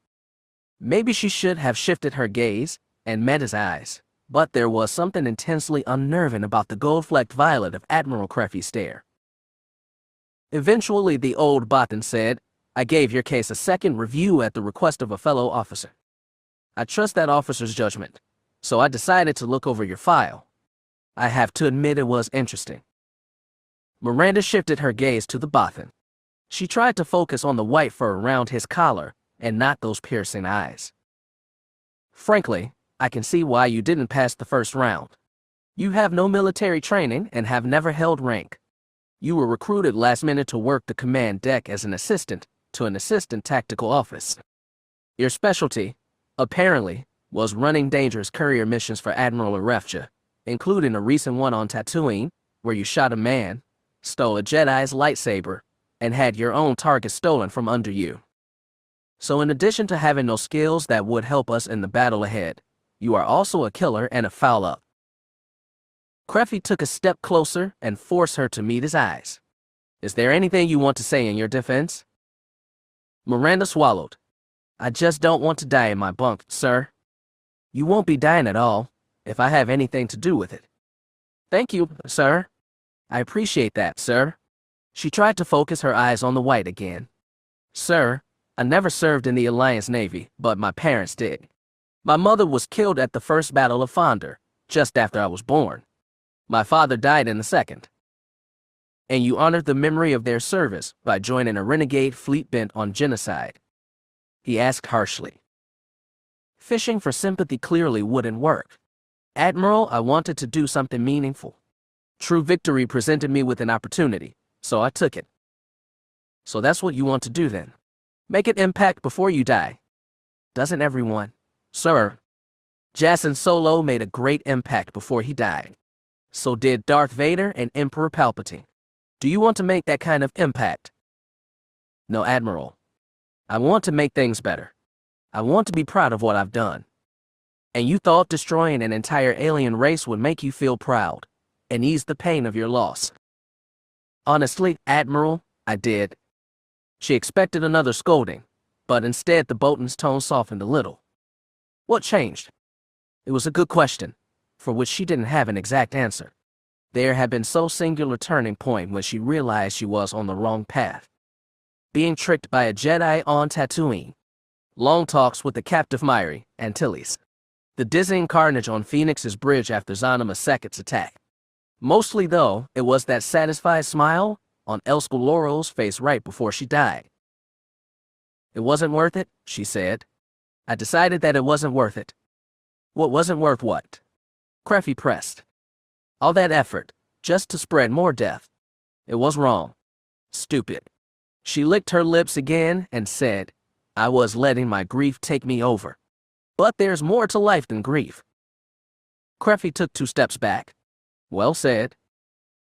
Maybe she should have shifted her gaze and met his eyes, but there was something intensely unnerving about the gold-flecked violet of Admiral Creffy's stare. Eventually, the old Bothan said, I gave your case a second review at the request of a fellow officer. I trust that officer's judgment, so I decided to look over your file. I have to admit it was interesting. Miranda shifted her gaze to the Bothan. She tried to focus on the white fur around his collar and not those piercing eyes. Frankly, I can see why you didn't pass the first round. You have no military training and have never held rank. You were recruited last minute to work the command deck as an assistant to an assistant tactical office. Your specialty, apparently, was running dangerous courier missions for Admiral Verger, including a recent one on Tatooine, where you shot a man, stole a Jedi's lightsaber, and had your own target stolen from under you. So in addition to having no skills that would help us in the battle ahead, you are also a killer and a foul-up. Creffy took a step closer and forced her to meet his eyes. Is there anything you want to say in your defense? Miranda swallowed. I just don't want to die in my bunk, sir. You won't be dying at all, if I have anything to do with it. Thank you, sir. I appreciate that, sir. She tried to focus her eyes on the white again. Sir, I never served in the Alliance Navy, but my parents did. My mother was killed at the First Battle of Fonder, just after I was born. My father died in the second. And you honored the memory of their service by joining a renegade fleet bent on genocide. He asked harshly. Fishing for sympathy clearly wouldn't work. Admiral, I wanted to do something meaningful. True victory presented me with an opportunity, so I took it. So that's what you want to do then. Make an impact before you die. Doesn't everyone? Sir, Jaina Solo made a great impact before he died. So did Darth Vader and Emperor Palpatine. Do you want to make that kind of impact? No, Admiral. I want to make things better. I want to be proud of what I've done. And you thought destroying an entire alien race would make you feel proud and ease the pain of your loss. Honestly, Admiral, I did. She expected another scolding, but instead the Bolton's tone softened a little. What changed? It was a good question, for which she didn't have an exact answer. There had been so singular turning point when she realized she was on the wrong path. Being tricked by a Jedi on Tatooine. Long talks with the captive Myri, Antilles. The dizzying carnage on Phoenix's bridge after Jaina Solo's attack. Mostly, though, it was that satisfied smile on Elska Laurel's face right before she died. It wasn't worth it, she said. I decided that it wasn't worth it. What wasn't worth what? Creffy pressed. All that effort, just to spread more death. It was wrong. Stupid. She licked her lips again and said, I was letting my grief take me over. But there's more to life than grief. Creffy took 2 steps back. Well said.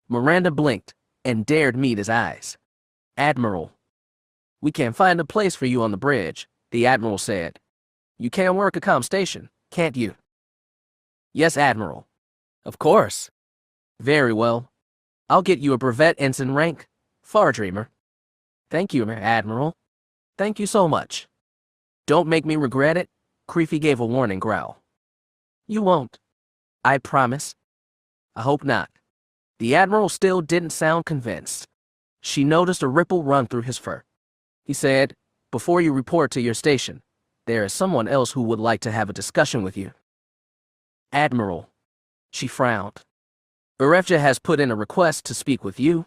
Miranda blinked and dared meet his eyes. Admiral. We can find a place for you on the bridge, the Admiral said. You can work a comm station, can't you? Yes, Admiral. Of course. Very well. I'll get you a brevet ensign rank, Fardreamer. Thank you, Admiral. Thank you so much. Don't make me regret it, Creffy gave a warning growl. You won't. I promise. I hope not. The Admiral still didn't sound convinced. She noticed a ripple run through his fur. He said, "Before you report to your station, there is someone else who would like to have a discussion with you." "Admiral." She frowned. "Verger has put in a request to speak with you.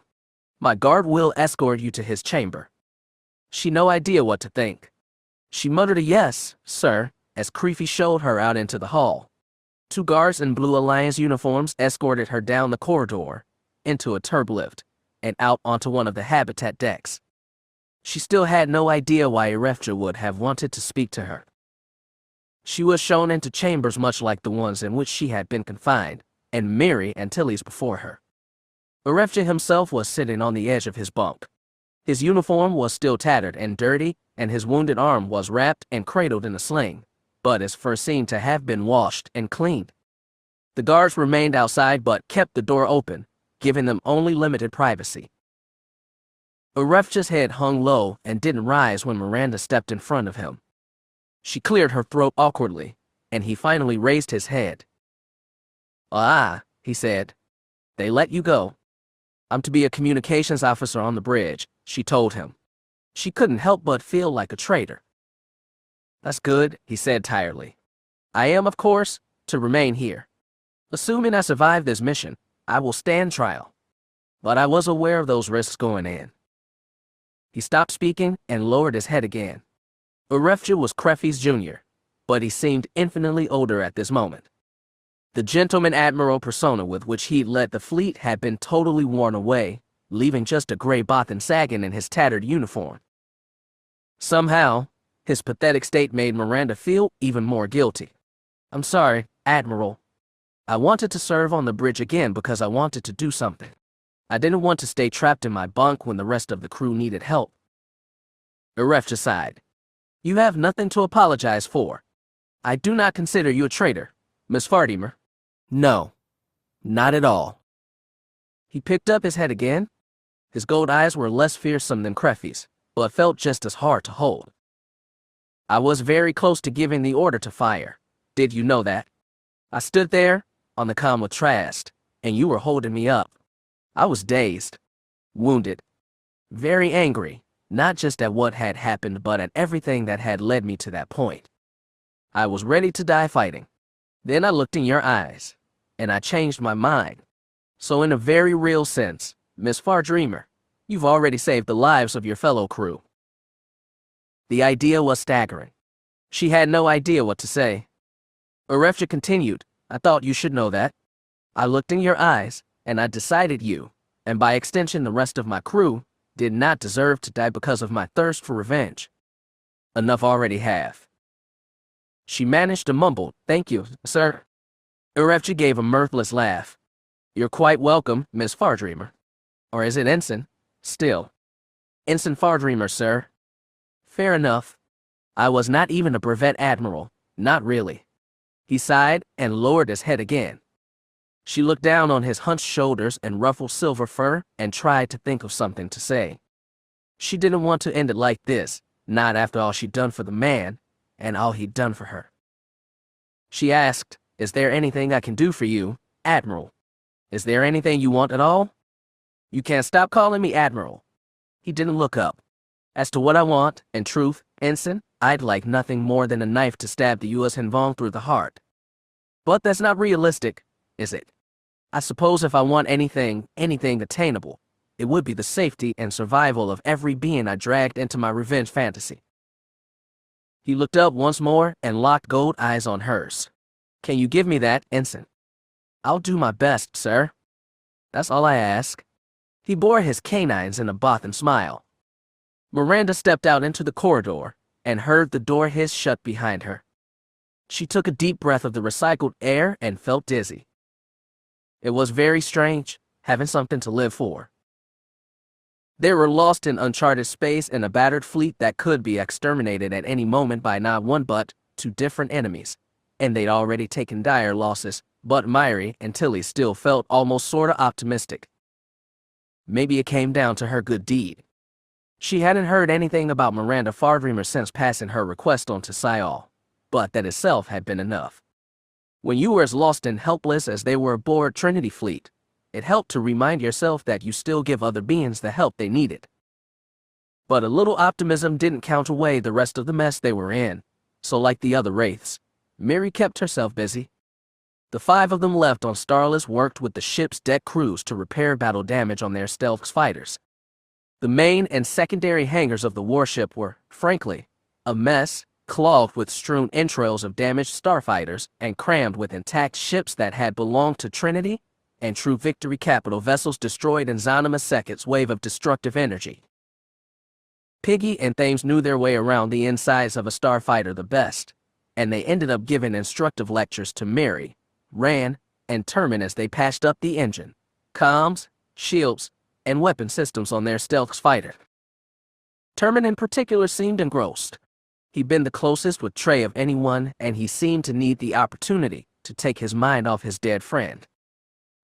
My guard will escort you to his chamber." She no idea what to think. She muttered a "yes, sir," as Creefy showed her out into the hall. 2 guards in Blue Alliance uniforms escorted her down the corridor, into a turblift, and out onto one of the habitat decks. She still had no idea why Verger would have wanted to speak to her. She was shown into chambers much like the ones in which she had been confined, and Mary Antilles before her. Verger himself was sitting on the edge of his bunk. His uniform was still tattered and dirty, and his wounded arm was wrapped and cradled in a sling, but his fur seemed to have been washed and cleaned. The guards remained outside but kept the door open, giving them only limited privacy. Verger's head hung low and didn't rise when Miranda stepped in front of him. She cleared her throat awkwardly, and he finally raised his head. "Ah," he said. "They let you go." "I'm to be a communications officer on the bridge," she told him. She couldn't help but feel like a traitor. "That's good," he said tiredly. "I am, of course, to remain here. Assuming I survive this mission, I will stand trial. But I was aware of those risks going in." He stopped speaking and lowered his head again. Verger was Creffy's junior, but he seemed infinitely older at this moment. The gentleman admiral persona with which he'd led the fleet had been totally worn away, leaving just a gray Bothan sagging in his tattered uniform. Somehow, his pathetic state made Miranda feel even more guilty. "I'm sorry, Admiral. I wanted to serve on the bridge again because I wanted to do something. I didn't want to stay trapped in my bunk when the rest of the crew needed help." Verger sighed. "You have nothing to apologize for. I do not consider you a traitor, Miss Fartimer. No, not at all." He picked up his head again. His gold eyes were less fearsome than Creffy's, but felt just as hard to hold. "I was very close to giving the order to fire. Did you know that? I stood there, on the comm with Trask, and you were holding me up. I was dazed, wounded, very angry, not just at what had happened but at everything that had led me to that point. I was ready to die fighting. Then I looked in your eyes, and I changed my mind. So in a very real sense, Miss Fartreamer, you've already saved the lives of your fellow crew." The idea was staggering. She had no idea what to say. Verger continued, "I thought you should know that. I looked in your eyes, and I decided you, and by extension the rest of my crew, did not deserve to die because of my thirst for revenge. Enough already have." She managed to mumble, "Thank you, sir." Verger gave a mirthless laugh. "You're quite welcome, Miss Fartreamer. Or is it Ensign? Still. Ensign Fartreamer, sir." "Fair enough. I was not even a brevet admiral, not really." He sighed and lowered his head again. She looked down on his hunched shoulders and ruffled silver fur and tried to think of something to say. She didn't want to end it like this, not after all she'd done for the man, and all he'd done for her. She asked, "Is there anything I can do for you, Admiral? Is there anything you want at all?" "You can't stop calling me Admiral." He didn't look up. "As to what I want, in truth, Ensign, I'd like nothing more than a knife to stab the U.S. Henvong through the heart. But that's not realistic, is it? I suppose if I want anything attainable, it would be the safety and survival of every being I dragged into my revenge fantasy." He looked up once more and locked gold eyes on hers. "Can you give me that, Ensign?" "I'll do my best, sir. That's all I ask." He bore his canines in a Bothan smile. Miranda stepped out into the corridor and heard the door hiss shut behind her. She took a deep breath of the recycled air and felt dizzy. It was very strange, having something to live for. They were lost in uncharted space in a battered fleet that could be exterminated at any moment by not one but 2 different enemies, and they'd already taken dire losses, but Mary and Tilly still felt almost sorta optimistic. Maybe it came down to her good deed. She hadn't heard anything about Miranda Fartreamer since passing her request on to Syal, but that itself had been enough. When you were as lost and helpless as they were aboard Trinity Fleet, It helped to remind yourself that you still give other beings the help they needed. But a little optimism didn't count away the rest of the mess they were in, so like the other Wraiths, Miri kept herself busy. The 5 of them left on Starless worked with the ship's deck crews to repair battle damage on their stealth fighters. The main and secondary hangars of the warship were, frankly, a mess, clogged with strewn entrails of damaged starfighters and crammed with intact ships that had belonged to Trinity and True Victory capital vessels destroyed in Zanima Second's wave of destructive energy. Piggy and Thames knew their way around the insides of a starfighter the best, and they ended up giving instructive lectures to Miri, Ran, and Termin as they patched up the engine, comms, shields, and weapon systems on their stealth fighter. Termin in particular seemed engrossed. He'd been the closest with Trey of anyone, and he seemed to need the opportunity to take his mind off his dead friend.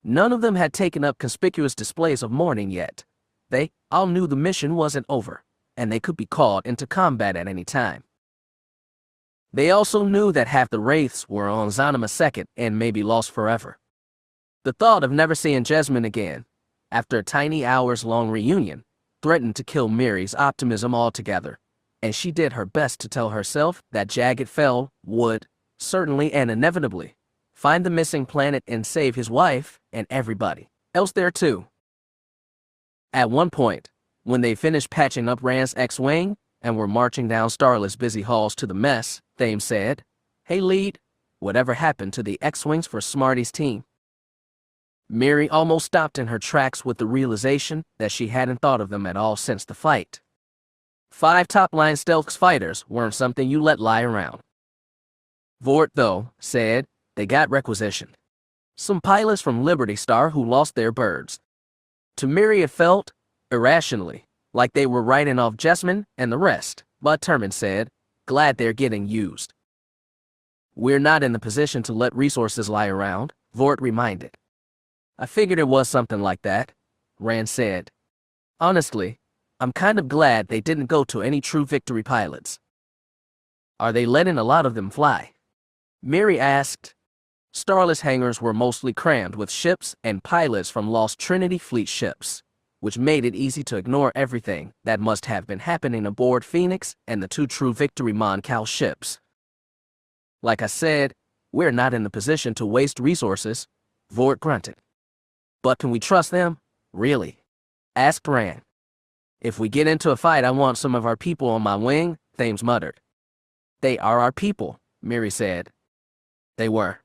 None of them had taken up conspicuous displays of mourning yet. They all knew the mission wasn't over, and they could be called into combat at any time. They also knew that half the Wraiths were on Zanima Second and may be lost forever. The thought of never seeing Jasmine again, after a tiny hours-long reunion, threatened to kill Miri's optimism altogether, and she did her best to tell herself that Jagged would, certainly and inevitably, find the missing planet and save his wife and everybody else there too. At one point, when they finished patching up Rand's X-Wing and were marching down Starless busy halls to the mess, Thames said, "Hey lead, whatever happened to the X-Wings for Smarty's team?" Miri almost stopped in her tracks with the realization that she hadn't thought of them at all since the fight. 5 top-line stealth fighters weren't something you let lie around. Vort, though, said they got requisitioned. Some pilots from Liberty Star who lost their birds. To Miri it felt, irrationally, like they were writing off Jasmine and the rest, but Termin said, glad they're getting used. We're not in the position to let resources lie around, Vort reminded. I figured it was something like that, Rand said. Honestly, I'm kind of glad they didn't go to any True Victory pilots. Are they letting a lot of them fly? Miri asked. Starless hangars were mostly crammed with ships and pilots from lost Trinity fleet ships, which made it easy to ignore everything that must have been happening aboard Phoenix and the 2 True Victory Mon Cal ships. Like I said, we're not in the position to waste resources, Vort grunted. But can we trust them? Really? Asked Rand. If we get into a fight, I want some of our people on my wing, Thames muttered. They are our people, Miri said. They were.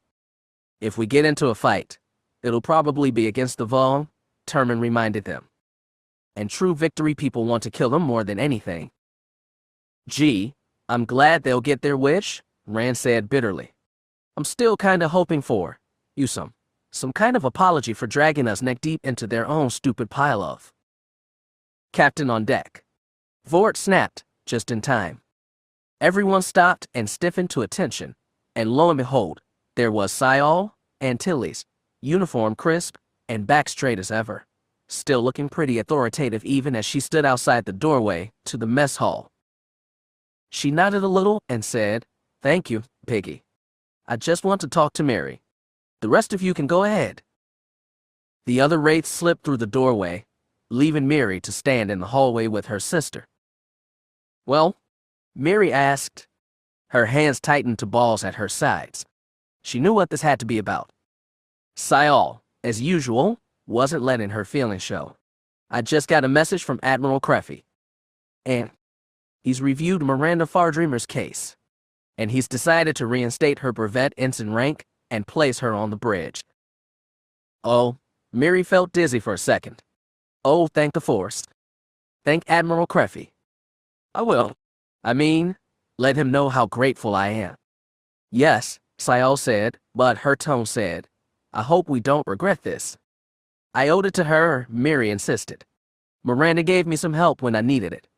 If we get into a fight, it'll probably be against the Vong, Termin reminded them. And True Victory people want to kill them more than anything. Gee, I'm glad they'll get their wish, Rand said bitterly. I'm still kinda hoping for, you some kind of apology for dragging us neck deep into their own stupid pile of. Captain on deck. Vort snapped, just in time. Everyone stopped and stiffened to attention, and lo and behold, there was Syol, Antilles, uniform crisp, and back straight as ever, still looking pretty authoritative even as she stood outside the doorway to the mess hall. She nodded a little and said, "Thank you, Piggy. I just want to talk to Mary. The rest of you can go ahead." The other Wraiths slipped through the doorway, leaving Miri to stand in the hallway with her sister. Well, Miri asked. Her hands tightened to balls at her sides. She knew what this had to be about. Syol, as usual, wasn't letting her feelings show. I just got a message from Admiral Creffy. And he's reviewed Miranda Fardreamer's case. And he's decided to reinstate her brevet ensign rank and place her on the bridge. Oh, Miri felt dizzy for a second. Oh, thank the Force. Thank Admiral Creffy. I will. I mean, let him know how grateful I am. Yes, Syol said, but her tone said, I hope we don't regret this. I owed it to her, Miri insisted. Miranda gave me some help when I needed it.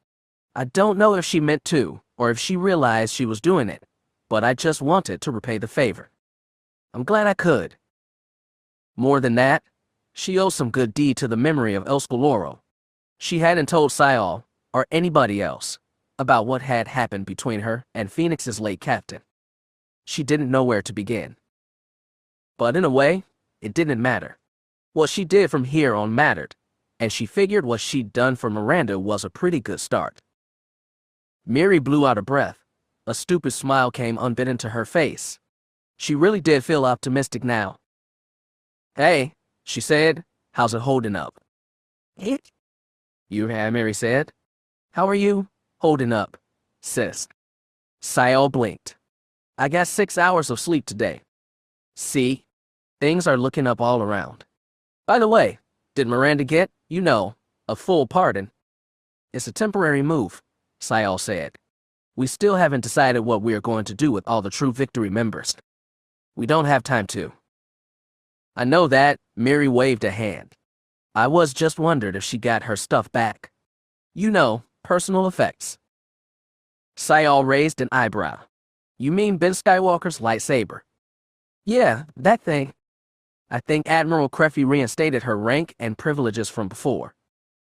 I don't know if she meant to, or if she realized she was doing it, but I just wanted to repay the favor. I'm glad I could. More than that, she owes some good deed to the memory of Elscoloro. She hadn't told Syol, or anybody else, about what had happened between her and Phoenix's late captain. She didn't know where to begin. But in a way, it didn't matter. What she did from here on mattered, and she figured what she'd done for Miranda was a pretty good start. Miri blew out a breath. A stupid smile came unbidden to her face. She really did feel optimistic now. "Hey," she said, "how's it holding up?" "You have," Miri said. "How are you holding up, sis?" Sayal blinked. "I got 6 hours of sleep today. See, things are looking up all around. By the way, did Miranda get, a full pardon?" "It's a temporary move," Sayal said. "We still haven't decided what we are going to do with all the True Victory members. We don't have time to." "I know that," Miri waved a hand. "I was just wondered if she got her stuff back. Personal effects." Sayal raised an eyebrow. "You mean Ben Skywalker's lightsaber?" "Yeah, that thing. I think Admiral Creffy reinstated her rank and privileges from before.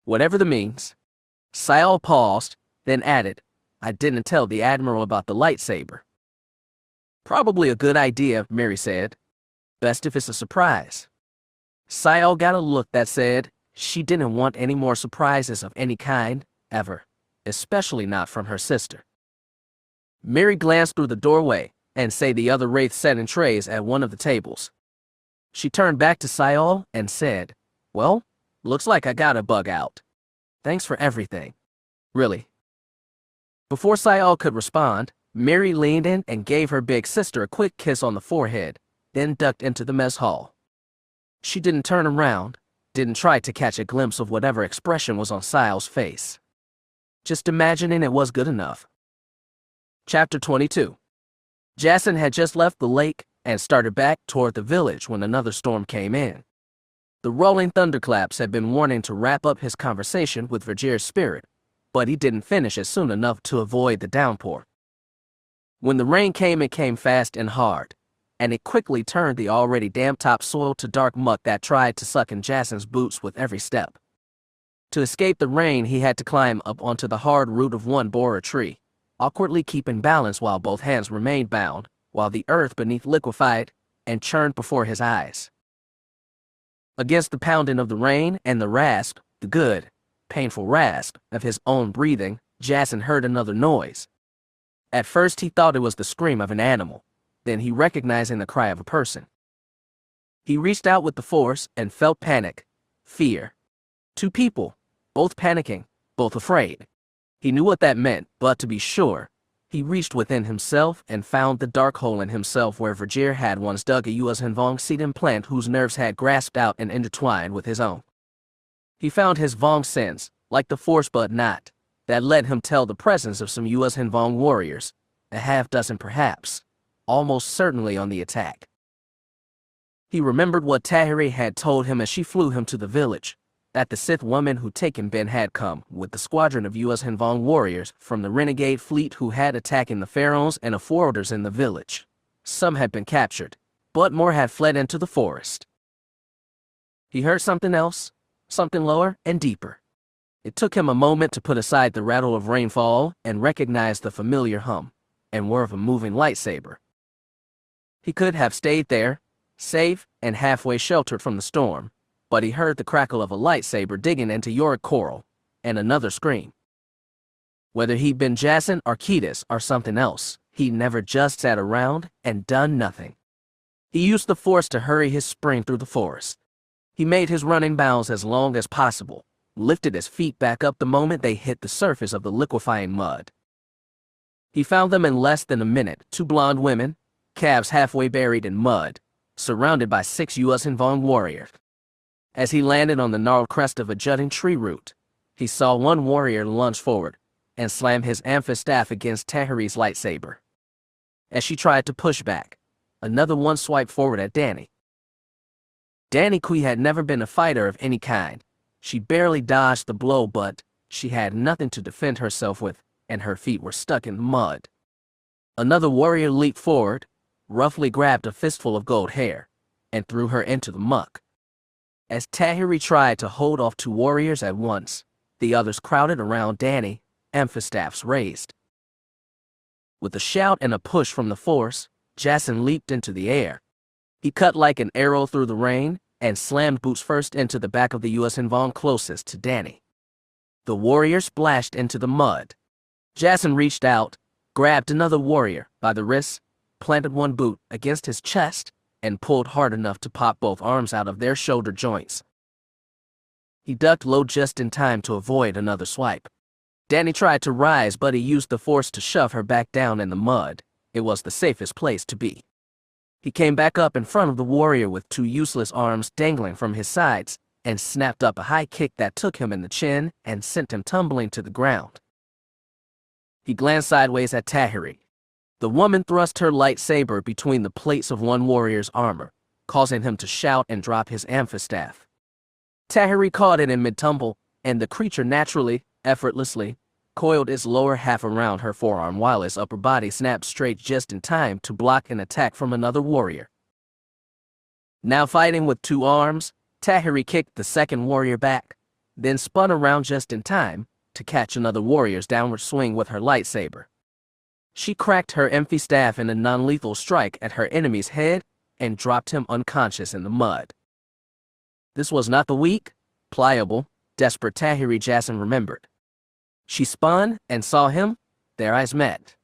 Whatever the means." Sayal paused, then added, "I didn't tell the Admiral about the lightsaber." "Probably a good idea," Miri said. "Best if it's a surprise." Sayal got a look that said she didn't want any more surprises of any kind, ever, especially not from her sister. Miri glanced through the doorway and saw the other wraiths set in trays at one of the tables. She turned back to Sayal and said, "Well, looks like I got a bug out. Thanks for everything. Really." Before Sayal could respond, Miri leaned in and gave her big sister a quick kiss on the forehead, then ducked into the mess hall. She didn't turn around, didn't try to catch a glimpse of whatever expression was on Sayal's face. Just imagining it was good enough. Chapter 22. Jasen had just left the lake and started back toward the village when another storm came in. The rolling thunderclaps had been warning to wrap up his conversation with Verger's spirit, but he didn't finish it soon enough to avoid the downpour. When the rain came, it came fast and hard, and it quickly turned the already damp topsoil to dark muck that tried to suck in Jasen's boots with every step. To escape the rain, he had to climb up onto the hard root of one borer tree, awkwardly keeping balance while both hands remained bound, while the earth beneath liquefied and churned before his eyes. Against the pounding of the rain and the rasp, the good, painful rasp of his own breathing, Jasen heard another noise. At first he thought it was the scream of an animal, then he recognized the cry of a person. He reached out with the force and felt panic, fear. Two people, both panicking, both afraid. He knew what that meant, but to be sure, he reached within himself and found the dark hole in himself where Verger had once dug a Yuuzhan Vong seed implant whose nerves had grasped out and intertwined with his own. He found his Vong sense, like the force but not, that let him tell the presence of some Yuuzhan Vong warriors, a half-dozen perhaps, almost certainly on the attack. He remembered what Tahiri had told him as she flew him to the village, that the Sith woman who'd taken Ben had come with the squadron of Yuuzhan Vong warriors from the renegade fleet who had attacked the pharaohs and offworlders in the village. Some had been captured, but more had fled into the forest. He heard something else, something lower and deeper. It took him a moment to put aside the rattle of rainfall and recognize the familiar hum and whir of a moving lightsaber. He could have stayed there, safe and halfway sheltered from the storm, but he heard the crackle of a lightsaber digging into Yorick coral, and another scream. Whether he'd been Jasen or Ketis or something else, he never just sat around and done nothing. He used the force to hurry his sprint through the forest. He made his running bounds as long as possible, lifted his feet back up the moment they hit the surface of the liquefying mud. He found them in less than a minute, two blonde women, calves halfway buried in mud, surrounded by 6 Yuuzhan Vong warriors. As he landed on the gnarled crest of a jutting tree root, he saw one warrior lunge forward and slam his amphistaff against Tahiri's lightsaber. As she tried to push back, another one swiped forward at Danny. Danny Kui had never been a fighter of any kind. She barely dodged the blow, but she had nothing to defend herself with, and her feet were stuck in the mud. Another warrior leaped forward, roughly grabbed a fistful of gold hair, and threw her into the muck. As Tahiri tried to hold off 2 warriors at once, the others crowded around Danny, amphistaffs raised. With a shout and a push from the force, Jasen leaped into the air. He cut like an arrow through the rain, and slammed boots first into the back of the U.S. Vong closest to Danny. The warrior splashed into the mud. Jasen reached out, grabbed another warrior by the wrist, planted one boot against his chest, and pulled hard enough to pop both arms out of their shoulder joints. He ducked low just in time to avoid another swipe. Danny tried to rise, but he used the force to shove her back down in the mud. It was the safest place to be. He came back up in front of the warrior with two useless arms dangling from his sides, and snapped up a high kick that took him in the chin and sent him tumbling to the ground. He glanced sideways at Tahiri. The woman thrust her lightsaber between the plates of one warrior's armor, causing him to shout and drop his amphistaff. Tahiri caught it in mid-tumble, and the creature naturally, effortlessly, coiled its lower half around her forearm while its upper body snapped straight just in time to block an attack from another warrior. Now fighting with two arms, Tahiri kicked the second warrior back, then spun around just in time to catch another warrior's downward swing with her lightsaber. She cracked her amphistaff in a non-lethal strike at her enemy's head and dropped him unconscious in the mud. This was not the weak, pliable, desperate Tahiri Jasen remembered. She spun and saw him. Their eyes met.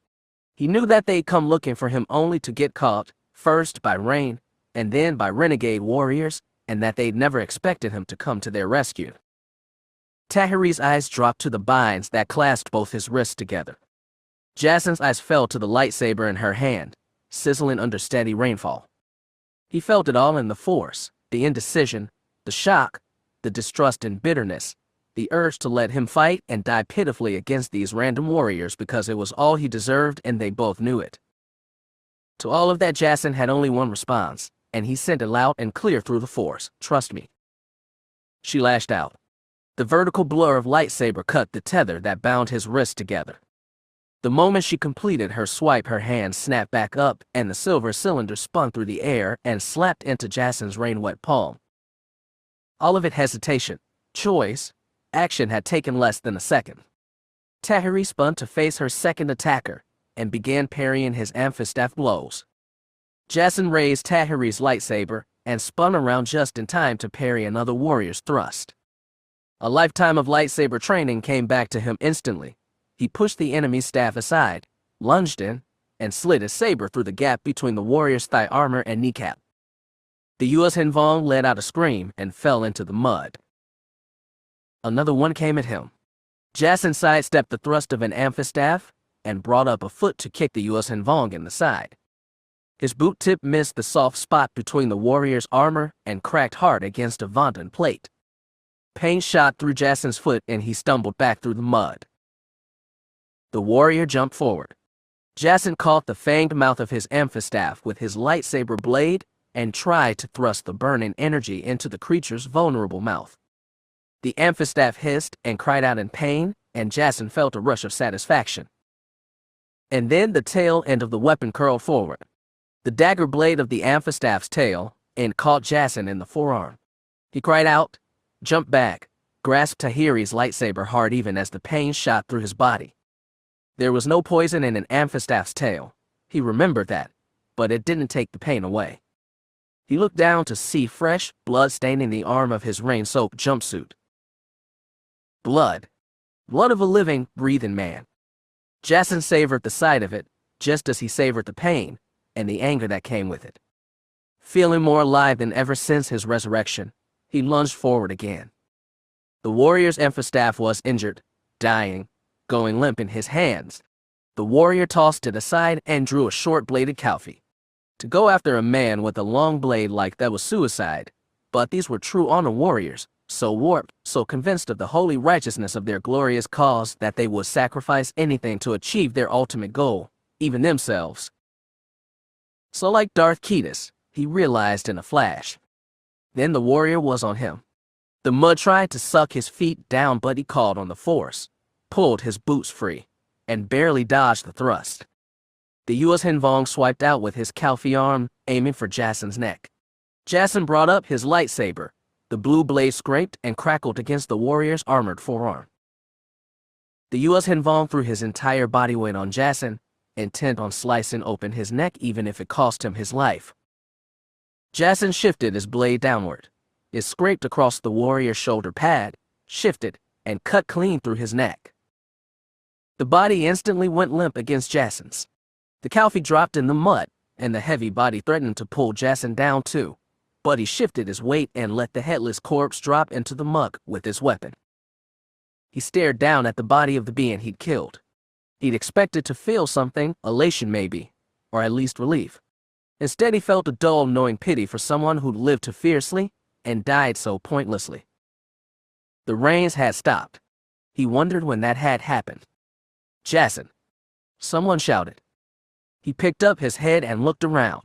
He knew that they'd come looking for him only to get caught, first by rain, and then by renegade warriors, and that they'd never expected him to come to their rescue. Tahiri's eyes dropped to the binds that clasped both his wrists together. Jasen's eyes fell to the lightsaber in her hand, sizzling under steady rainfall. He felt it all in the force, the indecision, the shock, the distrust and bitterness, the urge to let him fight and die pitifully against these random warriors because it was all he deserved and they both knew it. To all of that, Jasen had only one response, and he sent it loud and clear through the force, "Trust me." She lashed out. The vertical blur of lightsaber cut the tether that bound his wrists together. The moment she completed her swipe, her hand snapped back up and the silver cylinder spun through the air and slapped into Jasen's rain-wet palm. All of it hesitation, choice, action had taken less than a second. Tahiri spun to face her second attacker and began parrying his amphistaff blows. Jasen raised Tahiri's lightsaber and spun around just in time to parry another warrior's thrust. A lifetime of lightsaber training came back to him instantly. He pushed the enemy's staff aside, lunged in, and slid his saber through the gap between the warrior's thigh armor and kneecap. The U.S. Vong let out a scream and fell into the mud. Another one came at him. Jasen sidestepped the thrust of an amphistaff and brought up a foot to kick the U.S. Vong in the side. His boot tip missed the soft spot between the warrior's armor and cracked hard against a Vontan plate. Pain shot through Jasen's foot and he stumbled back through the mud. The warrior jumped forward. Jasen caught the fanged mouth of his amphistaff with his lightsaber blade and tried to thrust the burning energy into the creature's vulnerable mouth. The amphistaff hissed and cried out in pain, and Jasen felt a rush of satisfaction. And then the tail end of the weapon curled forward. The dagger blade of the amphistaff's tail end caught Jasen in the forearm. He cried out, jumped back, grasped Tahiri's lightsaber hard even as the pain shot through his body. There was no poison in an amphistaff's tail. He remembered that, but it didn't take the pain away. He looked down to see fresh blood staining the arm of his rain-soaked jumpsuit. Blood. Blood of a living, breathing man. Jasen savored the sight of it, just as he savored the pain and the anger that came with it. Feeling more alive than ever since his resurrection, he lunged forward again. The warrior's amphistaff was injured, dying, going limp in his hands. The warrior tossed it aside and drew a short-bladed kalfi. To go after a man with a long blade like that was suicide, but these were true honor warriors, so warped, so convinced of the holy righteousness of their glorious cause that they would sacrifice anything to achieve their ultimate goal, even themselves. So like Darth Ketis, he realized in a flash. Then the warrior was on him. The mud tried to suck his feet down, but he called on the force, pulled his boots free, and barely dodged the thrust. The U.S. Vong swiped out with his kalfi arm, aiming for Jasen's neck. Jasen brought up his lightsaber. The blue blade scraped and crackled against the warrior's armored forearm. The U.S. Vong threw his entire body weight on Jasen, intent on slicing open his neck even if it cost him his life. Jasen shifted his blade downward, It scraped across the warrior's shoulder pad, shifted, and cut clean through his neck. The body instantly went limp against Jasen's. The Calfee dropped in the mud, and the heavy body threatened to pull Jasen down too, but he shifted his weight and let the headless corpse drop into the muck with his weapon. He stared down at the body of the being he'd killed. He'd expected to feel something, elation maybe, or at least relief. Instead, he felt a dull, knowing pity for someone who'd lived too fiercely and died so pointlessly. The rains had stopped. He wondered when that had happened. Jasen! Someone shouted. He picked up his head and looked around.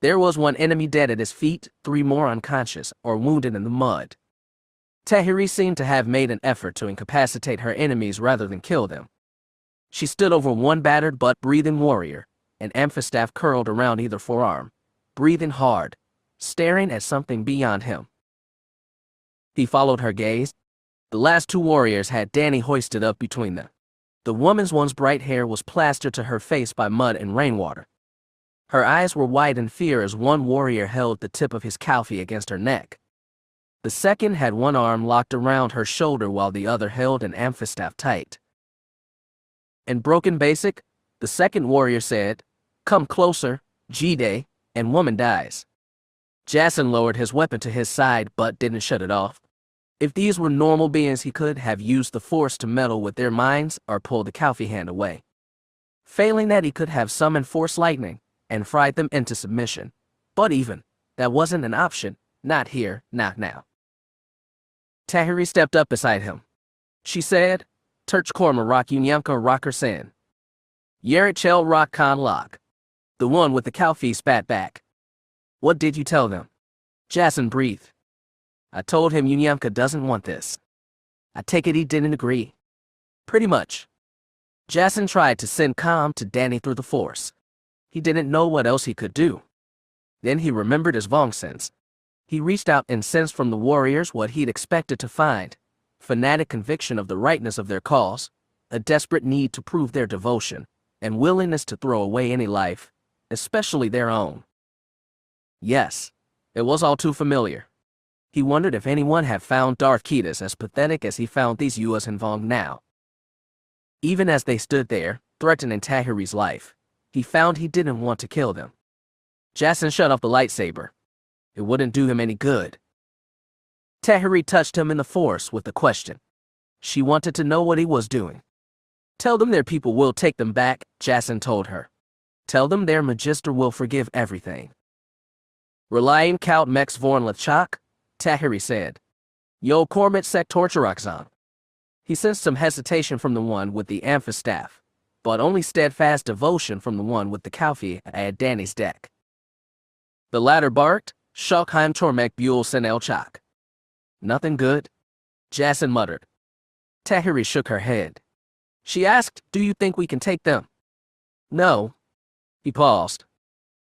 There was one enemy dead at his feet, 3 more unconscious or wounded in the mud. Tahiri seemed to have made an effort to incapacitate her enemies rather than kill them. She stood over one battered but breathing warrior, an amphistaff curled around either forearm, breathing hard, staring at something beyond him. He followed her gaze. The last 2 warriors had Dany hoisted up between them. The woman's one's bright hair was plastered to her face by mud and rainwater. Her eyes were wide in fear as one warrior held the tip of his Calfee against her neck. The second had one arm locked around her shoulder while the other held an amphistaff tight. In broken basic, the second warrior said, "Come closer, Jedi," and woman dies. Jasen lowered his weapon to his side but didn't shut it off. If these were normal beings, he could have used the Force to meddle with their minds or pull the Calfee hand away. Failing that, he could have summoned Force lightning and fried them into submission. But even that wasn't an option, not here, not now. Tahiri stepped up beside him. She said, "Turch Korma Rock Unyamka Rocker Sen. Yerit Chel Rock Khan Lock." The one with the Calfee spat back. "What did you tell them?" Jasen breathed. "I told him Unyamka doesn't want this." "I take it he didn't agree." "Pretty much." Jasen tried to send calm to Dany through the Force. He didn't know what else he could do. Then he remembered his Vong sense. He reached out and sensed from the warriors what he'd expected to find: fanatic conviction of the rightness of their cause, a desperate need to prove their devotion, and willingness to throw away any life, especially their own. Yes, it was all too familiar. He wondered if anyone had found Darth Ketis as pathetic as he found these Yuas and Vong now. Even as they stood there, threatening Tahiri's life, he found he didn't want to kill them. Jasen shut off the lightsaber. It wouldn't do him any good. Tahiri touched him in the Force with a question. She wanted to know what he was doing. "Tell them their people will take them back," Jasen told her. "Tell them their Magister will forgive everything." "Relying Kaut Mex Vorn Lachak," Tahiri said. "Yo Kormit Sek Torturakzan." He sensed some hesitation from the one with the amphistaff, but only steadfast devotion from the one with the Calfee at Dany's deck. The latter barked, "Shokheim Tormek Buell Sen El Chak." "Nothing good," Jasen muttered. Tahiri shook her head. She asked, "Do you think we can take them?" "No." He paused.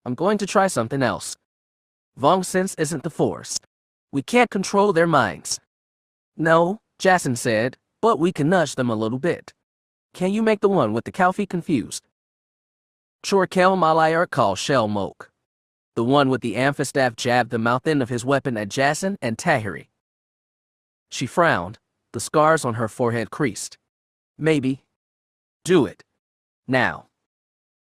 "I'm going to try something else. Vong sense isn't the Force. We can't control their minds." "No," Jasen said, "but we can nudge them a little bit. Can you make the one with the Calfee confused?" Chorkel Malayar call Shell Moke. The one with the amphistaff jabbed the mouth end of his weapon at Jasen and Tahiri. She frowned, the scars on her forehead creased. "Maybe. Do it. Now."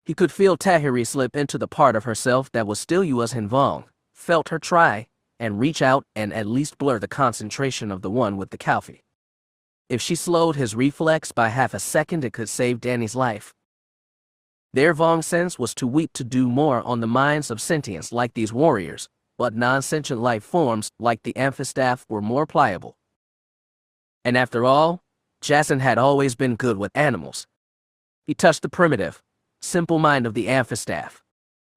He could feel Tahiri slip into the part of herself that was still Yua's Vong, felt her try, and reach out and at least blur the concentration of the one with the Calfee. If she slowed his reflex by half a second, it could save Dany's life. Their Vong sense was too weak to do more on the minds of sentients like these warriors, but non-sentient life forms like the amphistaff were more pliable. And after all, Jasen had always been good with animals. He touched the primitive, simple mind of the amphistaff.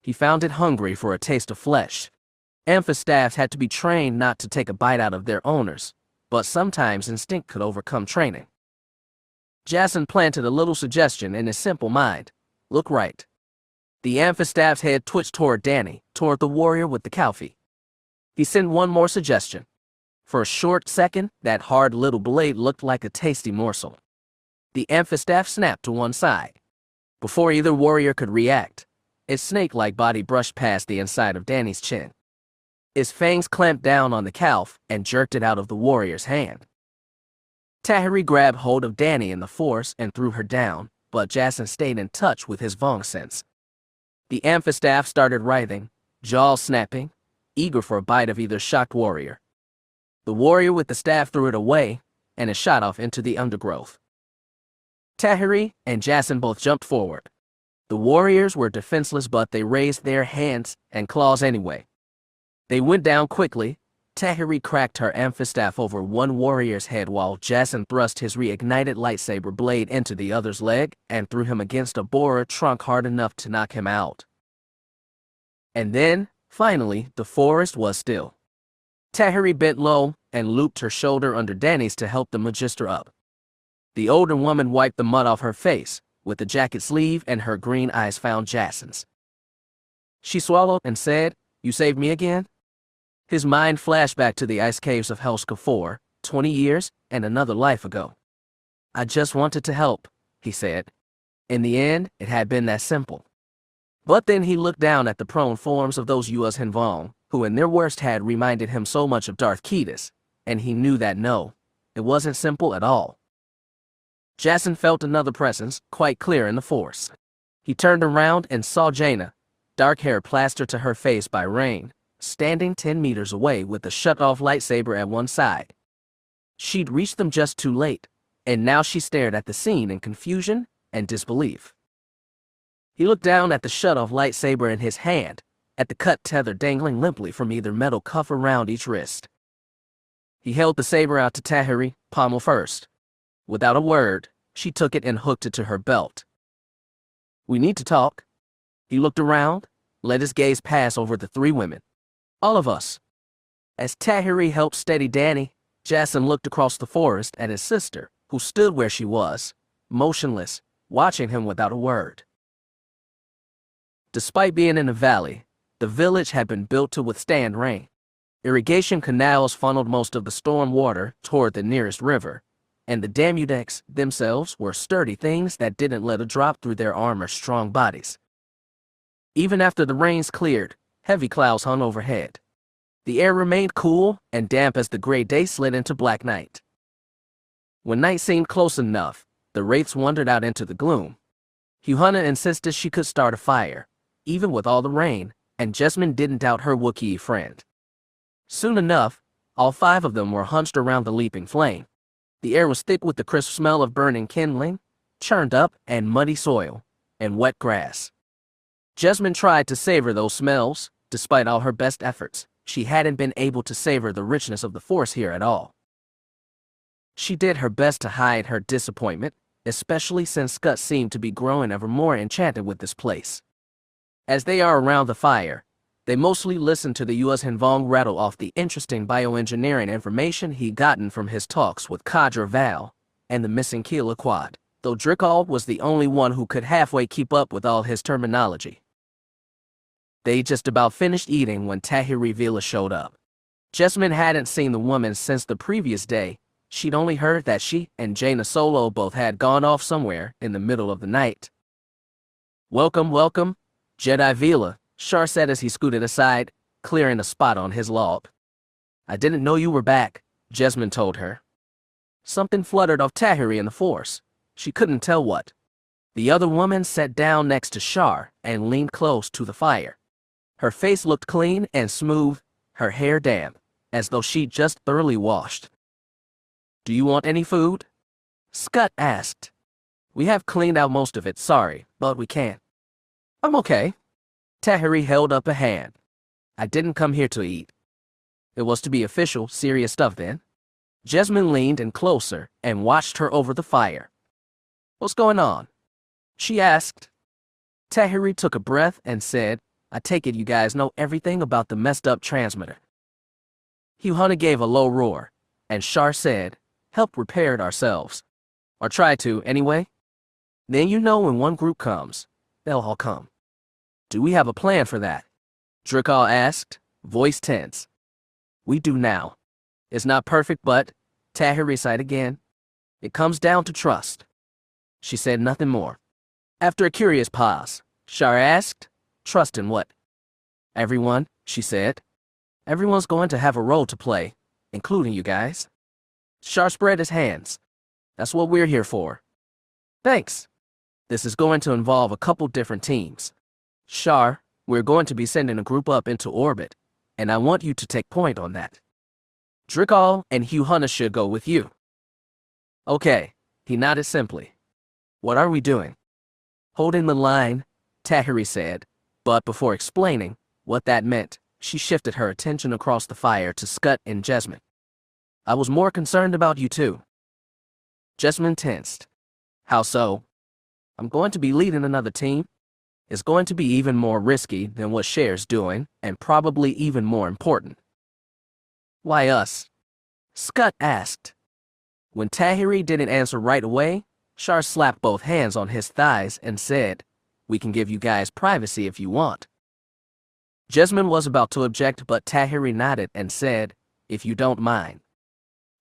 He found it hungry for a taste of flesh. Amphistaffs had to be trained not to take a bite out of their owners, but sometimes instinct could overcome training. Jasen planted a little suggestion in his simple mind. "Look right." The amphistaff's head twitched toward Dany, toward the warrior with the Calfee. He sent one more suggestion. For a short second, that hard little blade looked like a tasty morsel. The amphistaff snapped to one side. Before either warrior could react, its snake-like body brushed past the inside of Dany's chin. His fangs clamped down on the calf and jerked it out of the warrior's hand. Tahiri grabbed hold of Dani in the force and threw her down, but Jasen stayed in touch with his Vong sense. The amphistaff started writhing, jaws snapping, eager for a bite of either shocked warrior. The warrior with the staff threw it away, and it shot off into the undergrowth. Tahiri and Jasen both jumped forward. The warriors were defenseless, but they raised their hands and claws anyway. They went down quickly. Tahiri cracked her amphistaff over one warrior's head while Jasen thrust his reignited lightsaber blade into the other's leg and threw him against a borer trunk hard enough to knock him out. And then, finally, the forest was still. Tahiri bent low and looped her shoulder under Dani's to help the Magister up. The older woman wiped the mud off her face with the jacket sleeve, and her green eyes found Jasen's. She swallowed and said, "You saved me again?" His mind flashed back to the ice caves of Helska 4, 20 years and another life ago. "I just wanted to help," he said. In the end, it had been that simple. But then he looked down at the prone forms of those Yuuz Hinvong, who in their worst had reminded him so much of Darth Ketis, and he knew that no, it wasn't simple at all. Jasen felt another presence, quite clear in the force. He turned around and saw Jaina, dark hair plastered to her face by rain, standing 10 meters away with a shut-off lightsaber at one side. She'd reached them just too late, and now she stared at the scene in confusion and disbelief. He looked down at the shut-off lightsaber in his hand, at the cut tether dangling limply from either metal cuff around each wrist. He held the saber out to Tahiri, pommel first. Without a word, she took it and hooked it to her belt. "We need to talk." He looked around, let his gaze pass over the three women. "All of us." As Tahiri helped steady Dani, Jasen looked across the forest at his sister, who stood where she was, motionless, watching him without a word. Despite being in a valley, the village had been built to withstand rain. Irrigation canals funneled most of the storm water toward the nearest river, and the Damudex themselves were sturdy things that didn't let a drop through their armor-strong bodies. Even after the rains cleared, heavy clouds hung overhead. The air remained cool and damp as the gray day slid into black night. When night seemed close enough, the wraiths wandered out into the gloom. Huhana insisted she could start a fire, even with all the rain, and Jessamine didn't doubt her Wookiee friend. Soon enough, all 5 of them were hunched around the leaping flame. The air was thick with the crisp smell of burning kindling, churned up and muddy soil, and wet grass. Jessamine tried to savor those smells. Despite all her best efforts, she hadn't been able to savor the richness of the Force here at all. She did her best to hide her disappointment, especially since Scott seemed to be growing ever more enchanted with this place. As they are around the fire, they mostly listened to the Yuuz Hinvong rattle off the interesting bioengineering information he'd gotten from his talks with Cadre Val and the missing Keela Quad, though Drickall was the only one who could halfway keep up with all his terminology. They just about finished eating when Tahiri Veila showed up. Jessamine hadn't seen the woman since the previous day. She'd only heard that she and Jaina Solo both had gone off somewhere in the middle of the night. "Welcome, welcome, Jedi Veila," Shar said as he scooted aside, clearing a spot on his log. "I didn't know you were back," Jessamine told her. Something fluttered off Tahiri in the Force. She couldn't tell what. The other woman sat down next to Shar and leaned close to the fire. Her face looked clean and smooth, her hair damp, as though she'd just thoroughly washed. "Do you want any food?" Scott asked. "We have cleaned out most of it, sorry, but we can't." "I'm okay." Tahiri held up a hand. "I didn't come here to eat." It was to be official, serious stuff then. Jessamine leaned in closer and watched her over the fire. "What's going on?" she asked. Tahiri took a breath and said, "I take it you guys know everything about the messed up transmitter." Huhana gave a low roar, and Shar said, "Help repair it ourselves. Or try to, anyway. Then you know when one group comes, they'll all come." "Do we have a plan for that?" Drickall asked, voice tense. "We do now. It's not perfect, but," Tahiri sighed again, "it comes down to trust." She said nothing more. After a curious pause, Shar asked, "Trust in what?" "Everyone," she said. Everyone's going to have a role to play, including you guys. Shar spread his hands. That's what we're here for. Thanks. This is going to involve a couple different teams. Shar, we're going to be sending a group up into orbit, and I want you to take point on that. Drickall and Hugh Hunter should go with you. Okay, he nodded simply. What are we doing? Holding the line, Tahiri said, but before explaining what that meant, she shifted her attention across the fire to Scud and Jasmine. I was more concerned about you too. Jasmine tensed. How so? I'm going to be leading another team. It's going to be even more risky than what Cher's doing, and probably even more important. Why us? Scud asked. When Tahiri didn't answer right away, Shar slapped both hands on his thighs and said, "We can give you guys privacy if you want." Jasmine was about to object, but Tahiri nodded and said, "If you don't mind."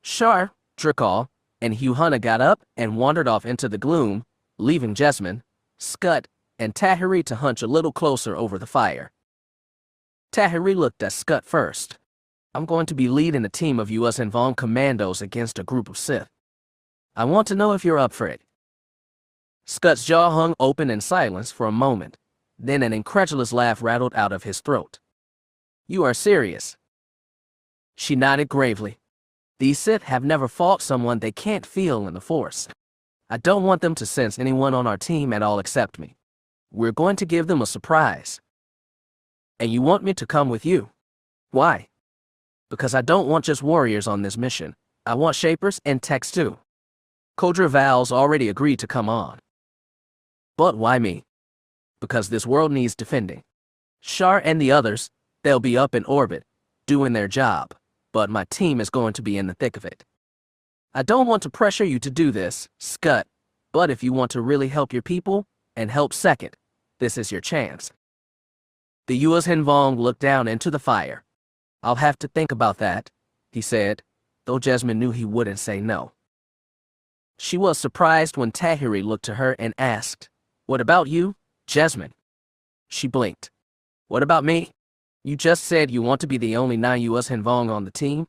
Shar, Drickall, and Hugh Hunter got up and wandered off into the gloom, leaving Jasmine, Scud, and Tahiri to hunch a little closer over the fire. Tahiri looked at Scud first. I'm going to be leading a team of U.S. Vong commandos against a group of Sith. I want to know if you're up for it. Scud's jaw hung open in silence for a moment. Then an incredulous laugh rattled out of his throat. You are serious? She nodded gravely. These Sith have never fought someone they can't feel in the Force. I don't want them to sense anyone on our team at all except me. We're going to give them a surprise. And you want me to come with you? Why? Because I don't want just warriors on this mission. I want shapers and techs too. Codra Val's already agreed to come on. But why me? Because this world needs defending. Shar and the others, they'll be up in orbit, doing their job, but my team is going to be in the thick of it. I don't want to pressure you to do this, Scud, but if you want to really help your people, and help second, this is your chance. The U.S. Vong looked down into the fire. I'll have to think about that, he said, though Jasmine knew he wouldn't say no. She was surprised when Tahiri looked to her and asked, What about you, Jasmine? She blinked. What about me? You just said you want to be the only non-U.S. Vong on the team.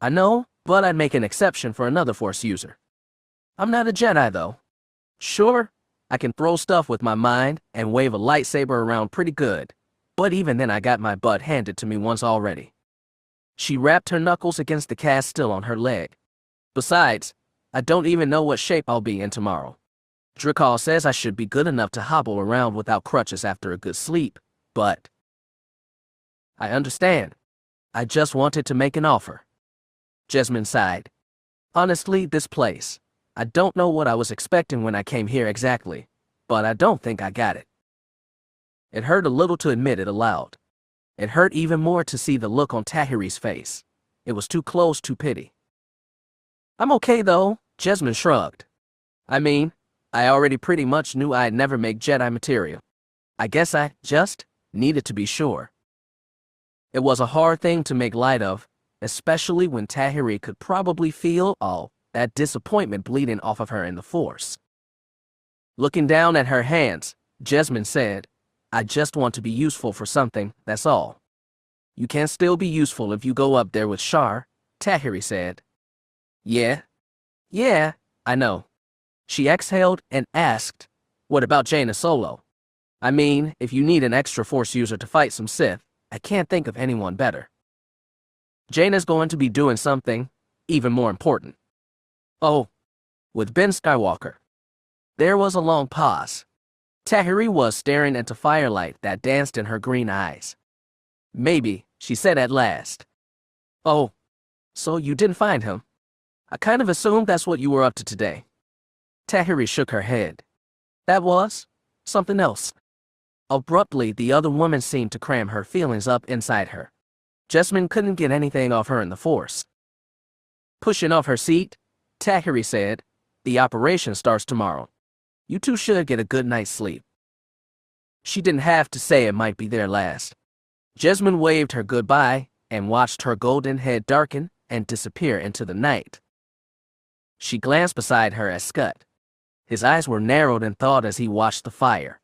I know, but I'd make an exception for another Force user. I'm not a Jedi, though. Sure, I can throw stuff with my mind and wave a lightsaber around pretty good, but even then I got my butt handed to me once already. She rapped her knuckles against the cast still on her leg. Besides, I don't even know what shape I'll be in tomorrow. Drickall says I should be good enough to hobble around without crutches after a good sleep, but... I understand. I just wanted to make an offer. Jasmine sighed. Honestly, this place, I don't know what I was expecting when I came here exactly, but I don't think I got it. It hurt a little to admit it aloud. It hurt even more to see the look on Tahiri's face. It was too close to pity. I'm okay though, Jasmine shrugged. I mean, I already pretty much knew I'd never make Jedi material. I guess I just needed to be sure. It was a hard thing to make light of, especially when Tahiri could probably feel all that disappointment bleeding off of her in the Force. Looking down at her hands, Jasmine said, I just want to be useful for something, that's all. You can still be useful if you go up there with Shar, Tahiri said. Yeah, I know. She exhaled and asked, what about Jaina Solo? I mean, if you need an extra Force user to fight some Sith, I can't think of anyone better. Jaina's going to be doing something even more important. Oh, with Ben Skywalker. There was a long pause. Tahiri was staring into firelight that danced in her green eyes. Maybe, she said at last. Oh, so you didn't find him? I kind of assumed that's what you were up to today. Tahiri shook her head. That was something else. Abruptly, the other woman seemed to cram her feelings up inside her. Jasmine couldn't get anything off her in the Force. Pushing off her seat, Tahiri said, the operation starts tomorrow. You two should get a good night's sleep. She didn't have to say it might be their last. Jasmine waved her goodbye and watched her golden head darken and disappear into the night. She glanced beside her at Scud. His eyes were narrowed in thought as he watched the fire.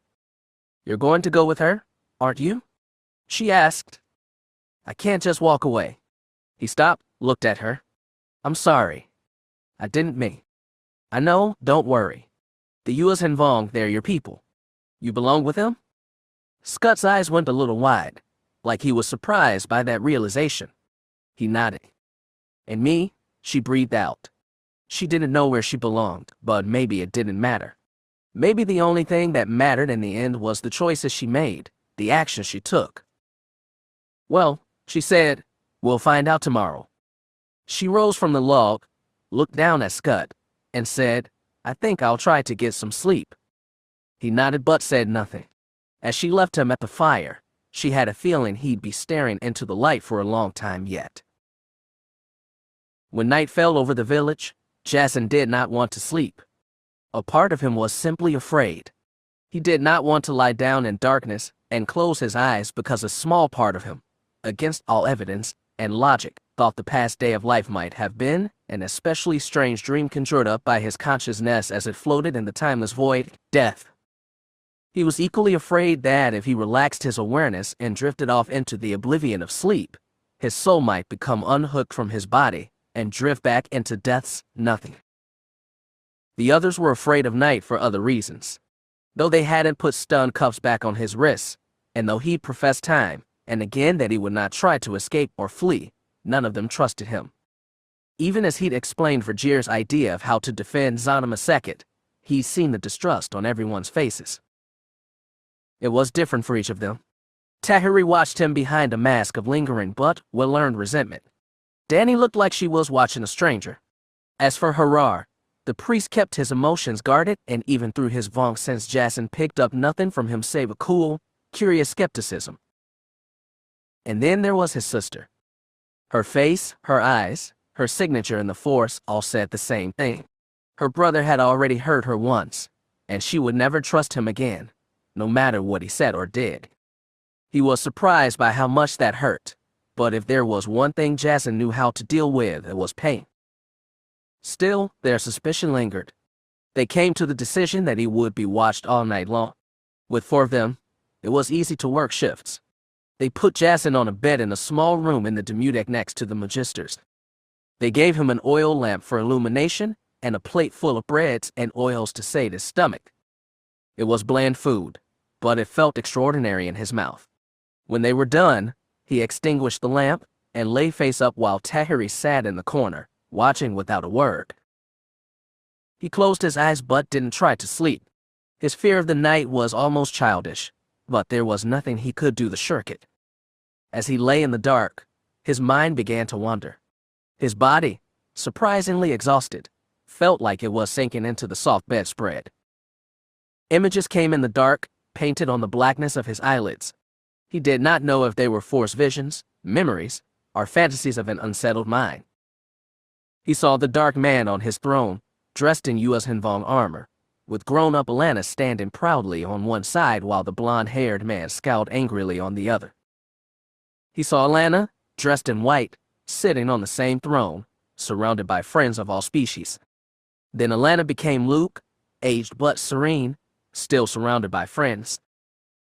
You're going to go with her, aren't you? She asked. I can't just walk away. He stopped, looked at her. I'm sorry. I didn't mean. I know, don't worry. The Yuuzhan Vong, they're your people. You belong with them? Scott's eyes went a little wide, like he was surprised by that realization. He nodded. And me? She breathed out. She didn't know where she belonged, but maybe it didn't matter. Maybe the only thing that mattered in the end was the choices she made, the actions she took. Well, she said, we'll find out tomorrow. She rose from the log, looked down at Scott, and said, I think I'll try to get some sleep. He nodded but said nothing. As she left him at the fire, she had a feeling he'd be staring into the light for a long time yet. When night fell over the village, Jasen did not want to sleep. A part of him was simply afraid. He did not want to lie down in darkness and close his eyes because a small part of him, against all evidence and logic, thought the past day of life might have been an especially strange dream conjured up by his consciousness as it floated in the timeless void, death. He was equally afraid that if he relaxed his awareness and drifted off into the oblivion of sleep, his soul might become unhooked from his body and drift back into death's nothing. The others were afraid of night for other reasons. Though they hadn't put stun cuffs back on his wrists, and though he professed time and again that he would not try to escape or flee, none of them trusted him. Even as he'd explained Verger's idea of how to defend Zanima II, he'd seen the distrust on everyone's faces. It was different for each of them. Tahiri watched him behind a mask of lingering but well-earned resentment. Danny looked like she was watching a stranger. As for Harar, the priest kept his emotions guarded, and even through his Vong sense, Jasen picked up nothing from him save a cool, curious skepticism. And then there was his sister. Her face, her eyes, her signature in the Force all said the same thing. Her brother had already hurt her once, and she would never trust him again, no matter what he said or did. He was surprised by how much that hurt, but if there was one thing Jasen knew how to deal with, it was pain. Still, their suspicion lingered. They came to the decision that he would be watched all night long. With 4 of them, it was easy to work shifts. They put Jasen on a bed in a small room in the Demudeck next to the Magisters. They gave him an oil lamp for illumination and a plate full of breads and oils to sate his stomach. It was bland food, but it felt extraordinary in his mouth. When they were done, he extinguished the lamp and lay face up while Tahiri sat in the corner, watching without a word. He closed his eyes but didn't try to sleep. His fear of the night was almost childish, but there was nothing he could do to shirk it. As he lay in the dark, his mind began to wander. His body, surprisingly exhausted, felt like it was sinking into the soft bedspread. Images came in the dark, painted on the blackness of his eyelids. He did not know if they were Force visions, memories, or fantasies of an unsettled mind. He saw the dark man on his throne, dressed in Yuuzhan Vong armor, with grown-up Alana standing proudly on one side while the blonde-haired man scowled angrily on the other. He saw Alana, dressed in white, sitting on the same throne, surrounded by friends of all species. Then Alana became Luke, aged but serene, still surrounded by friends.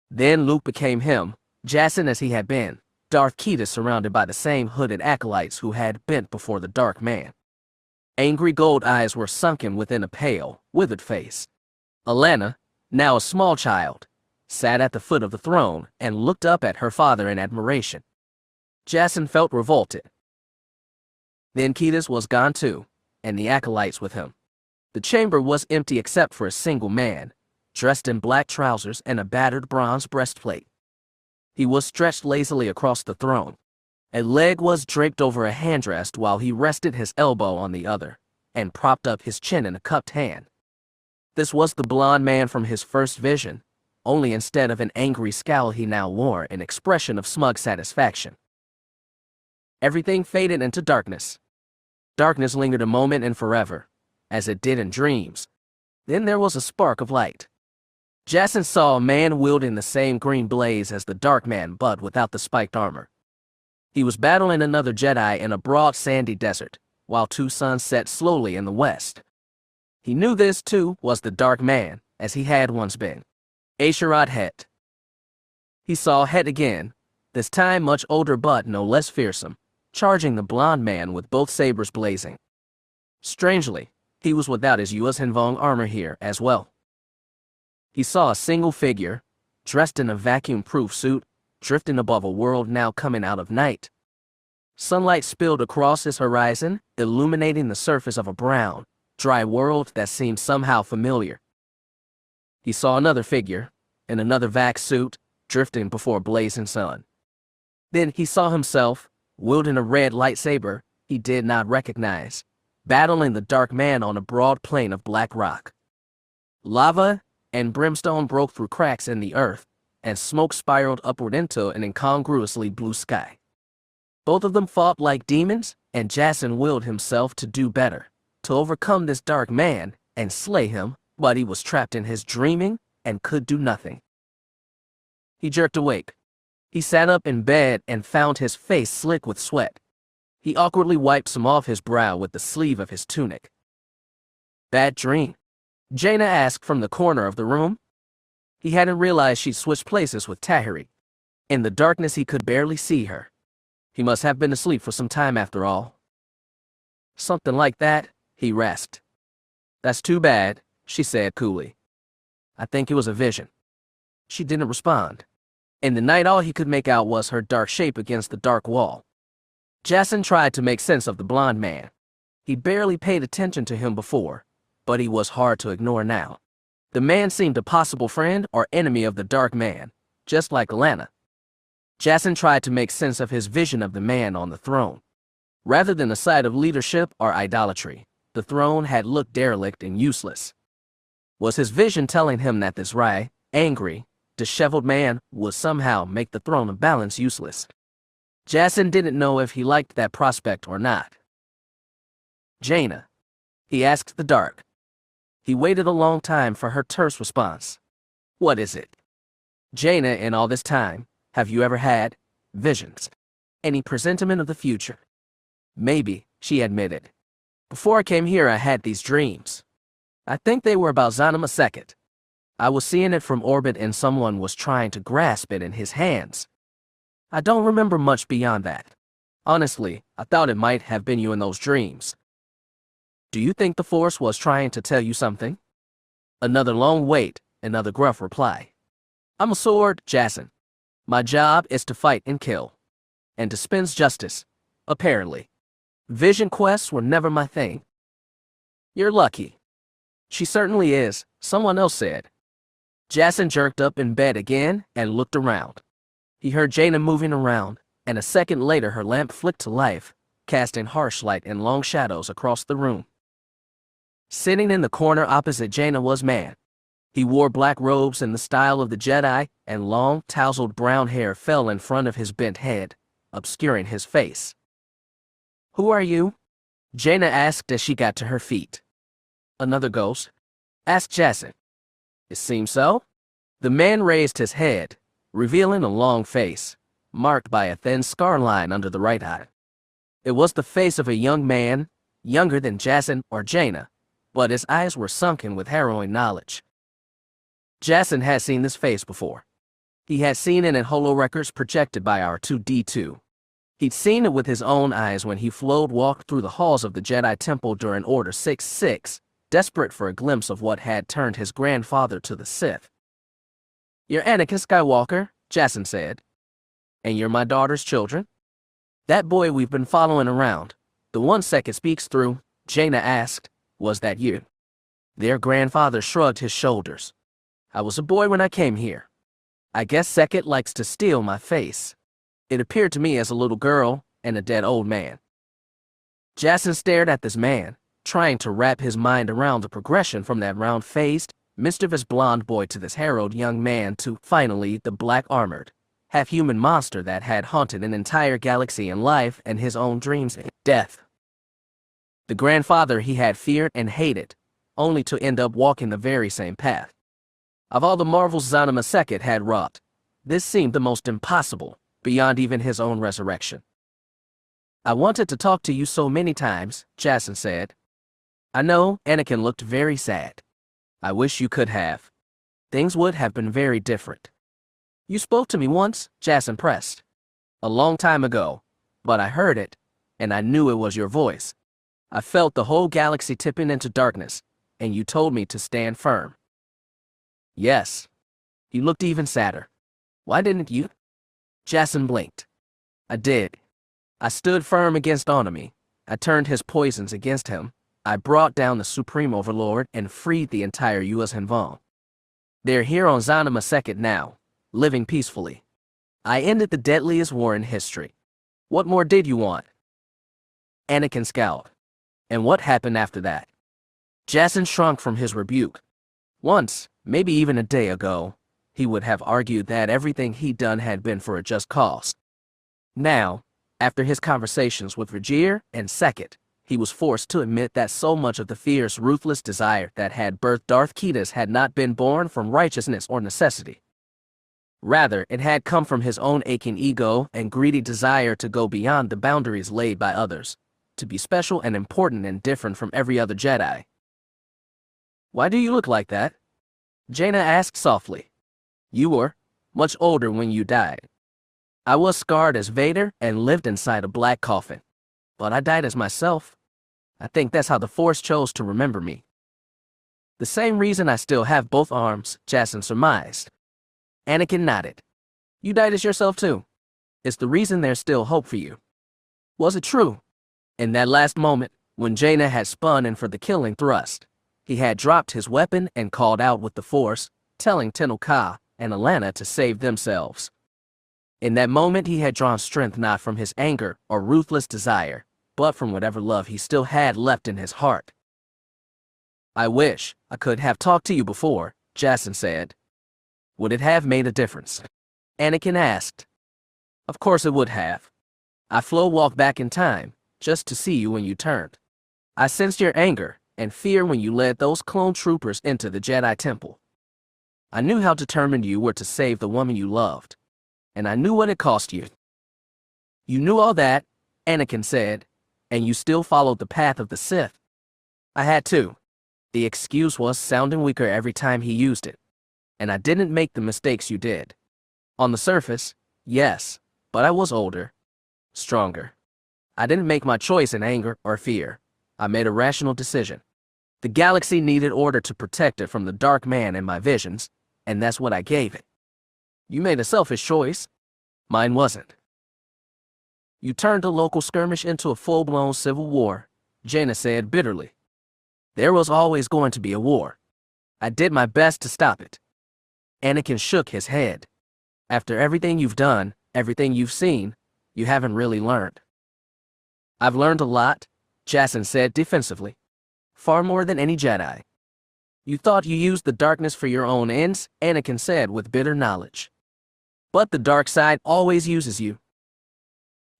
Then Luke became him, Jasen as he had been, Darth Keeta surrounded by the same hooded acolytes who had bent before the dark man. Angry gold eyes were sunken within a pale, withered face. Alana, now a small child, sat at the foot of the throne and looked up at her father in admiration. Jasen felt revolted. Then Keeta's was gone too, and the acolytes with him. The chamber was empty except for a single man, dressed in black trousers and a battered bronze breastplate. He was stretched lazily across the throne. A leg was draped over a handrest while he rested his elbow on the other, and propped up his chin in a cupped hand. This was the blond man from his first vision, only instead of an angry scowl he now wore an expression of smug satisfaction. Everything faded into darkness. Darkness lingered a moment and forever, as it did in dreams. Then there was a spark of light. Jasen saw a man wielding the same green blaze as the dark man but without the spiked armor. He was battling another Jedi in a broad sandy desert, while 2 suns set slowly in the west. He knew this, too, was the dark man, as he had once been. Asherad Het. He saw Het again, this time much older but no less fearsome, charging the blond man with both sabers blazing. Strangely, he was without his US Hinvong armor here as well. He saw a single figure, dressed in a vacuum-proof suit, drifting above a world now coming out of night. Sunlight spilled across his horizon, illuminating the surface of a brown, dry world that seemed somehow familiar. He saw another figure, in another vac suit, drifting before a blazing sun. Then he saw himself, wielding a red lightsaber he did not recognize, battling the dark man on a broad plain of black rock. Lava and brimstone broke through cracks in the earth, and smoke spiraled upward into an incongruously blue sky. Both of them fought like demons, and Jasen willed himself to do better, to overcome this dark man and slay him, but he was trapped in his dreaming and could do nothing. He jerked awake. He sat up in bed and found his face slick with sweat. He awkwardly wiped some off his brow with the sleeve of his tunic. "Bad dream?" Jaina asked from the corner of the room. He hadn't realized she'd switched places with Tahiri. In the darkness he could barely see her. He must have been asleep for some time after all. "Something like that," he rasped. "That's too bad," she said coolly. "I think it was a vision." She didn't respond. In the night all he could make out was her dark shape against the dark wall. Jasen tried to make sense of the blond man. He barely paid attention to him before, but he was hard to ignore now. The man seemed a possible friend or enemy of the dark man, just like Alana. Jasen tried to make sense of his vision of the man on the throne. Rather than a site of leadership or idolatry, the throne had looked derelict and useless. Was his vision telling him that this wry, angry, disheveled man would somehow make the throne of balance useless? Jasen didn't know if he liked that prospect or not. "Jaina," he asked the dark. He waited a long time for her terse response. "What is it?" "Jaina, in all this time, have you ever had visions? Any presentiment of the future?" "Maybe," she admitted. "Before I came here I had these dreams. I think they were about Zanima Second. I was seeing it from orbit and someone was trying to grasp it in his hands. I don't remember much beyond that. Honestly, I thought it might have been you in those dreams." "Do you think the Force was trying to tell you something?" Another long wait, another gruff reply. "I'm a sword, Jasen. My job is to fight and kill. And dispense justice, apparently. Vision quests were never my thing." "You're lucky." "She certainly is," someone else said. Jasen jerked up in bed again and looked around. He heard Jaina moving around, and a second later her lamp flicked to life, casting harsh light and long shadows across the room. Sitting in the corner opposite Jaina was man. He wore black robes in the style of the Jedi, and long, tousled brown hair fell in front of his bent head, obscuring his face. "Who are you?" Jaina asked as she got to her feet. "Another ghost?" asked Jasen. "It seems so." The man raised his head, revealing a long face, marked by a thin scar line under the right eye. It was the face of a young man, younger than Jasen or Jaina, but his eyes were sunken with harrowing knowledge. Jasen had seen this face before. He had seen it in holorecords projected by our 2D2. He'd seen it with his own eyes when he walked through the halls of the Jedi Temple during Order 66, desperate for a glimpse of what had turned his grandfather to the Sith. "You're Anakin Skywalker," Jasen said. "And you're my daughter's children?" "That boy we've been following around, the one Sekit speaks through," Jaina asked, "was that you?" Their grandfather shrugged his shoulders. "I was a boy when I came here. I guess Sekit likes to steal my face. It appeared to me as a little girl and a dead old man." Jasen stared at this man, trying to wrap his mind around the progression from that round-faced, mischievous blonde boy to this harrowed young man to, finally, the black-armored, half-human monster that had haunted an entire galaxy in life and his own dreams in death. The grandfather he had feared and hated, only to end up walking the very same path. Of all the marvels Zanima Sekit had wrought, this seemed the most impossible, beyond even his own resurrection. "I wanted to talk to you so many times," Jasen said. "I know," Anakin looked very sad. "I wish you could have. Things would have been very different." "You spoke to me once," Jasen pressed. A long time ago, but I heard it, and I knew it was your voice. I felt the whole galaxy tipping into darkness, and you told me to stand firm. Yes. You looked even sadder. Why didn't you? Jasen blinked. I did. I stood firm against enemy. I turned his poisons against him. I brought down the Supreme Overlord and freed the entire U.S. Hanvan. They're here on Zanima Second now, living peacefully. I ended the deadliest war in history. What more did you want? Anakin scowled. And what happened after that? Jasen shrunk from his rebuke. Once, maybe even a day ago, he would have argued that everything he'd done had been for a just cause. Now, after his conversations with Verger and Sekit, he was forced to admit that so much of the fierce, ruthless desire that had birthed Darth Kitas had not been born from righteousness or necessity. Rather, it had come from his own aching ego and greedy desire to go beyond the boundaries laid by others, to be special and important and different from every other Jedi. Why do you look like that? Jaina asked softly. You were much older when you died. I was scarred as Vader and lived inside a black coffin. But I died as myself. I think that's how the Force chose to remember me. The same reason I still have both arms, Jasen surmised. Anakin nodded. You died as yourself too. It's the reason there's still hope for you. Was it true? In that last moment, when Jaina had spun in for the killing thrust, he had dropped his weapon and called out with the Force, telling Tenel Ka and Alana to save themselves. In that moment, he had drawn strength not from his anger or ruthless desire, but from whatever love he still had left in his heart. I wish I could have talked to you before, Jasen said. Would it have made a difference? Anakin asked. Of course it would have. I flow walked back in time, just to see you when you turned. I sensed your anger and fear when you led those clone troopers into the Jedi Temple. I knew how determined you were to save the woman you loved, and I knew what it cost you. You knew all that, Anakin said, and you still followed the path of the Sith. I had to. The excuse was sounding weaker every time he used it, and I didn't make the mistakes you did. On the surface, yes, but I was older, stronger. I didn't make my choice in anger or fear. I made a rational decision. The galaxy needed order to protect it from the dark man in my visions, and that's what I gave it. You made a selfish choice. Mine wasn't. You turned a local skirmish into a full-blown civil war, Jaina said bitterly. There was always going to be a war. I did my best to stop it. Anakin shook his head. After everything you've done, everything you've seen, you haven't really learned. I've learned a lot, Jasen said defensively. Far more than any Jedi. You thought you used the darkness for your own ends, Anakin said with bitter knowledge. But the dark side always uses you.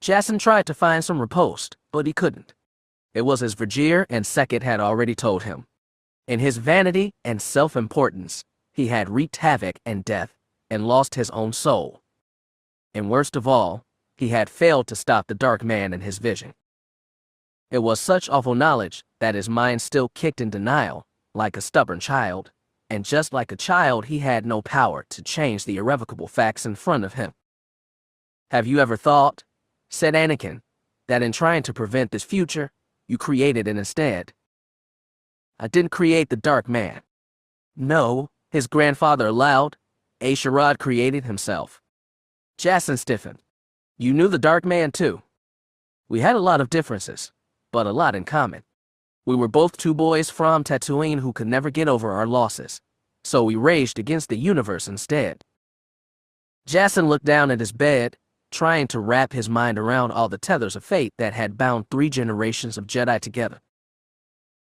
Jasen tried to find some riposte, but he couldn't. It was as Verger and Sekit had already told him. In his vanity and self-importance, he had wreaked havoc and death, and lost his own soul. And worst of all, he had failed to stop the dark man in his vision. It was such awful knowledge that his mind still kicked in denial, like a stubborn child, and just like a child he had no power to change the irrevocable facts in front of him. Have you ever thought, said Anakin, that in trying to prevent this future, you created it instead? I didn't create the dark man. No, his grandfather allowed. Asherad created himself. Jasen stiffened. You knew the dark man too. We had a lot of differences, but a lot in common. We were both two boys from Tatooine who could never get over our losses, so we raged against the universe instead. Jasen looked down at his bed, trying to wrap his mind around all the tethers of fate that had bound 3 generations of Jedi together.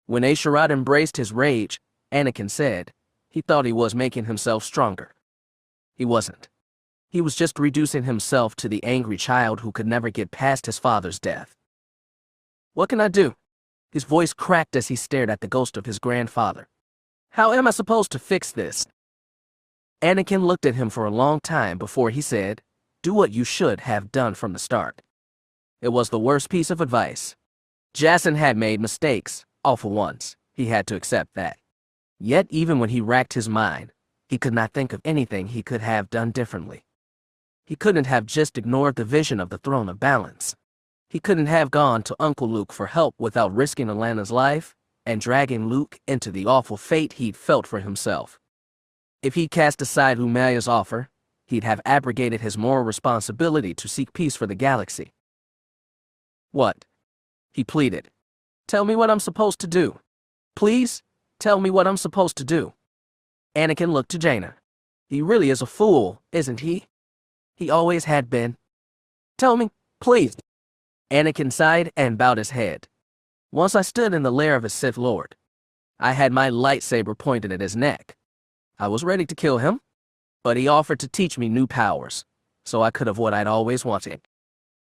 When Asherad embraced his rage, Anakin said, he thought he was making himself stronger. He wasn't. He was just reducing himself to the angry child who could never get past his father's death. What can I do? His voice cracked as he stared at the ghost of his grandfather. How am I supposed to fix this? Anakin looked at him for a long time before he said, do what you should have done from the start. It was the worst piece of advice. Jasen had made mistakes, awful ones. He had to accept that. Yet even when he racked his mind, he could not think of anything he could have done differently. He couldn't have just ignored the vision of the throne of balance. He couldn't have gone to Uncle Luke for help without risking Alana's life and dragging Luke into the awful fate he'd felt for himself. If he'd cast aside Lumaya's offer, he'd have abrogated his moral responsibility to seek peace for the galaxy. What? He pleaded. Tell me what I'm supposed to do. Please, tell me what I'm supposed to do. Anakin looked to Jaina. He really is a fool, isn't he? He always had been. Tell me, please. Anakin sighed and bowed his head. Once I stood in the lair of a Sith Lord. I had my lightsaber pointed at his neck. I was ready to kill him, but he offered to teach me new powers, so I could have what I'd always wanted.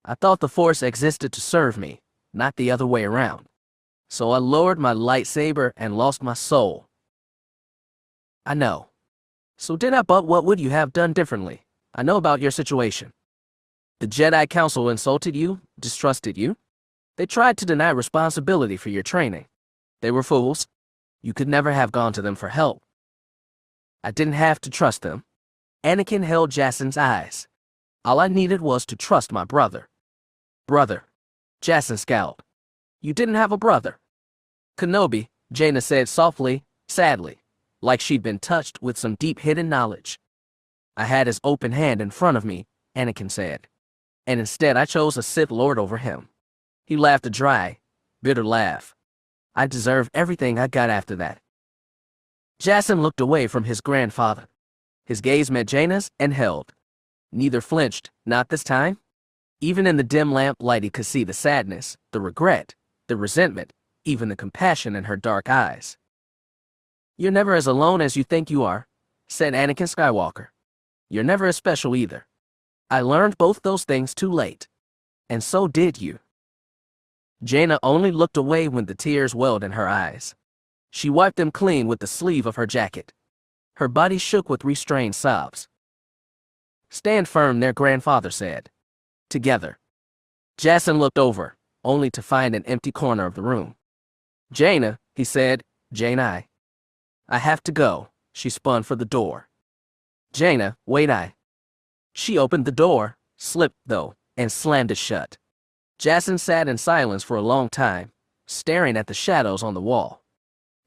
I thought the Force existed to serve me, not the other way around. So I lowered my lightsaber and lost my soul. I know. So did I, but what would you have done differently? I know about your situation. The Jedi Council insulted you, distrusted you. They tried to deny responsibility for your training. They were fools. You could never have gone to them for help. I didn't have to trust them. Anakin held Jasen's eyes. All I needed was to trust my brother. Brother. Jasen scowled. You didn't have a brother. Kenobi, Jaina said softly, sadly, like she'd been touched with some deep hidden knowledge. I had his open hand in front of me, Anakin said. And instead I chose a Sith Lord over him. He laughed a dry, bitter laugh. I deserve everything I got after that. Jasen looked away from his grandfather. His gaze met Jaina's and held. Neither flinched, not this time. Even in the dim lamplight he could see the sadness, the regret, the resentment, even the compassion in her dark eyes. You're never as alone as you think you are, said Anakin Skywalker. You're never as special either. I learned both those things too late. And so did you. Jaina only looked away when the tears welled in her eyes. She wiped them clean with the sleeve of her jacket. Her body shook with restrained sobs. Stand firm, their grandfather said. Together. Jasen looked over, only to find an empty corner of the room. Jaina, he said, Jaina. I have to go. She spun for the door. Jaina, wait. She opened the door, slipped though, and slammed it shut. Jasen sat in silence for a long time, staring at the shadows on the wall.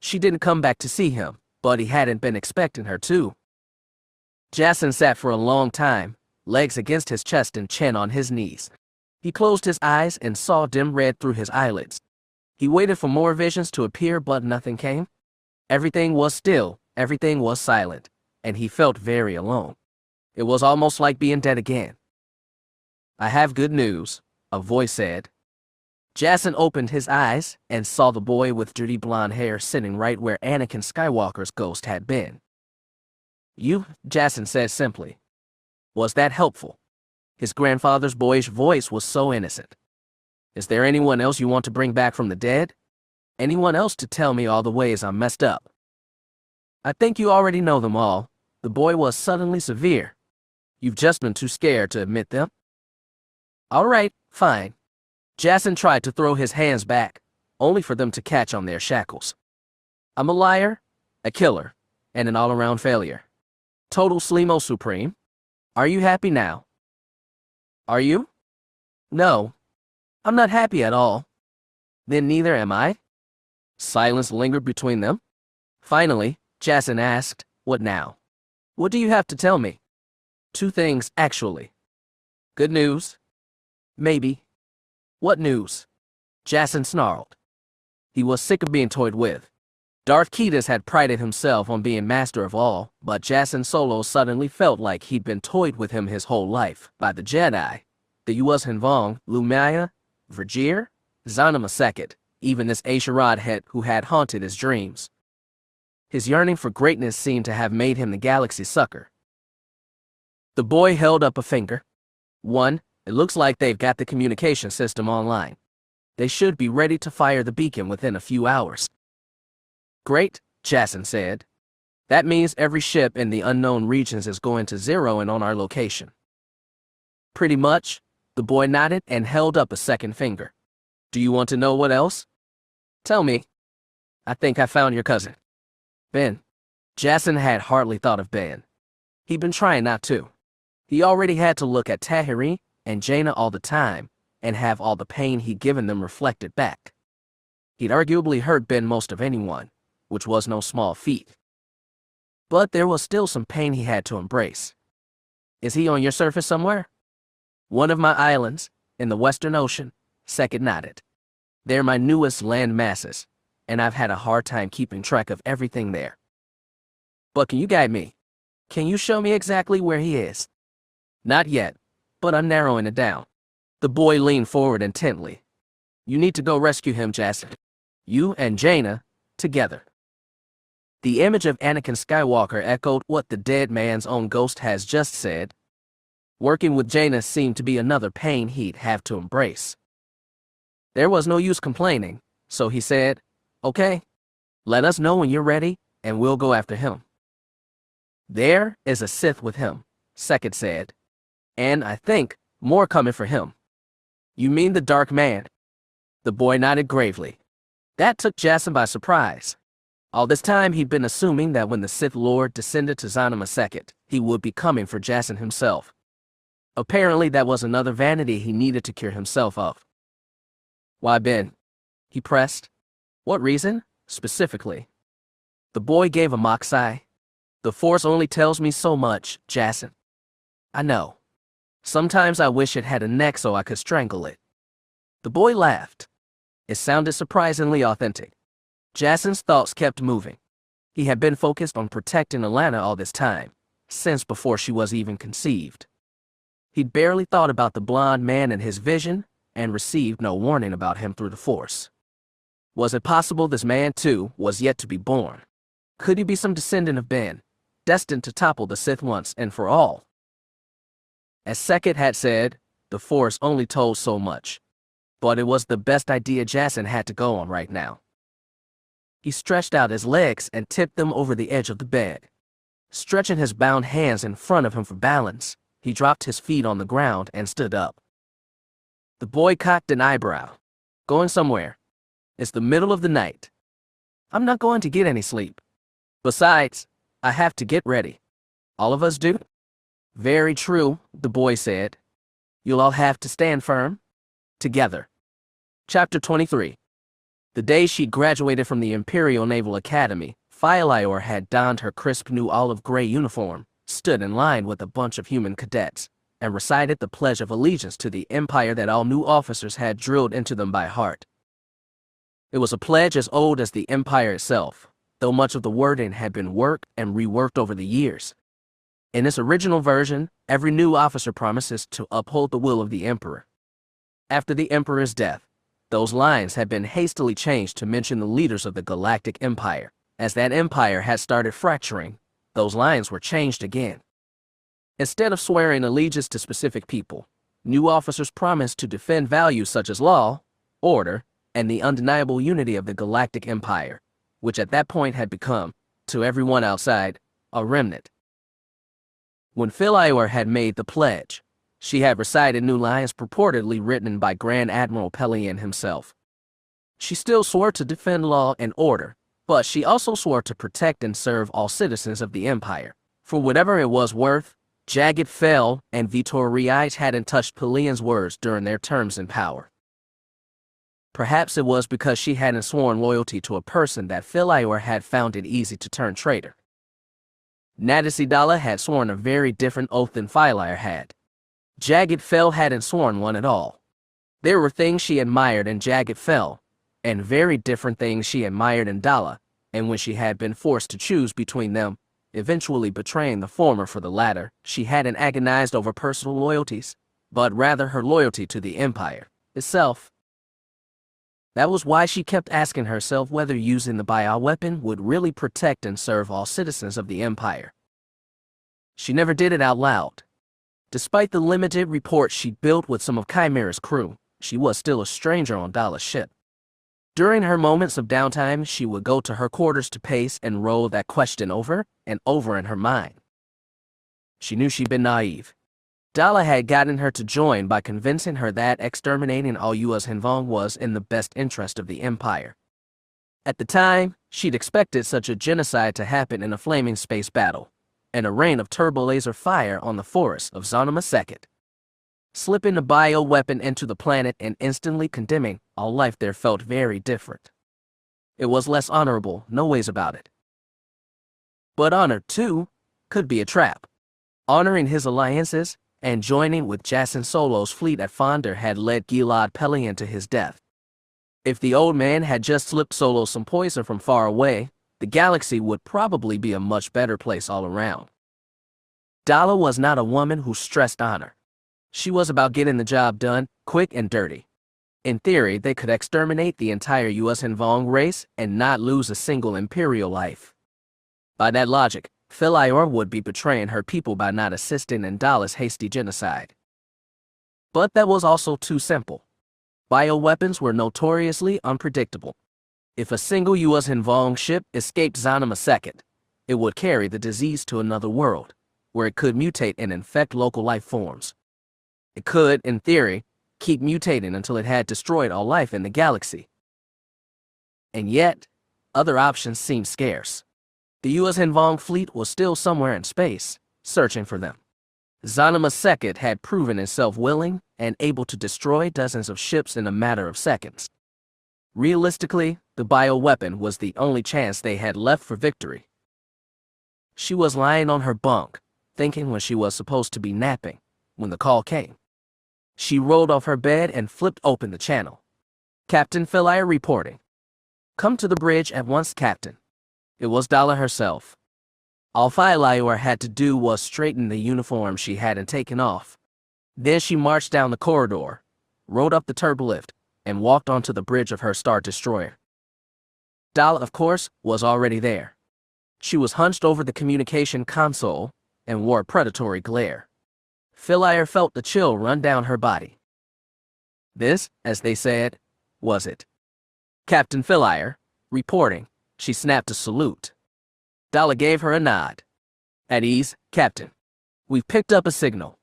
She didn't come back to see him, but he hadn't been expecting her to. Jasen sat for a long time, legs against his chest and chin on his knees. He closed his eyes and saw dim red through his eyelids. He waited for more visions to appear, but nothing came. Everything was still, everything was silent, and he felt very alone. It was almost like being dead again. I have good news, a voice said. Jasen opened his eyes and saw the boy with dirty blonde hair sitting right where Anakin Skywalker's ghost had been. You, Jasen said simply. Was that helpful? His grandfather's boyish voice was so innocent. Is there anyone else you want to bring back from the dead? Anyone else to tell me all the ways I'm messed up? I think you already know them all. The boy was suddenly severe. You've just been too scared to admit them. All right, fine. Jasen tried to throw his hands back, only for them to catch on their shackles. I'm a liar, a killer, and an all-around failure. Total Slimo Supreme. Are you happy now? Are you? No. I'm not happy at all. Then neither am I. Silence lingered between them. Finally, Jasen asked, what now? What do you have to tell me? 2 things, actually. Good news. Maybe. What news? Jasen snarled. He was sick of being toyed with. Darth Ketis had prided himself on being master of all, but Jaina Solo suddenly felt like he'd been toyed with him his whole life by the Jedi, the U.S. Hinvong, Lumaya, Verger, Zana Maseket, even this Asherad het who had haunted his dreams. His yearning for greatness seemed to have made him the galaxy's sucker. The boy held up a finger. 1, it looks like they've got the communication system online. They should be ready to fire the beacon within a few hours. Great, Jasen said. That means every ship in the unknown regions is going to zero in on our location. Pretty much, the boy nodded and held up a second finger. Do you want to know what else? Tell me. I think I found your cousin. Ben. Jasen had hardly thought of Ben. He'd been trying not to. He already had to look at Tahiri and Jaina all the time and have all the pain he'd given them reflected back. He'd arguably hurt Ben most of anyone, which was no small feat. But there was still some pain he had to embrace. Is he on your surface somewhere? One of my islands, in the Western Ocean, Sekit nodded. They're my newest land masses, and I've had a hard time keeping track of everything there. But can you guide me? Can you show me exactly where he is? Not yet, but I'm narrowing it down. The boy leaned forward intently. You need to go rescue him, Jasen. You and Jaina, together. The image of Anakin Skywalker echoed what the dead man's own ghost has just said. Working with Jaina seemed to be another pain he'd have to embrace. There was no use complaining, so he said, Okay, let us know when you're ready, and we'll go after him. There is a Sith with him, Sekit said. And I think more coming for him. You mean the Dark Man? The boy nodded gravely. That took Jasen by surprise. All this time he'd been assuming that when the Sith Lord descended to Zanima Sekit, he would be coming for Jasen himself. Apparently that was another vanity he needed to cure himself of. Why Ben? He pressed. What reason, specifically? The boy gave a mock sigh. The Force only tells me so much, Jasen. I know. Sometimes I wish it had a neck so I could strangle it. The boy laughed. It sounded surprisingly authentic. Jasen's thoughts kept moving. He had been focused on protecting Alana all this time, since before she was even conceived. He'd barely thought about the blonde man in his vision, and received no warning about him through the Force. Was it possible this man, too, was yet to be born? Could he be some descendant of Ben, destined to topple the Sith once and for all? As Sekit had said, the Force only told so much. But it was the best idea Jasen had to go on right now. He stretched out his legs and tipped them over the edge of the bed. Stretching his bound hands in front of him for balance, he dropped his feet on the ground and stood up. The boy cocked an eyebrow. Going somewhere. It's the middle of the night. I'm not going to get any sleep. Besides, I have to get ready. All of us do? Very true, the boy said. You'll all have to stand firm. Together. Chapter 23. The day she graduated from the Imperial Naval Academy, Philior had donned her crisp new olive gray uniform, stood in line with a bunch of human cadets, and recited the Pledge of Allegiance to the Empire that all new officers had drilled into them by heart. It was a pledge as old as the Empire itself, though much of the wording had been worked and reworked over the years. In its original version, every new officer promises to uphold the will of the Emperor. After the Emperor's death, those lines had been hastily changed to mention the leaders of the Galactic Empire. As that empire had started fracturing, those lines were changed again. Instead of swearing allegiance to specific people, new officers promised to defend values such as law, order, and the undeniable unity of the Galactic Empire, which at that point had become, to everyone outside, a remnant. When Philior had made the pledge, she had recited new lines purportedly written by Grand Admiral Pelion himself. She still swore to defend law and order, but she also swore to protect and serve all citizens of the Empire. For whatever it was worth, Jagged fell, and Vitoriite hadn't touched Pelion's words during their terms in power. Perhaps it was because she hadn't sworn loyalty to a person that Philior had found it easy to turn traitor. Nadisidala had sworn a very different oath than Philior had. Jagged Fell hadn't sworn one at all. There were things she admired in Jagged Fell, and very different things she admired in Dala, and when she had been forced to choose between them, eventually betraying the former for the latter, she hadn't agonized over personal loyalties, but rather her loyalty to the Empire itself. That was why she kept asking herself whether using the bioweapon would really protect and serve all citizens of the Empire. She never did it out loud. Despite the limited reports she'd built with some of Chimera's crew, she was still a stranger on Dala's ship. During her moments of downtime, she would go to her quarters to pace and roll that question over and over in her mind. She knew she'd been naive. Dala had gotten her to join by convincing her that exterminating all U.S. Hinvong was in the best interest of the Empire. At the time, she'd expected such a genocide to happen in a flaming space battle, and a rain of turbo-laser fire on the forest of Zanima II. Slipping the bio-weapon into the planet and instantly condemning all life there felt very different. It was less honorable, no ways about it. But honor, too, could be a trap. Honoring his alliances and joining with Jaina Solo's fleet at Fonder had led Gilad Pellaeon to his death. If the old man had just slipped Solo some poison from far away, the galaxy would probably be a much better place all around. Dala was not a woman who stressed honor. She was about getting the job done, quick and dirty. In theory, they could exterminate the entire U.S. Hinvong race and not lose a single Imperial life. By that logic, Philayor would be betraying her people by not assisting in Dala's hasty genocide. But that was also too simple. Bioweapons were notoriously unpredictable. If a single U.S. Hinvong ship escaped Zanima II, it would carry the disease to another world, where it could mutate and infect local life forms. It could, in theory, keep mutating until it had destroyed all life in the galaxy. And yet, other options seemed scarce. The U.S. Hinvong fleet was still somewhere in space, searching for them. Zanima II had proven itself willing and able to destroy dozens of ships in a matter of seconds. Realistically, the bioweapon was the only chance they had left for victory. She was lying on her bunk, thinking when she was supposed to be napping, when the call came. She rolled off her bed and flipped open the channel. Captain Philayor reporting. Come to the bridge at once, Captain. It was Dala herself. All Philayor had to do was straighten the uniform she hadn't taken off. Then she marched down the corridor, rode up the turbolift, and walked onto the bridge of her Star Destroyer. Dala, of course, was already there. She was hunched over the communication console and wore a predatory glare. Philayor felt the chill run down her body. This, as they said, was it. Captain Philayor, reporting. She snapped a salute. Dala gave her a nod. At ease, Captain. We've picked up a signal.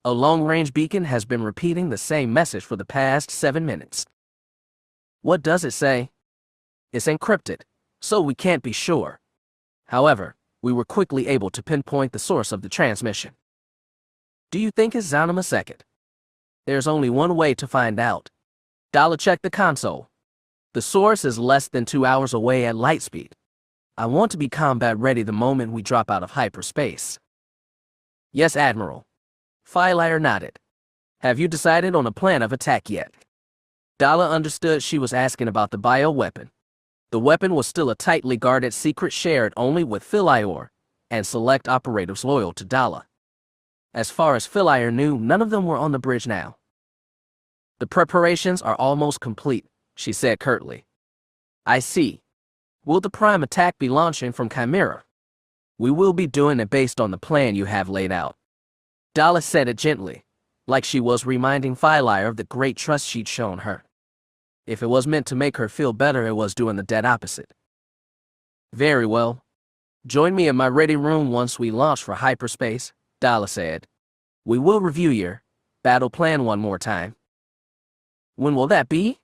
A long-range beacon has been repeating the same message for the past 7 minutes. What does it say? It's encrypted, so we can't be sure. However, we were quickly able to pinpoint the source of the transmission. Do you think it's Zanima II? There's only one way to find out. Dala checked the console. The source is less than 2 hours away at light speed. I want to be combat ready the moment we drop out of hyperspace. Yes, Admiral. Philayor nodded. Have you decided on a plan of attack yet? Dala understood she was asking about the bioweapon. The weapon was still a tightly guarded secret shared only with Philayor and select operatives loyal to Dala. As far as Philayor knew, none of them were on the bridge now. The preparations are almost complete, she said curtly. I see. Will the prime attack be launching from Chimera? We will be doing it based on the plan you have laid out. Dala said it gently, like she was reminding Philayor of the great trust she'd shown her. If it was meant to make her feel better, it was doing the dead opposite. Very well. Join me in my ready room once we launch for hyperspace, Dala said. We will review your battle plan one more time. When will that be?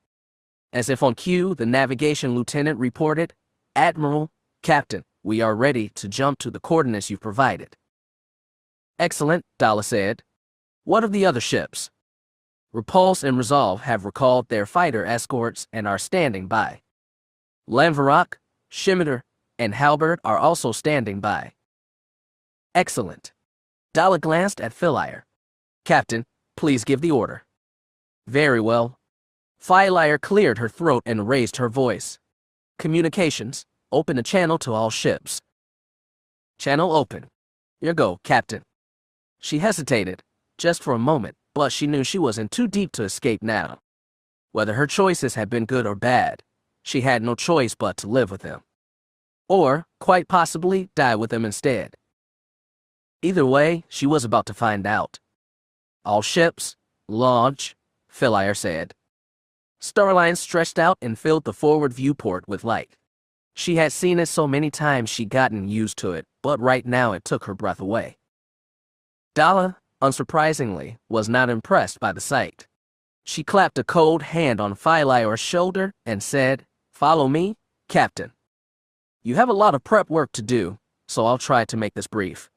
As if on cue, the navigation lieutenant reported, Admiral, Captain, we are ready to jump to the coordinates you've provided. Excellent, Dala said. What of the other ships? Repulse and Resolve have recalled their fighter escorts and are standing by. Lanvarok, Scimitar, and Halberd are also standing by. Excellent. Dala glanced at Philayor. Captain, please give the order. Very well. Philayor cleared her throat and raised her voice. Communications, open a channel to all ships. Channel open. Your go, Captain. She hesitated, just for a moment, but she knew she was in too deep to escape now. Whether her choices had been good or bad, she had no choice but to live with them. Or, quite possibly, die with them instead. Either way, she was about to find out. All ships, launch, Philayor said. Starline stretched out and filled the forward viewport with light. She had seen it so many times she'd gotten used to it, but right now it took her breath away. Dala, unsurprisingly, was not impressed by the sight. She clapped a cold hand on Philayor's shoulder and said, Follow me, Captain. You have a lot of prep work to do, so I'll try to make this brief.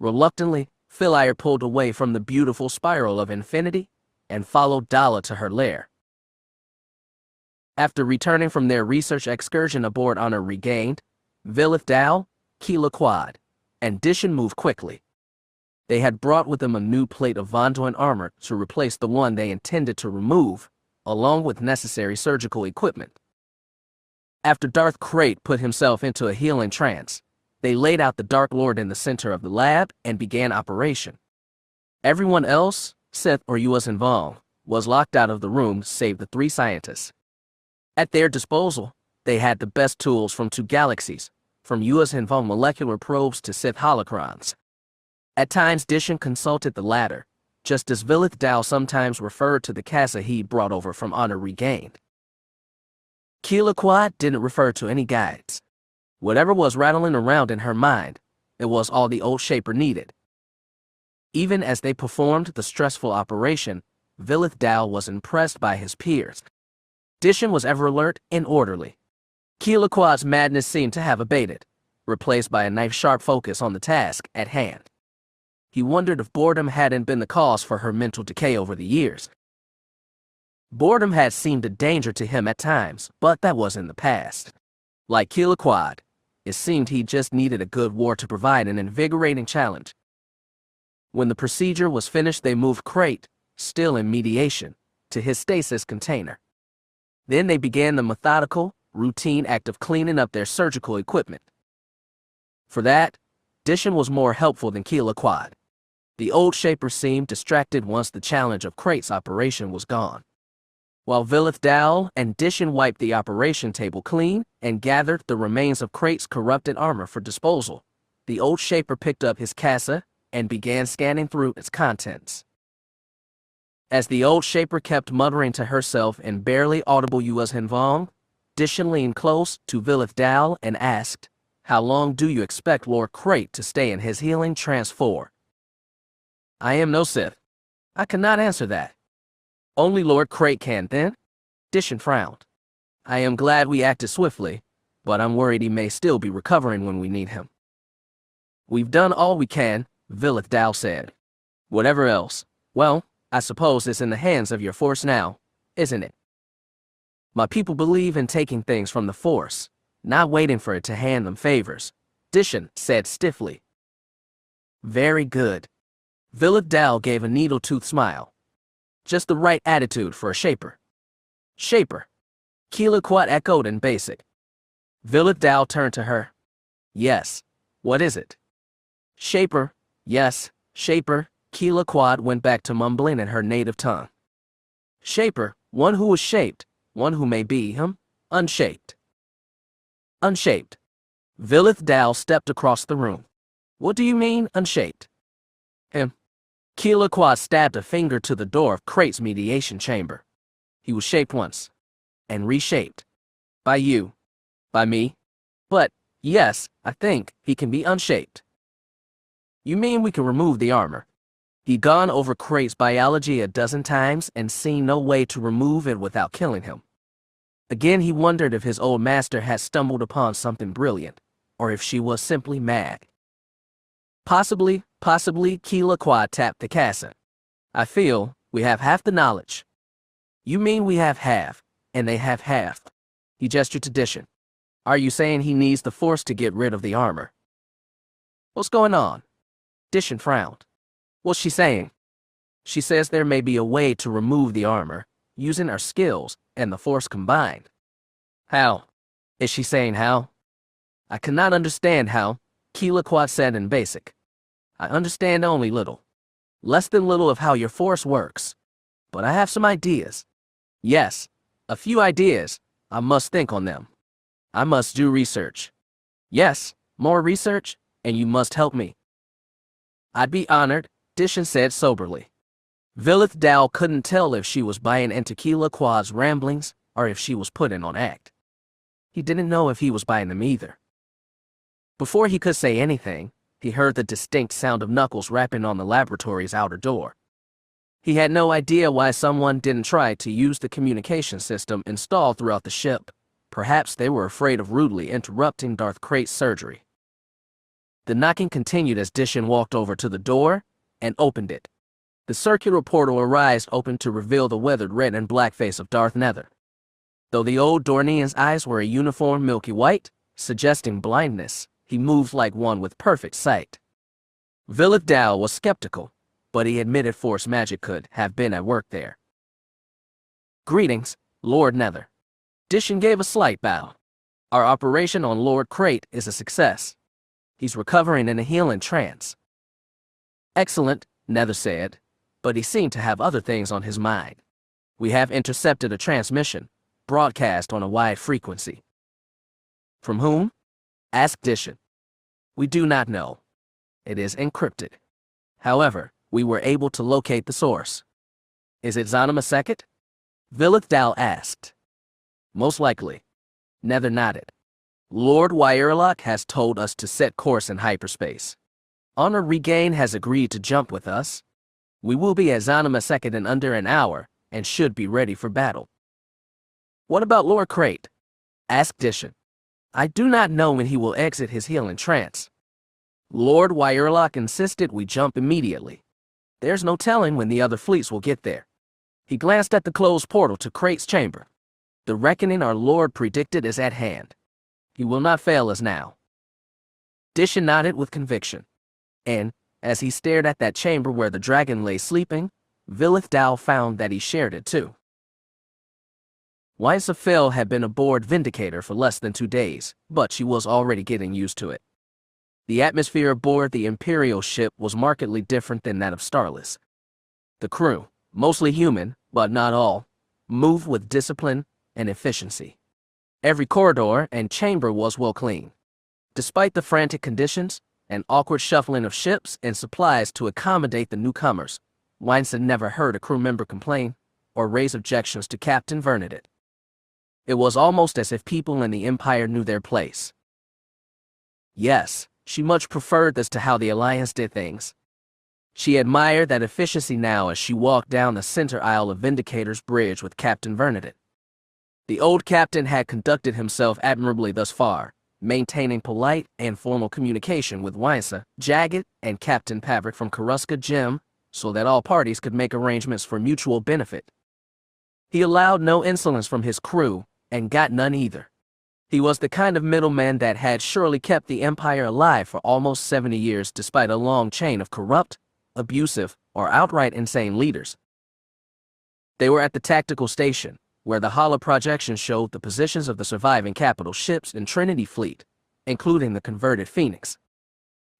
Reluctantly, Philair pulled away from the beautiful spiral of infinity and followed Dala to her lair. After returning from their research excursion aboard Honor Regained, Vilith Dal, Keela Quad, and Dishan moved quickly. They had brought with them a new plate of Vondoin armor to replace the one they intended to remove, along with necessary surgical equipment. After Darth Krayt put himself into a healing trance, they laid out the Dark Lord in the center of the lab and began operation. Everyone else, Sith or Yuuzhan Vong, was locked out of the room save the 3 scientists. At their disposal, they had the best tools from 2 galaxies, from Yuuzhan Vong molecular probes to Sith holocrons. At times Dishan consulted the latter, just as Vilith Dal sometimes referred to the casa he brought over from Honor Regained. Keela Quad didn't refer to any guides. Whatever was rattling around in her mind, it was all the old Shaper needed. Even as they performed the stressful operation, Vilith Dal was impressed by his peers. Dishan was ever alert and orderly. Keela Quad's madness seemed to have abated, replaced by a knife-sharp focus on the task at hand. He wondered if boredom hadn't been the cause for her mental decay over the years. Boredom had seemed a danger to him at times, but that was in the past. Like Keela Quad, it seemed he just needed a good war to provide an invigorating challenge. When the procedure was finished, they moved Krayt, still in mediation, to his stasis container. Then they began the methodical, routine act of cleaning up their surgical equipment. For that, Dishan was more helpful than Keela Quad. The old Shaper seemed distracted once the challenge of Krayt's operation was gone. While Vilith Dal and Dishan wiped the operation table clean and gathered the remains of Krayt's corrupted armor for disposal, the old Shaper picked up his casa and began scanning through its contents. As the old Shaper kept muttering to herself in barely audible Yuuzhan Vong, Dishan leaned close to Vilith Dal and asked, "How long do you expect Lord Krayt to stay in his healing trance for?" "I am no Sith. I cannot answer that." "Only Lord Krayt can, then?" Dishan frowned. "I am glad we acted swiftly, but I'm worried he may still be recovering when we need him." "We've done all we can," Vilith Dal said. "Whatever else, well, I suppose it's in the hands of your Force now, isn't it?" "My people believe in taking things from the Force, not waiting for it to hand them favors," Dishan said stiffly. "Very good." Vilith Dal gave a needle-toothed smile. "Just the right attitude for a Shaper." "Shaper," Keela Quad echoed in basic. Vilith Dal turned to her. "Yes, what is it?" "Shaper, yes, Shaper," Keela Quad went back to mumbling in her native tongue. "Shaper, one who is shaped, one who may be, unshaped." "Unshaped." Vilith Dal stepped across the room. "What do you mean, unshaped?" Keela Quad stabbed a finger to the door of Krayt's mediation chamber. "He was shaped once, and reshaped. By you. By me. But, yes, I think he can be unshaped." "You mean we can remove the armor?" He'd gone over Krayt's biology a dozen times and seen no way to remove it without killing him. Again he wondered if his old master had stumbled upon something brilliant, or if she was simply mad. Possibly, Keela Quad tapped the casa. "I feel we have half the knowledge." "You mean we have half, and they have half?" He gestured to Dishan. "Are you saying he needs the Force to get rid of the armor?" "What's going on?" Dishan frowned. "What's she saying?" "She says there may be a way to remove the armor, using our skills and the Force combined." "How? Is she saying how?" "I cannot understand how," Keela Quad said in basic. "I understand only little. Less than little of how your Force works. But I have some ideas. Yes, a few ideas. I must think on them. I must do research. Yes, more research, and you must help me." "I'd be honored," Dishan said soberly. Vilith Dal couldn't tell if she was buying into Keela Quad's ramblings or if she was putting on act. He didn't know if he was buying them either. Before he could say anything, he heard the distinct sound of knuckles rapping on the laboratory's outer door. He had no idea why someone didn't try to use the communication system installed throughout the ship. Perhaps they were afraid of rudely interrupting Darth Krayt's surgery. The knocking continued as Dishin walked over to the door and opened it. The circular portal arised open to reveal the weathered red and black face of Darth Nether. Though the old Dornian's eyes were a uniform milky white, suggesting blindness, he moved like one with perfect sight. Vilith Dal was skeptical, but he admitted Force magic could have been at work there. "Greetings, Lord Nether." Dishin gave a slight bow. "Our operation on Lord Crate is a success. He's recovering in a healing trance." "Excellent," Nether said, but he seemed to have other things on his mind. "We have intercepted a transmission, broadcast on a wide frequency." "From whom?" asked Dishin. "We do not know. It is encrypted. However, we were able to locate the source." "Is it Zanima Sekhet?" Vilith Dal asked. "Most likely." Nether nodded. "Lord Wyerlock has told us to set course in hyperspace. Honor Regain has agreed to jump with us. We will be at Zanima Sekhet in under an hour and should be ready for battle." "What about Lord Crate?" asked Dishin. "I do not know when he will exit his healing trance. Lord Wyerlock insisted we jump immediately. There's no telling when the other fleets will get there." He glanced at the closed portal to Crate's chamber. "The reckoning our Lord predicted is at hand. He will not fail us now." Dishin nodded with conviction. And, as he stared at that chamber where the dragon lay sleeping, Vilith Dal found that he shared it too. Wysa Fel had been aboard Vindicator for less than 2 days, but she was already getting used to it. The atmosphere aboard the Imperial ship was markedly different than that of Starless. The crew, mostly human, but not all, moved with discipline and efficiency. Every corridor and chamber was well cleaned. Despite the frantic conditions and awkward shuffling of ships and supplies to accommodate the newcomers, Wysa never heard a crew member complain or raise objections to Captain Vernadette. It was almost as if people in the Empire knew their place. Yes, she much preferred this to how the Alliance did things. She admired that efficiency now as she walked down the center aisle of Vindicator's bridge with Captain Vernadette. The old captain had conducted himself admirably thus far, maintaining polite and formal communication with Wysa, Jagged, and Captain Pavrik from Coruscant Gem, so that all parties could make arrangements for mutual benefit. He allowed no insolence from his crew, and got none either. He was the kind of middleman that had surely kept the Empire alive for almost 70 years despite a long chain of corrupt, abusive, or outright insane leaders. They were at the tactical station, where the holoprojection showed the positions of the surviving capital ships in Trinity Fleet, including the converted Phoenix.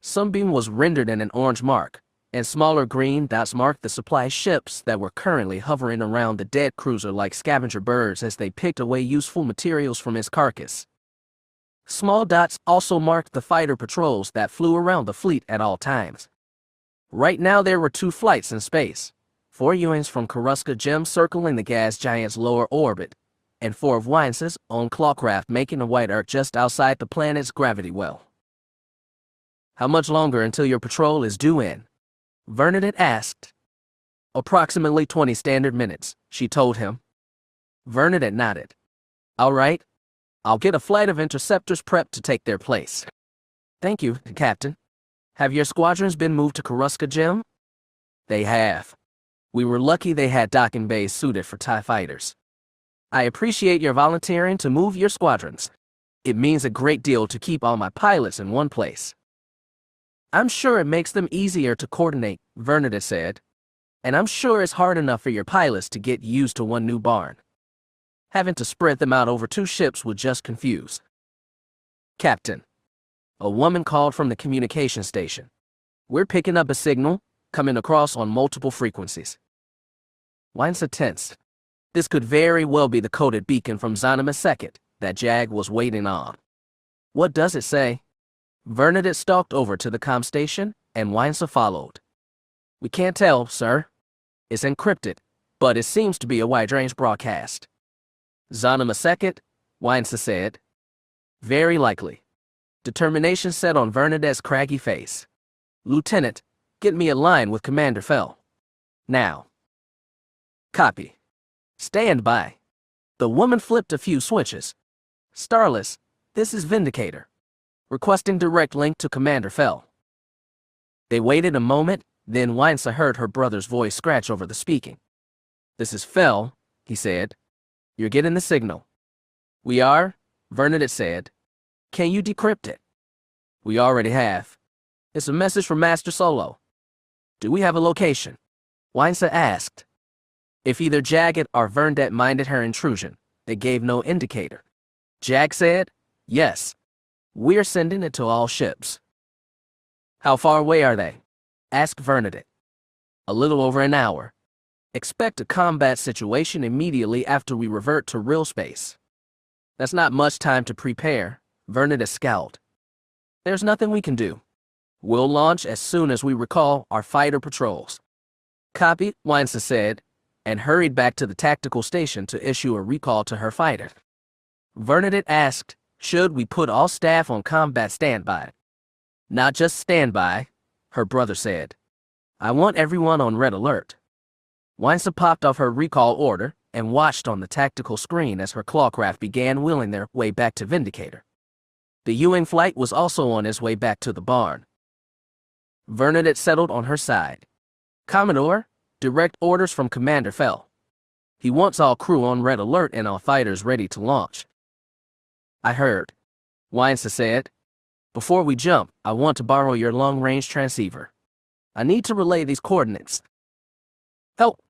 Sunbeam was rendered in an orange mark, and smaller green dots marked the supply ships that were currently hovering around the dead cruiser like scavenger birds as they picked away useful materials from its carcass. Small dots also marked the fighter patrols that flew around the fleet at all times. Right now there were 2 flights in space, 4 Ewings from Coruscant Gem circling the gas giant's lower orbit, and 4 of Wysa's own clawcraft making a white arc just outside the planet's gravity well. "How much longer until your patrol is due in?" Vernadette asked. "Approximately 20 standard minutes," she told him. Vernadette nodded. "All right. I'll get a flight of interceptors prepped to take their place." "Thank you, Captain. Have your squadrons been moved to Coruscant Gem?" "They have. We were lucky they had docking bays suited for TIE fighters." "I appreciate your volunteering to move your squadrons. It means a great deal to keep all my pilots in one place." "I'm sure it makes them easier to coordinate," Vernadette said. "And I'm sure it's hard enough for your pilots to get used to one new barn. Having to spread them out over 2 ships would just confuse." "Captain," a woman called from the communication station. "We're picking up a signal, coming across on multiple frequencies." Wysa tensed. This could very well be the coded beacon from Zanima Sekhet that Jag was waiting on. "What does it say?" Vernadette stalked over to the comm station, and Wysa followed. "We can't tell, sir. It's encrypted, but it seems to be a wide-range broadcast." "Zanima Sekhet," Wysa said. "Very likely." Determination set on Vernadette's craggy face. "Lieutenant, get me a line with Commander Fel. Now." "Copy. Stand by." The woman flipped a few switches. "Starless, this is Vindicator. requesting direct link to Commander Fell. They waited a moment, then Jaina heard her brother's voice scratch over the speaking. "This is Fell," he said. "You're getting the signal." "We are," Bernadette said. "Can you decrypt it?" "We already have. It's a message from Master Solo." "Do we have a location?" Jaina asked. If either Jagged or Bernadette minded her intrusion, they gave no indicator. Jag said, "Yes. We're sending it to all ships." "How far away are they?" asked Bernadette. "A little over an hour. Expect a combat situation immediately after we revert to real space." "That's not much time to prepare," Bernadette scowled. "There's nothing we can do. We'll launch as soon as we recall our fighter patrols." "Copy," Jaina said, and hurried back to the tactical station to issue a recall to her fighter. Bernadette asked, "Should we put all staff on combat standby?" "Not just standby," her brother said. "I want everyone on red alert." Jaina popped off her recall order and watched on the tactical screen as her clawcraft began wheeling their way back to Vindicator. The U-wing flight was also on its way back to the barn. Bernadette settled on her side. "Commodore, direct orders from Commander Fell. He wants all crew on red alert and all fighters ready to launch." "I heard," Jaina said. "Before we jump, I want to borrow your long-range transceiver. I need to relay these coordinates." "Help!"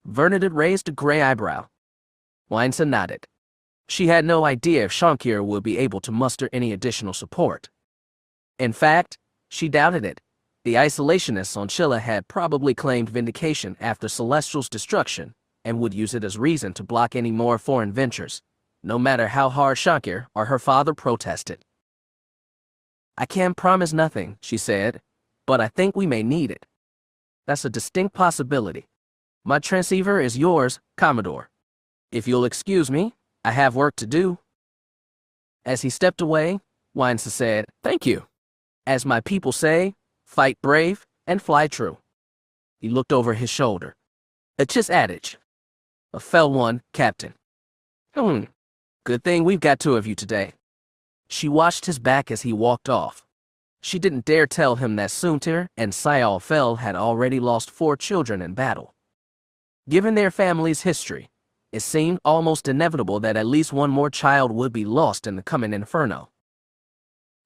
Bernadette raised a gray eyebrow. Jaina nodded. She had no idea if Shankir would be able to muster any additional support. In fact, she doubted it. The isolationists on Chilla had probably claimed vindication after Celestial's destruction and would use it as reason to block any more foreign ventures, no matter how hard Shankir or her father protested. "I can't promise nothing," she said, "but I think we may need it. That's a distinct possibility. My transceiver is yours, Commodore. If you'll excuse me, I have work to do." As he stepped away, Jaina said, "Thank you. As my people say, fight brave and fly true." He looked over his shoulder. "A Chiss adage. A fell one, Captain." Good thing we've got two of you today." She watched his back as he walked off. She didn't dare tell him that Soontir and Syal Fel had already lost 4 children in battle. Given their family's history, it seemed almost inevitable that at least one more child would be lost in the coming inferno.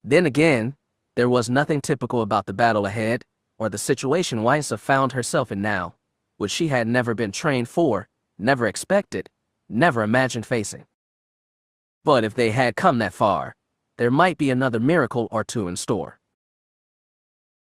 Then again, there was nothing typical about the battle ahead, or the situation Jaina found herself in now, which she had never been trained for, never expected, never imagined facing. But if they had come that far, there might be another miracle or two in store.